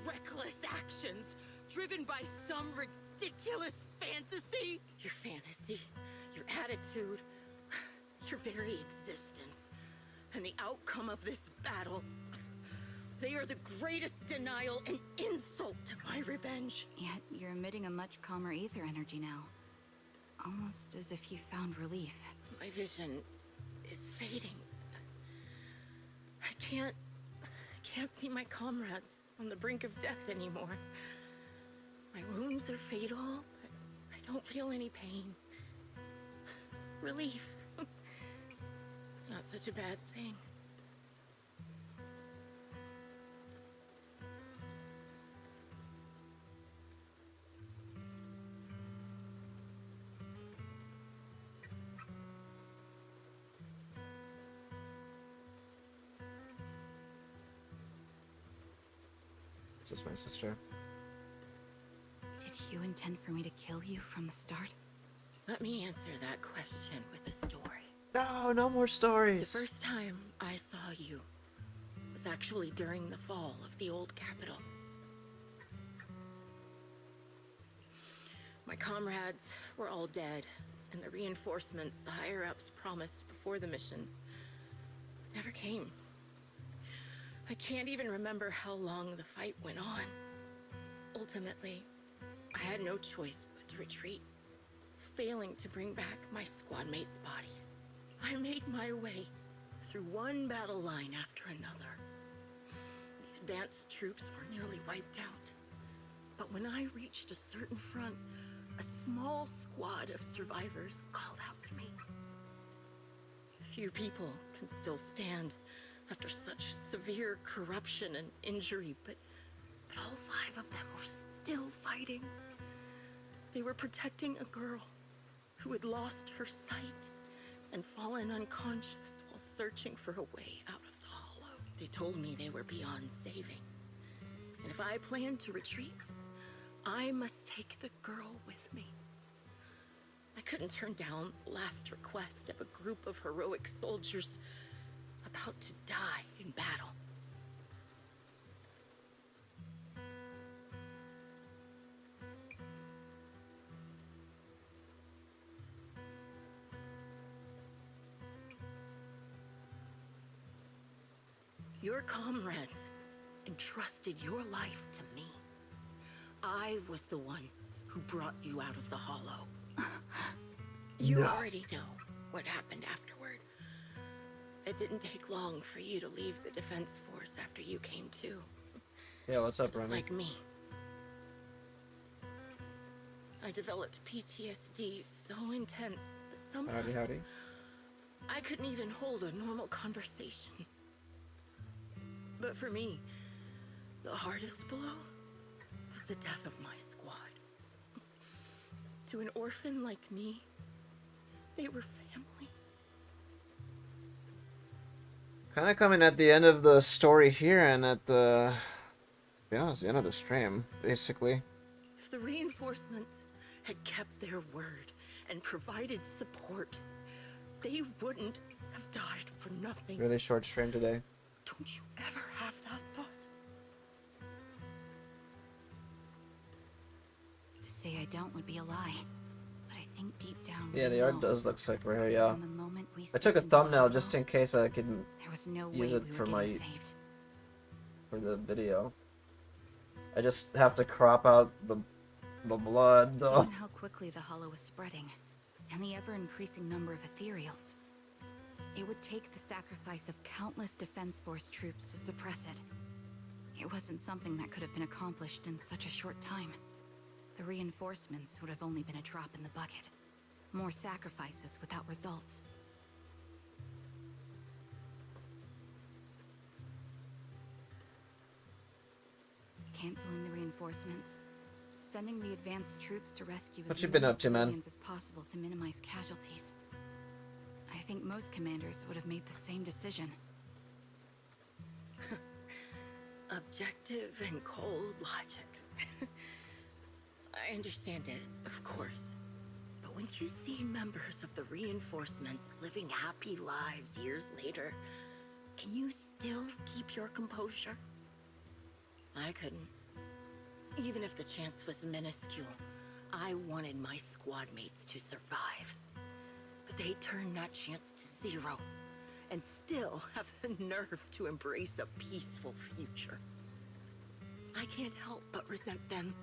reckless actions, driven by some ridiculous fantasy. Your fantasy, your attitude, your very existence, and the outcome of this battle. They are the greatest denial and insult to my revenge. Yet you're emitting a much calmer ether energy now. Almost as if you found relief. My vision is fading. I can't see my comrades on the brink of death anymore. My wounds are fatal, but I don't feel any pain. Relief. It's not such a bad thing. This is my sister. Did you intend for me to kill you from the start? Let me answer that question with a story. No, no more stories. The first time I saw you was actually during the fall of the old capital. My comrades were all dead, and the reinforcements the higher-ups promised before the mission never came. I can't even remember how long the fight went on. Ultimately, I had no choice but to retreat, failing to bring back my squad mates' bodies. I made my way through one battle line after another. The advanced troops were nearly wiped out. But when I reached a certain front, a small squad of survivors called out to me. Few people can still stand after such severe corruption and injury, but all 5 of them were still fighting. They were protecting a girl who had lost her sight and fallen unconscious while searching for a way out of the hollow. They told me they were beyond saving, and if I planned to retreat, I must take the girl with me. I couldn't turn down the last request of a group of heroic soldiers about to die in battle. Your comrades entrusted your life to me. I was the one who brought you out of the hollow. You already know what happened afterward. It didn't take long for you to leave the defense force after you came too. Yeah, what's up, Just Remy? like me. I developed PTSD so intense that sometimes I couldn't even hold a normal conversation. But for me, the hardest blow was the death of my squad. To an orphan like me, they were family. Kind of coming at the end of the story here and at the, to be honest, the end of the stream, basically. If the reinforcements had kept their word and provided support, they wouldn't have died for nothing. Really short stream today. Don't you ever have that thought? To say I don't would be a lie, but I think deep down. Yeah, the art does look sick right here, yeah. From the moment we I took a stepped into the thumbnail hollow, just in case I could there was no use way it we for were my getting saved. for the video. I just have to crop out the blood though. Given how quickly the hollow was spreading, and the ever-increasing number of ethereals, it would take the sacrifice of countless Defense Force troops to suppress it. It wasn't something that could have been accomplished in such a short time. The reinforcements would have only been a drop in the bucket. More sacrifices without results. Canceling the reinforcements, sending the advanced troops to rescue What as you been many up to, man? civilians as possible to minimize casualties. I think most commanders would have made the same decision. Objective and cold logic. I understand it, of course. But when you see members of the reinforcements living happy lives years later, can you still keep your composure? I couldn't. Even if the chance was minuscule, I wanted my squad mates to survive. But they turned that chance to zero, and still have the nerve to embrace a peaceful future. I can't help but resent them.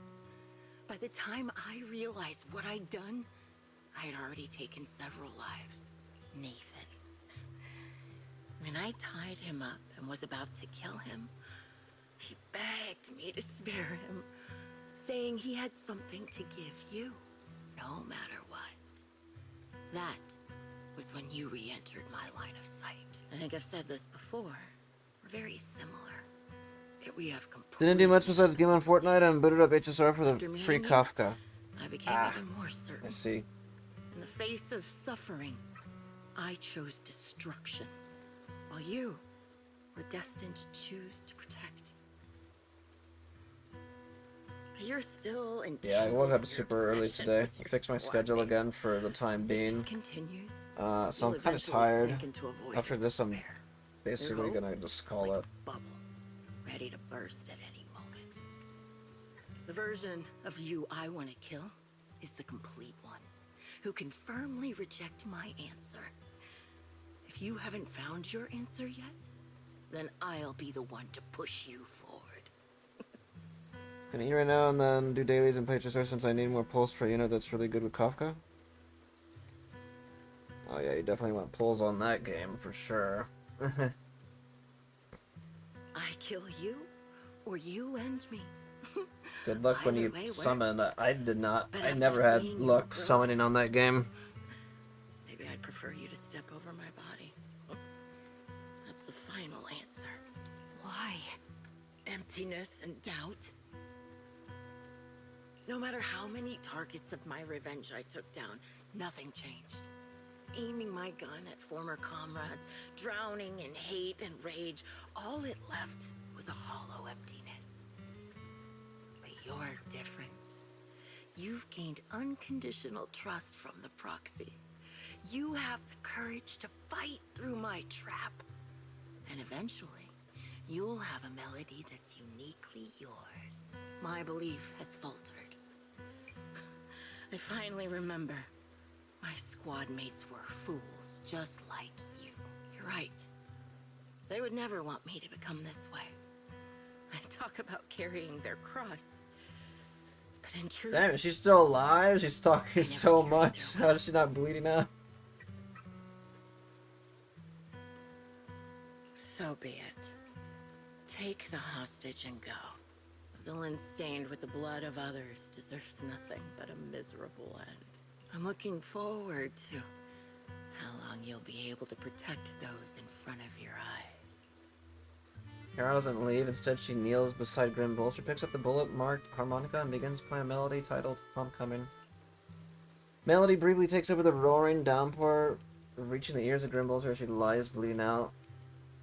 By the time I realized what I'd done, I had already taken several lives. Nathan. When I tied him up and was about to kill him, he begged me to spare him, saying he had something to give you, no matter what. That was when you re-entered my line of sight. I think I've said this before. We're very similar. Yet we have Didn't do much besides game on Fortnite and booted up HSR for the After free meeting you, Kafka. I became even more certain. I see. In the face of suffering, I chose destruction, while you were destined to choose to protect. But you're still in. Yeah, I woke up super early today. I fixed my schedule again for the time being. Continues, So I'm kind of tired. After this, I'm basically gonna just call it. Ready to burst at any moment. The version of you I want to kill is the complete one, who can firmly reject my answer. If you haven't found your answer yet, then I'll be the one to push you forward. Can I eat right now and then do dailies and play HSR since I need more pulls for a unit that's really good with Kafka? Oh yeah, you definitely want pulls on that game for sure. I kill you, or you end me. Good luck when Either you way summon. works. I did not. But I after never had seeing your luck growth, summoning on that game. Maybe I'd prefer you to step over my body. That's the final answer. Why? Emptiness and doubt. No matter how many targets of my revenge I took down, nothing changed. Aiming my gun at former comrades, drowning in hate and rage, all it left was a hollow emptiness. But you're different. You've gained unconditional trust from the proxy. You have the courage to fight through my trap. And eventually, you'll have a melody that's uniquely yours. My belief has faltered. I finally remember. My squad mates were fools, just like you. You're right. They would never want me to become this way. I talk about carrying their cross. But in truth... Damn, she's still alive? She's talking so much. How is she not bleeding out? So be it. Take the hostage and go. A villain stained with the blood of others deserves nothing but a miserable end. I'm looking forward to how long you'll be able to protect those in front of your eyes. Kara doesn't leave. Instead, she kneels beside Grim Vulture, picks up the bullet-marked harmonica, and begins playing a melody titled Homecoming. Melody briefly takes over the roaring downpour, reaching the ears of Grim Vulture as she lies bleeding out.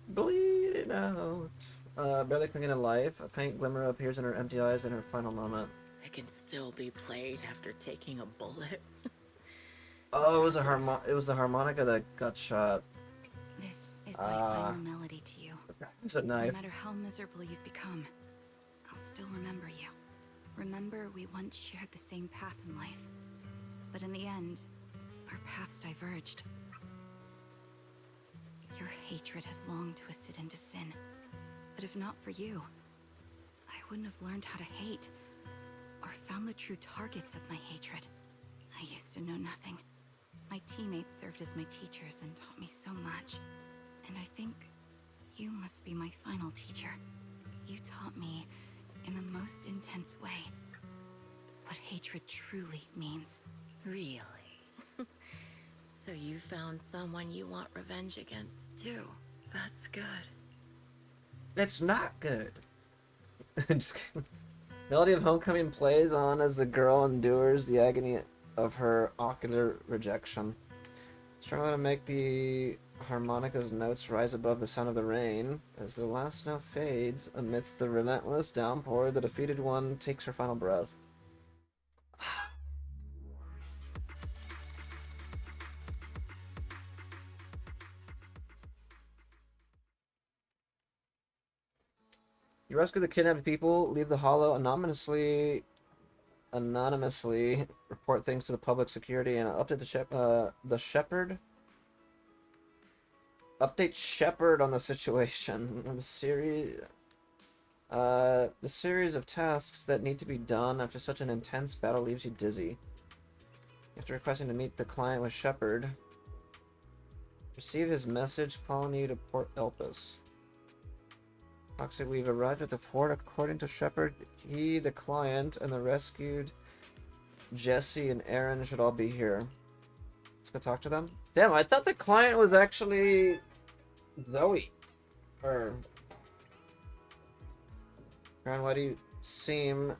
Bleeding out. Barely clinging to life, a faint glimmer appears in her empty eyes in her final moment. It can still be played after taking a bullet. Oh, it was the harmonica that got shot. This is my final melody to you. It's a knife. No matter how miserable you've become, I'll still remember you. Remember we once shared the same path in life. But in the end, our paths diverged. Your hatred has long twisted into sin. But if not for you, I wouldn't have learned how to hate, or found the true targets of my hatred. I used to know nothing. My teammates served as my teachers and taught me so much. And I think you must be my final teacher. You taught me, in the most intense way, what hatred truly means. Really? So you found someone you want revenge against, too. That's good. It's not good. Just kidding. Melody of Homecoming plays on as the girl endures the agony of her ocular rejection. Struggling to make the harmonica's notes rise above the sound of the rain. As the last note fades, amidst the relentless downpour, the defeated one takes her final breath. You rescue the kidnapped people, leave the hollow anonymously, report things to the public security, and update the shepherd. Update Shepard on the situation. The series of tasks that need to be done after such an intense battle leaves you dizzy. After requesting to meet the client with Shepard, receive his message calling you to Port Elpis. Toxic, we've arrived at the fort. According to Shepard, he, the client, and the rescued Jesse and Aaron should all be here. Let's go talk to them. Damn, I thought the client was actually Zoe. Or Aaron, why do you seem...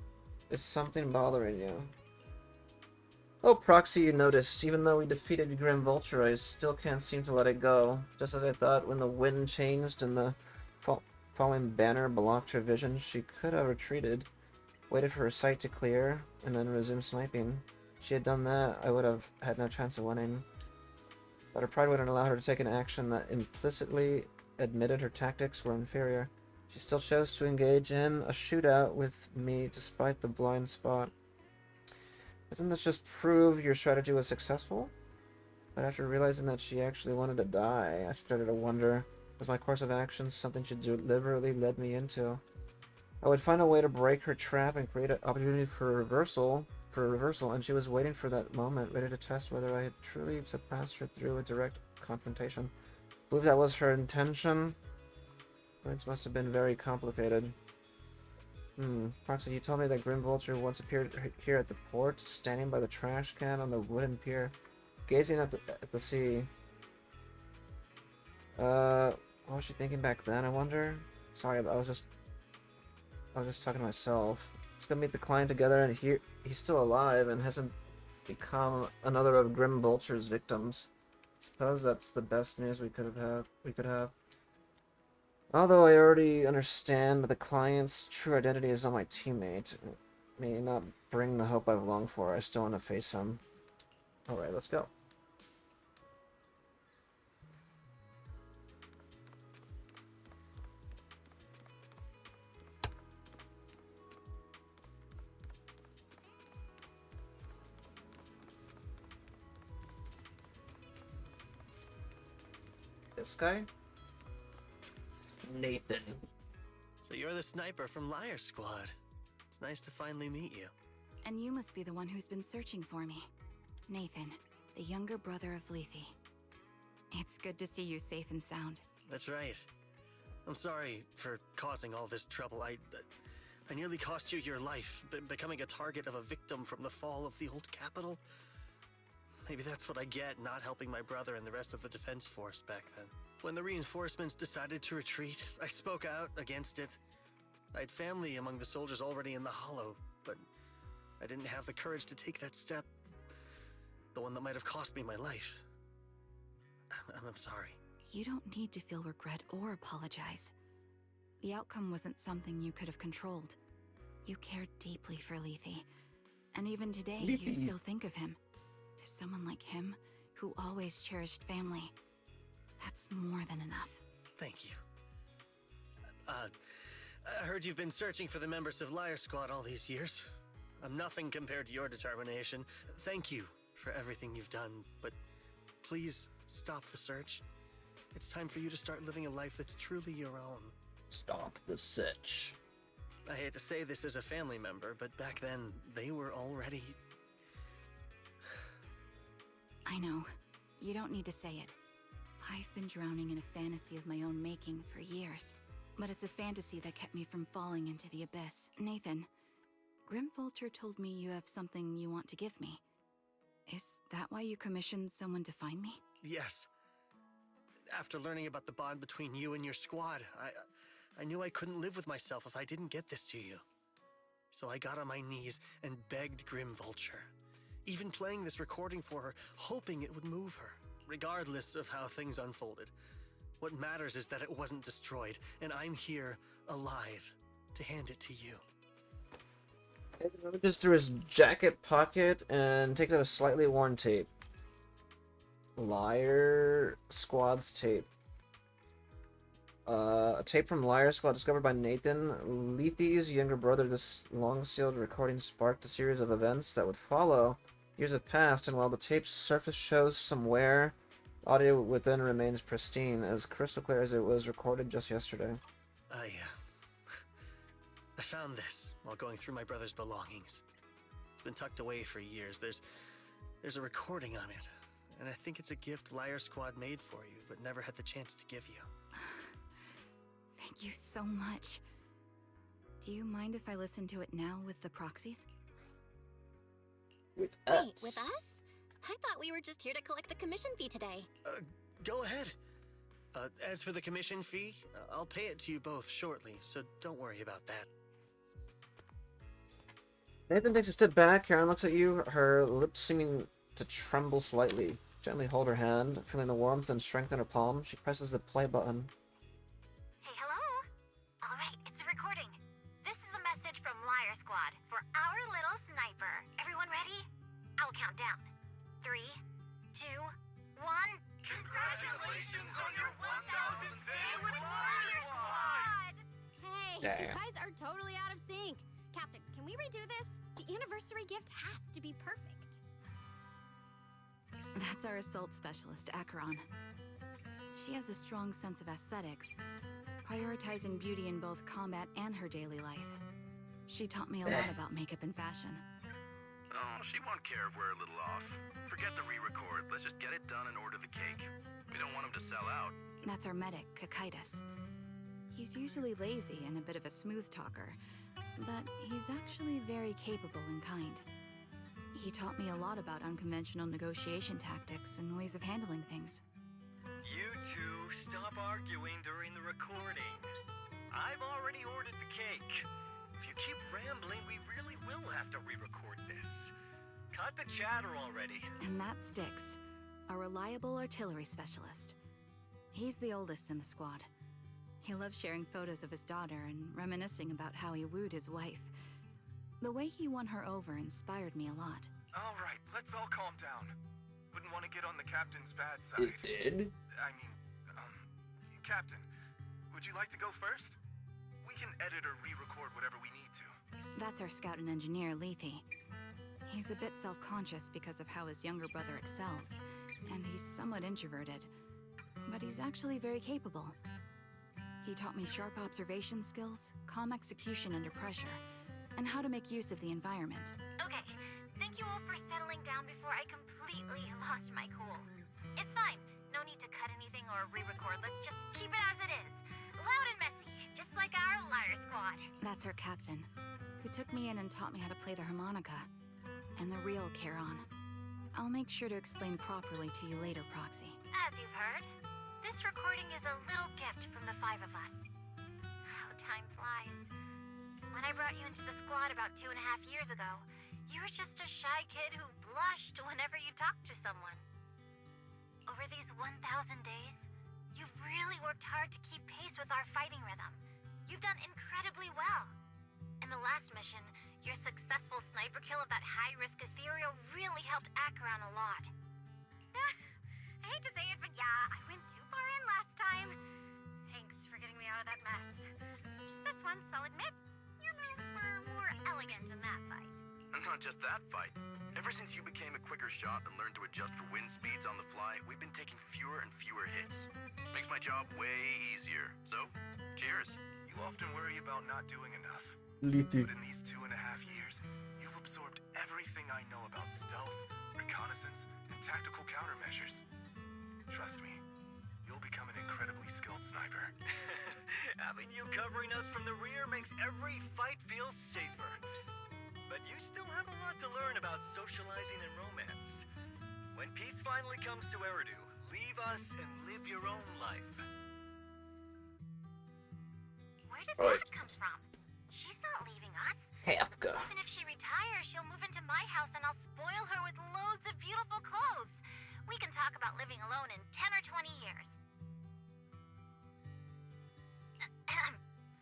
Is something bothering you? Oh, Proxy, you noticed. Even though we defeated Grim Vulture, I still can't seem to let it go. Just as I thought when the wind changed and the falling banner blocked her vision, she could have retreated, waited for her sight to clear, and then resumed sniping. If she had done that, I would have had no chance of winning. But her pride wouldn't allow her to take an action that implicitly admitted her tactics were inferior. She still chose to engage in a shootout with me despite the blind spot. Doesn't this just prove your strategy was successful? But after realizing that she actually wanted to die, I started to wonder, was my course of actions something she deliberately led me into? I would find a way to break her trap and create an opportunity for a reversal, and she was waiting for that moment, ready to test whether I had truly surpassed her through a direct confrontation. I believe that was her intention. Things must have been very complicated. Proxy, you told me that Grim Vulture once appeared here at the port, standing by the trash can on the wooden pier, gazing at the sea. What was she thinking back then, I wonder? Sorry, I was just talking to myself. Let's go meet the client together, and he's still alive and hasn't become another of Grim Vulture's victims. Suppose that's the best news we could have. Although I already understand that the client's true identity is not my teammate, it may not bring the hope I've longed for. I still want to face him. Alright, let's go. This guy? Nathan. So you're the sniper from Liar Squad. It's nice to finally meet you. And you must be the one who's been searching for me. Nathan, the younger brother of Lethe. It's good to see you safe and sound. That's right. I'm sorry for causing all this trouble. I nearly cost you your life, becoming a target of a victim from the fall of the old capital. Maybe that's what I get not helping my brother and the rest of the Defense Force back then. When the reinforcements decided to retreat, I spoke out against it. I had family among the soldiers already in the Hollow, but I didn't have the courage to take that step. The one that might have cost me my life. I'm sorry. You don't need to feel regret or apologize. The outcome wasn't something you could have controlled. You cared deeply for Lethe. And even today, you still think of him. To someone like him, who always cherished family, that's more than enough. Thank you. I heard you've been searching for the members of Liar Squad all these years. I'm nothing compared to your determination. Thank you for everything you've done, but please stop the search. It's time for you to start living a life that's truly your own. Stop the search. I hate to say this as a family member, but back then, they were already... I know. You don't need to say it. I've been drowning in a fantasy of my own making for years. But it's a fantasy that kept me from falling into the abyss. Nathan, Grim Vulture told me you have something you want to give me. Is that why you commissioned someone to find me? Yes. After learning about the bond between you and your squad, I knew I couldn't live with myself if I didn't get this to you. So I got on my knees and begged Grim Vulture, even playing this recording for her, hoping it would move her, regardless of how things unfolded. What matters is that it wasn't destroyed, and I'm here, alive, to hand it to you. Rummage through his jacket pocket and takes out a slightly worn tape. Liar Squad's tape. A tape from Liar Squad discovered by Nathan. Lethe's younger brother. This long-sealed recording sparked a series of events that would follow. Years have passed, and while the tape's surface shows some wear, audio within remains pristine, as crystal clear as it was recorded just yesterday. I found this while going through my brother's belongings. It's been tucked away for years. There's a recording on it, and I think it's a gift Liar Squad made for you, but never had the chance to give you. Thank you so much. Do you mind if I listen to it now with the proxies? With us? Wait, with us? I thought we were just here to collect the commission fee today. Go ahead. As for the commission fee, I'll pay it to you both shortly, so don't worry about that. Nathan takes a step back. Karen looks at you, her lips seeming to tremble slightly. Gently hold her hand, feeling the warmth and strength in her palm. She presses the play button. Hey, hello? Alright, it's a recording. This is a message from Liar Squad for our little sniper. Everyone ready? I'll count down. 3, 2, 1. Congratulations on your 1000th day with Liar Squad! Hey, you guys are totally out of sync. Captain, can we redo this? The anniversary gift has to be perfect. That's our assault specialist, Acheron. She has a strong sense of aesthetics, prioritizing beauty in both combat and her daily life. She taught me a lot about makeup and fashion. Oh, she won't care if we're a little off. Forget the re-record. Let's just get it done and order the cake. We don't want him to sell out. That's our medic, Kakaitis. He's usually lazy and a bit of a smooth talker, but he's actually very capable and kind. He taught me a lot about unconventional negotiation tactics and ways of handling things. You two, stop arguing during the recording. I've already ordered the cake. If you keep rambling, we really will have to re-record this. Cut the chatter already. And that sticks. A reliable artillery specialist. He's the oldest in the squad. He loves sharing photos of his daughter and reminiscing about how he wooed his wife. The way he won her over inspired me a lot. All right, let's all calm down. Wouldn't want to get on the captain's bad side. It did? I mean, Captain, would you like to go first? We can edit or re-record whatever we need to. That's our scout and engineer, Lethe. He's a bit self-conscious because of how his younger brother excels, and he's somewhat introverted. But he's actually very capable. He taught me sharp observation skills, calm execution under pressure, and how to make use of the environment. Okay, thank you all for settling down before I completely lost my cool. It's fine. No need to cut anything or re-record. Let's just keep it as it is. Loud and messy, just like our Liar Squad. That's our captain, who took me in and taught me how to play the harmonica. And the real Charon. I'll make sure to explain properly to you later, Proxy. As you've heard, this recording is a little gift from the five of us. How time flies. When I brought you into the squad about 2.5 years ago, you were just a shy kid who blushed whenever you talked to someone. Over these 1,000 days, you've really worked hard to keep pace with our fighting rhythm. You've done incredibly well. In the last mission, your successful sniper kill of that high-risk ethereal really helped Acheron a lot. I hate to say it, but yeah, I went too far in last time. Thanks for getting me out of that mess. Just this once, I'll admit, your moves were more elegant in that fight. And not just that fight. Ever since you became a quicker shot and learned to adjust for wind speeds on the fly, we've been taking fewer and fewer hits. Makes my job way easier. So, cheers. You often worry about not doing enough. Litty. But in these 2.5 years, you've absorbed everything I know about stealth, reconnaissance, and tactical countermeasures. Trust me, you'll become an incredibly skilled sniper. Having you covering us from the rear makes every fight feel safer. But you still have a lot to learn about socializing and romance. When peace finally comes to Eridu, leave us and live your own life. Where did that come from? She's not leaving us. Kafka. Even if she retires, she'll move into my house and I'll spoil her with loads of beautiful clothes. We can talk about living alone in 10 or 20 years.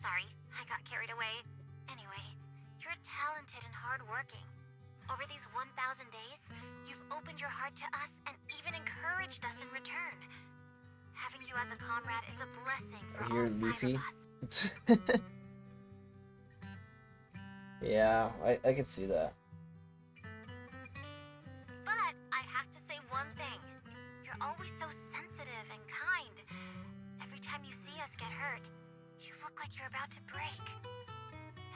Sorry, I got carried away. Anyway, you're talented and hardworking. Over these 1,000 days, you've opened your heart to us and even encouraged us in return. Having you as a comrade is a blessing for all You're 5 Leafy. of us. Yeah, I can see that. But I have to say one thing. You're always so sensitive and kind. Every time you see us get hurt, you look like you're about to break.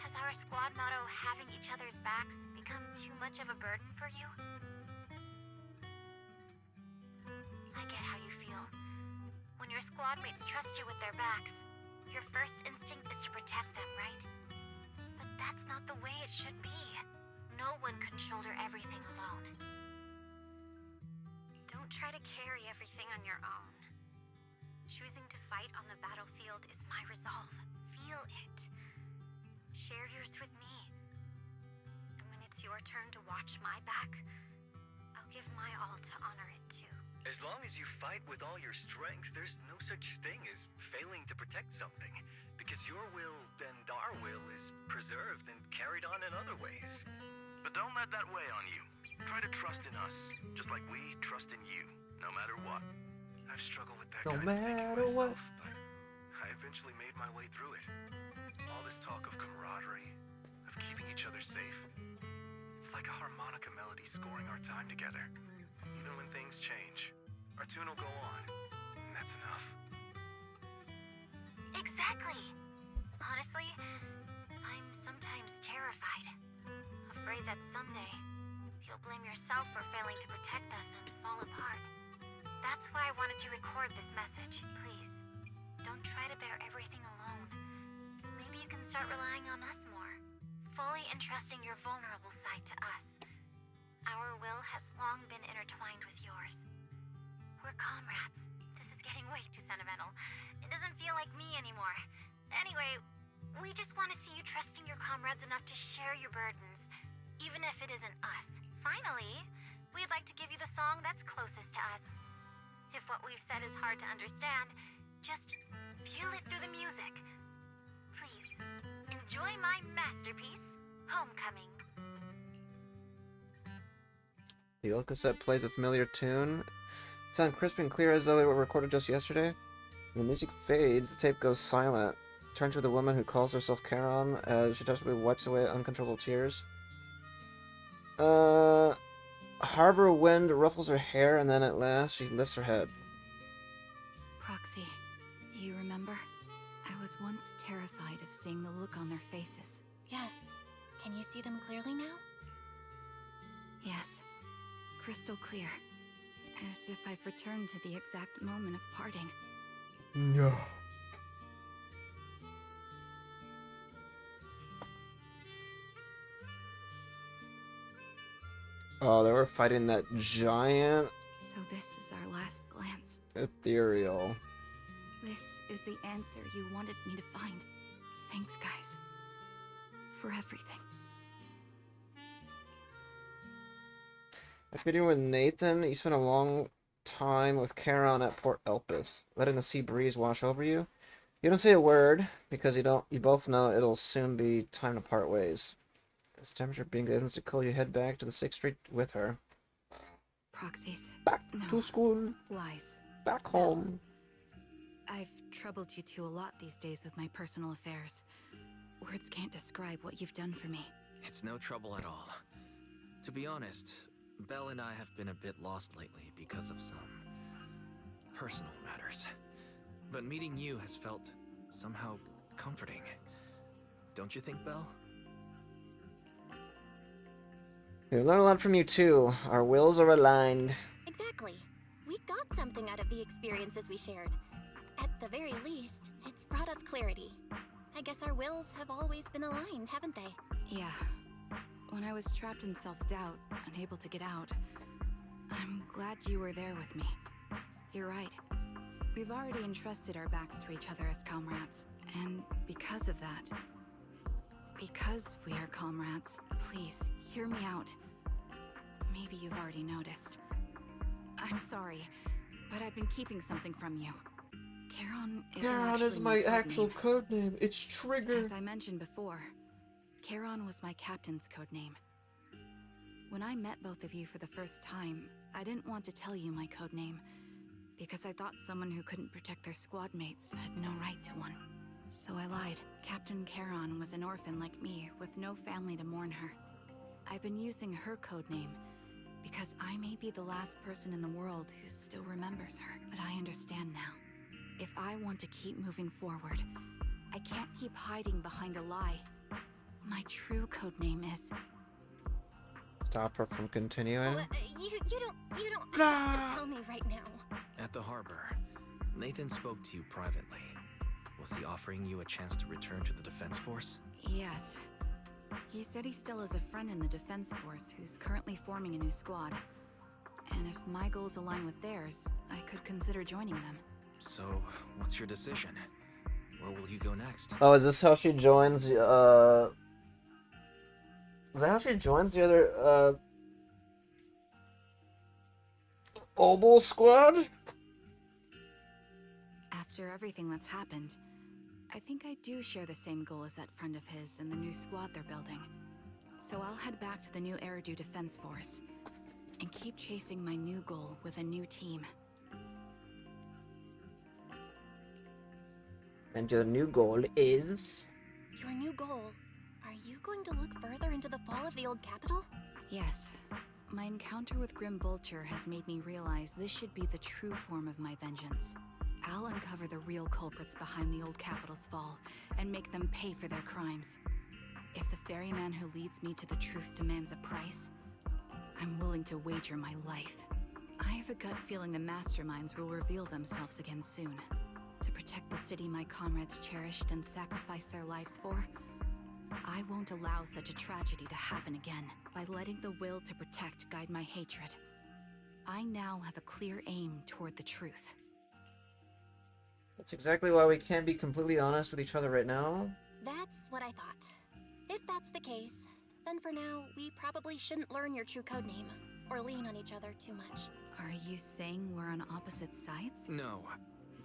Has our squad motto, having each other's backs, become too much of a burden for you? I get how you feel. When your squad mates trust you with their backs, your first instinct is to protect them, right? But that's not the way it should be. No one can shoulder everything alone. Don't try to carry everything on your own. Choosing to fight on the battlefield is my resolve. Feel it. Share yours with me. And when it's your turn to watch my back, I'll give my all to honor it too. As long as you fight with all your strength, there's no such thing as failing to protect something. Because your will and our will is preserved and carried on in other ways. But don't let that weigh on you. Try to trust in us, just like we trust in you, no matter what. I've struggled with that No kind of thinking matter myself, what. but I eventually made my way through it. All this talk of camaraderie, of keeping each other safe. It's like a harmonica melody scoring our time together. Even when things change, our tune will go on, and that's enough. Exactly. Honestly, I'm sometimes terrified. Afraid that someday, you'll blame yourself for failing to protect us and fall apart. That's why I wanted to record this message. Please, don't try to bear everything alone. Maybe you can start relying on us more, fully entrusting your vulnerable side to us. Our will has long been intertwined with yours. We're comrades. This is getting way too sentimental. It doesn't feel like me anymore. Anyway, we just want to see you trusting your comrades enough to share your burdens, even if it isn't us. Finally, we'd like to give you the song that's closest to us. If what we've said is hard to understand, just feel it through the music. Please, enjoy my masterpiece, Homecoming. The old cassette plays a familiar tune. It sounds crisp and clear as though it were recorded just yesterday. When the music fades, the tape goes silent. It turns to the woman who calls herself Charon as she desperately wipes away uncontrollable tears. Harbor wind ruffles her hair, and then at last she lifts her head. Proxy, do you remember? I was once terrified of seeing the look on their faces. Yes. Can you see them clearly now? Yes. Crystal clear. As if I've returned to the exact moment of parting. No. Oh, they were fighting that giant So this is our last glance. ethereal. This is the answer you wanted me to find. Thanks, guys. For everything. After meeting with Nathan, you spent a long time with Charon at Port Elpis, letting the sea breeze wash over you. You don't say a word because you both know it'll soon be time to part ways. As temperature begins to cool, you head back to the 6th Street with her. Proxies. Back No. to school. Lies. Back Belle. home. I've troubled you two a lot these days with my personal affairs. Words can't describe what you've done for me. It's no trouble at all. To be honest, Belle and I have been a bit lost lately because of some personal matters. But meeting you has felt somehow comforting. Don't you think, Belle? We learn a lot from you too. Our wills are aligned. Exactly. We got something out of the experiences we shared. At the very least, it's brought us clarity. I guess our wills have always been aligned, haven't they? Yeah. When I was trapped in self-doubt, unable to get out, I'm glad you were there with me. You're right. We've already entrusted our backs to each other as comrades. And because of that, because we are comrades, please, hear me out. Maybe you've already noticed. I'm sorry, but I've been keeping something from you. Charon is my actual codename. It's Trigger. As I mentioned before, Charon was my captain's codename. When I met both of you for the first time, I didn't want to tell you my codename, because I thought someone who couldn't protect their squad mates had no right to one. So I lied. Captain Charon was an orphan like me, with no family to mourn her. I've been using her codename because I may be the last person in the world who still remembers her, but I understand now. If I want to keep moving forward, I can't keep hiding behind a lie. My true codename is... Stop her from continuing. You don't have to tell me right now. At the harbor, Nathan spoke to you privately. Was he offering you a chance to return to the Defense Force? Yes. He said he still has a friend in the Defense Force who's currently forming a new squad. And if my goals align with theirs, I could consider joining them. So, what's your decision? Where will you go next? Oh, is this how she joins, Is that how she joins the other, Obel squad? After everything that's happened, I think I do share the same goal as that friend of his and the new squad they're building. So I'll head back to the new Eridu Defense Force and keep chasing my new goal with a new team. And your new goal is? Your new goal? Are you going to look further into the fall of the old capital? Yes. My encounter with Grim Vulture has made me realize this should be the true form of my vengeance. I'll uncover the real culprits behind the old capital's fall and make them pay for their crimes. If the ferryman who leads me to the truth demands a price, I'm willing to wager my life. I have a gut feeling the masterminds will reveal themselves again soon. To protect the city my comrades cherished and sacrificed their lives for, I won't allow such a tragedy to happen again. By letting the will to protect guide my hatred, I now have a clear aim toward the truth. That's exactly why we can't be completely honest with each other right now. That's what I thought. If that's the case, then for now, we probably shouldn't learn your true codename, or lean on each other too much. Are you saying we're on opposite sides? No.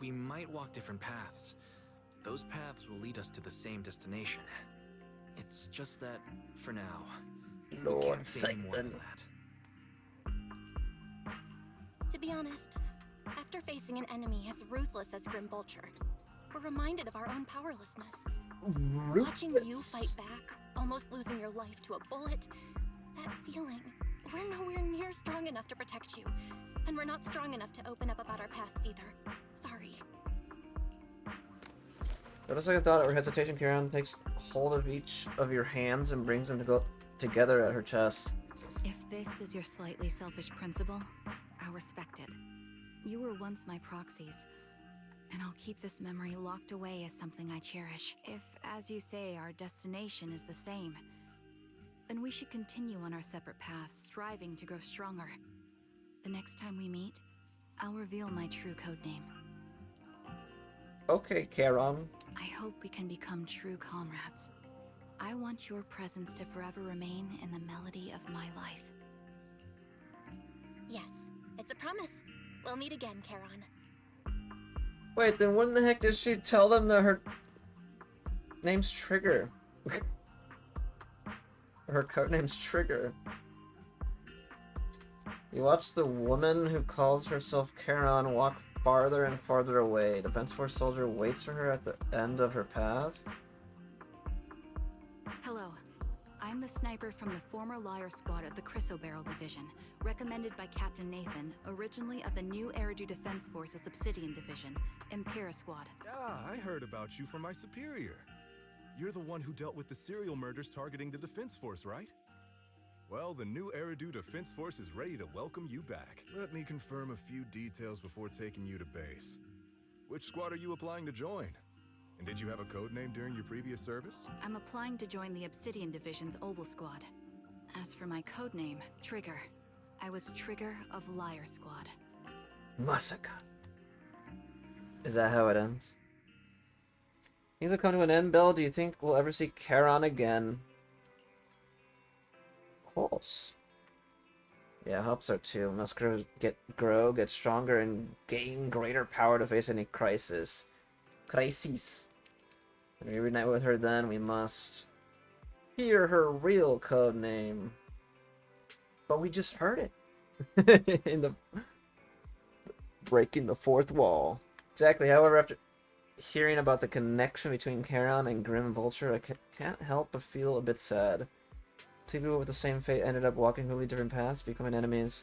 We might walk different paths. Those paths will lead us to the same destination. It's just that, for now, we can't say any more than that. To be honest, after facing an enemy as ruthless as Grim Vulture, we're reminded of our own powerlessness. Watching you fight back, almost losing your life to a bullet, that feeling, we're nowhere near strong enough to protect you. And we're not strong enough to open up about our pasts either. Sorry. But a second thought or hesitation, Karen takes hold of each of your hands and brings them to go together at her chest. If this is your slightly selfish principle, I'll respect it. You were once my proxies, and I'll keep this memory locked away as something I cherish. If, as you say, our destination is the same, then we should continue on our separate paths, striving to grow stronger. The next time we meet, I'll reveal my true codename. Okay, Charon. I hope we can become true comrades. I want your presence to forever remain in the melody of my life. Yes, it's a promise. We'll meet again, Charon. Wait, then when the heck did she tell them that her name's Trigger? Her codename's Trigger. You watch the woman who calls herself Charon walk farther and farther away. Defense Force soldier waits for her at the end of her path. Hello. I'm the sniper from the former Liar Squad of the Chrysoberyl Division, recommended by Captain Nathan, originally of the new Eridu Defense Force's Obsidian Division, Impera Squad. Yeah, I heard about you from my superior. You're the one who dealt with the serial murders targeting the Defense Force, right? Well, the new Eridu Defense Force is ready to welcome you back. Let me confirm a few details before taking you to base. Which squad are you applying to join? And did you have a code name during your previous service? I'm applying to join the Obsidian Division's Oval Squad. As for my codename, Trigger, I was Trigger of Liar Squad. Massacre. Is that how it ends? Things will come to an end, Bill. Do you think we'll ever see Charon again? Of course. Yeah, I hope so too. Must grow, get stronger, and gain greater power to face any crisis. Crises. And we reunite with her then, we must hear her real code name. But we just heard it. In the breaking the fourth wall. Exactly, however, after hearing about the connection between Charon and Grim Vulture, I can't help but feel a bit sad. Two people with the same fate ended up walking completely different paths, becoming enemies.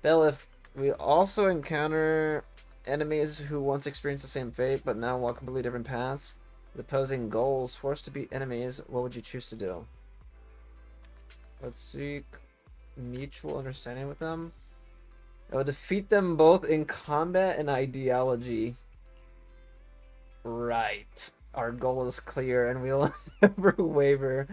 Bell, if we also encounter enemies who once experienced the same fate, but now walk completely different paths, with opposing goals, forced to beat enemies, what would you choose to do? Let's seek mutual understanding with them. I would defeat them both in combat and ideology. Right. Our goal is clear, and we'll never waver.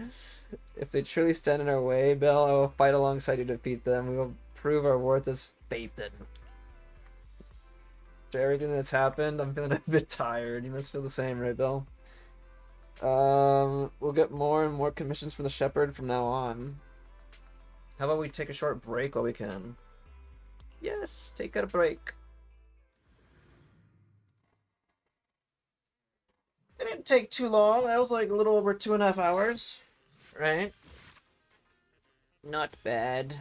If they truly stand in our way, Bell, I will fight alongside you to defeat them. We will prove our worth as Phaethon. After everything that's happened, I'm feeling a bit tired. You must feel the same, right, Bell? We'll get more and more commissions from the Shepherd from now on. How about we take a short break while we can? Yes, take a break. It didn't take too long. That was like a little over 2.5 hours. Right? Not bad.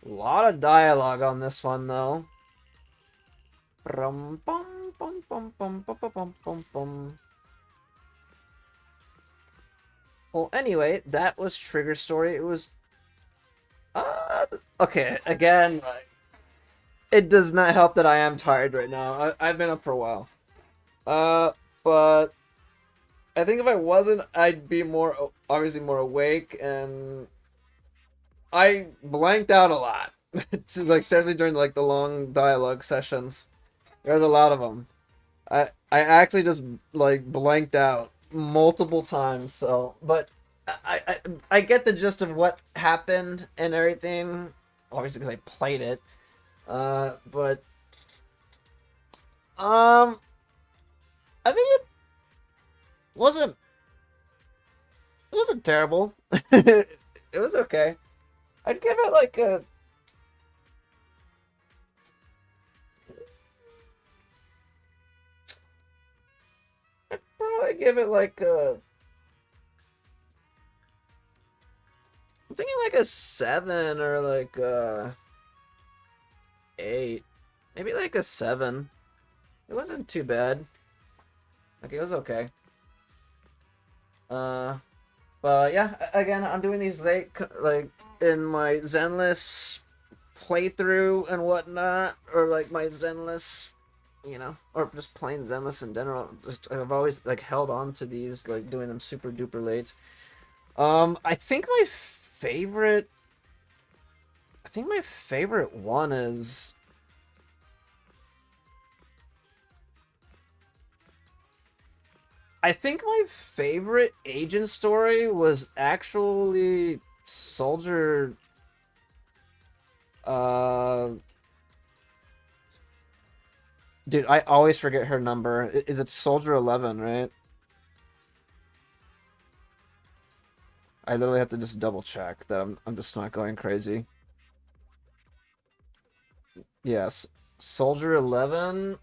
A lot of dialogue on this one, though. Well, anyway, that was Trigger's story. It was... okay, again, it does not help that I am tired right now. I've been up for a while. But I think if I wasn't, I'd be obviously more awake, and I blanked out a lot. Like, especially during like the long dialogue sessions. There's a lot of them. I actually just like blanked out multiple times. So, but I get the gist of what happened and everything. Obviously, because I played it. But I think it wasn't terrible. It was okay. I'd give it like a... I'd probably give it like a... I'm thinking like a 7 or like a 8. Maybe like a 7. It wasn't too bad. Like, it was okay. But yeah, again, I'm doing these late, like, in my Zenless playthrough and whatnot, or like my Zenless, you know, or just playing Zenless in general. I've always like held on to these, like doing them super duper late. I think my favorite one is I think my favorite agent story was actually Soldier. Uh, dude, I always forget her number. Is it Soldier 11, right? I literally have to just double check that I'm just not going crazy. Yes, Soldier 11,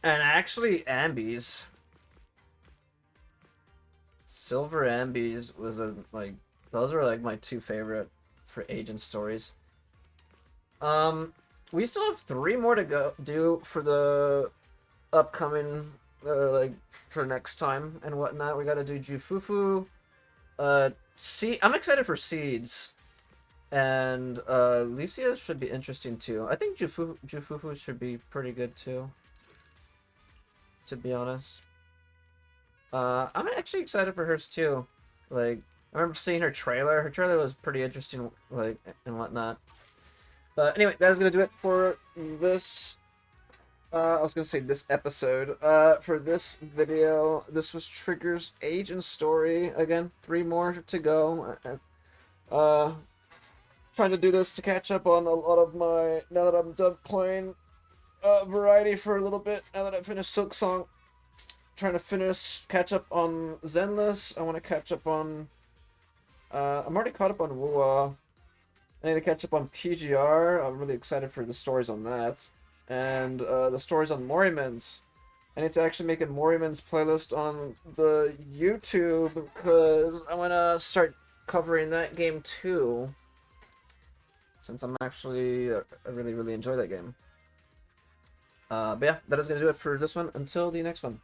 and actually Ambies. Silver Ambies was like those were like my two favorite for agent stories. We still have 3 more to go do for the upcoming like for next time and whatnot. We got to do Jufufu. I'm excited for Seeds. And Lucia should be interesting too. I think Jufufu should be pretty good too, to be honest. I'm actually excited for hers too. Like, I remember seeing her trailer. Her trailer was pretty interesting, like, and whatnot. But anyway, that is gonna do it for this. I was gonna say this episode. For this video, this was Trigger's Age and Story. Again, 3 more to go. Trying to do this to catch up on a lot of my. Now that I'm done playing Variety for a little bit. Now that I finished Silk Song, trying to catch up on Zenless. I want to catch up on. I'm already caught up on Wuwa. I need to catch up on PGR. I'm really excited for the stories on that. And the stories on Morimans. I need to actually make a Morimans playlist on the YouTube because I want to start covering that game too. Since I'm actually, I really, really enjoy that game. But yeah, that is going to do it for this one. Until the next one.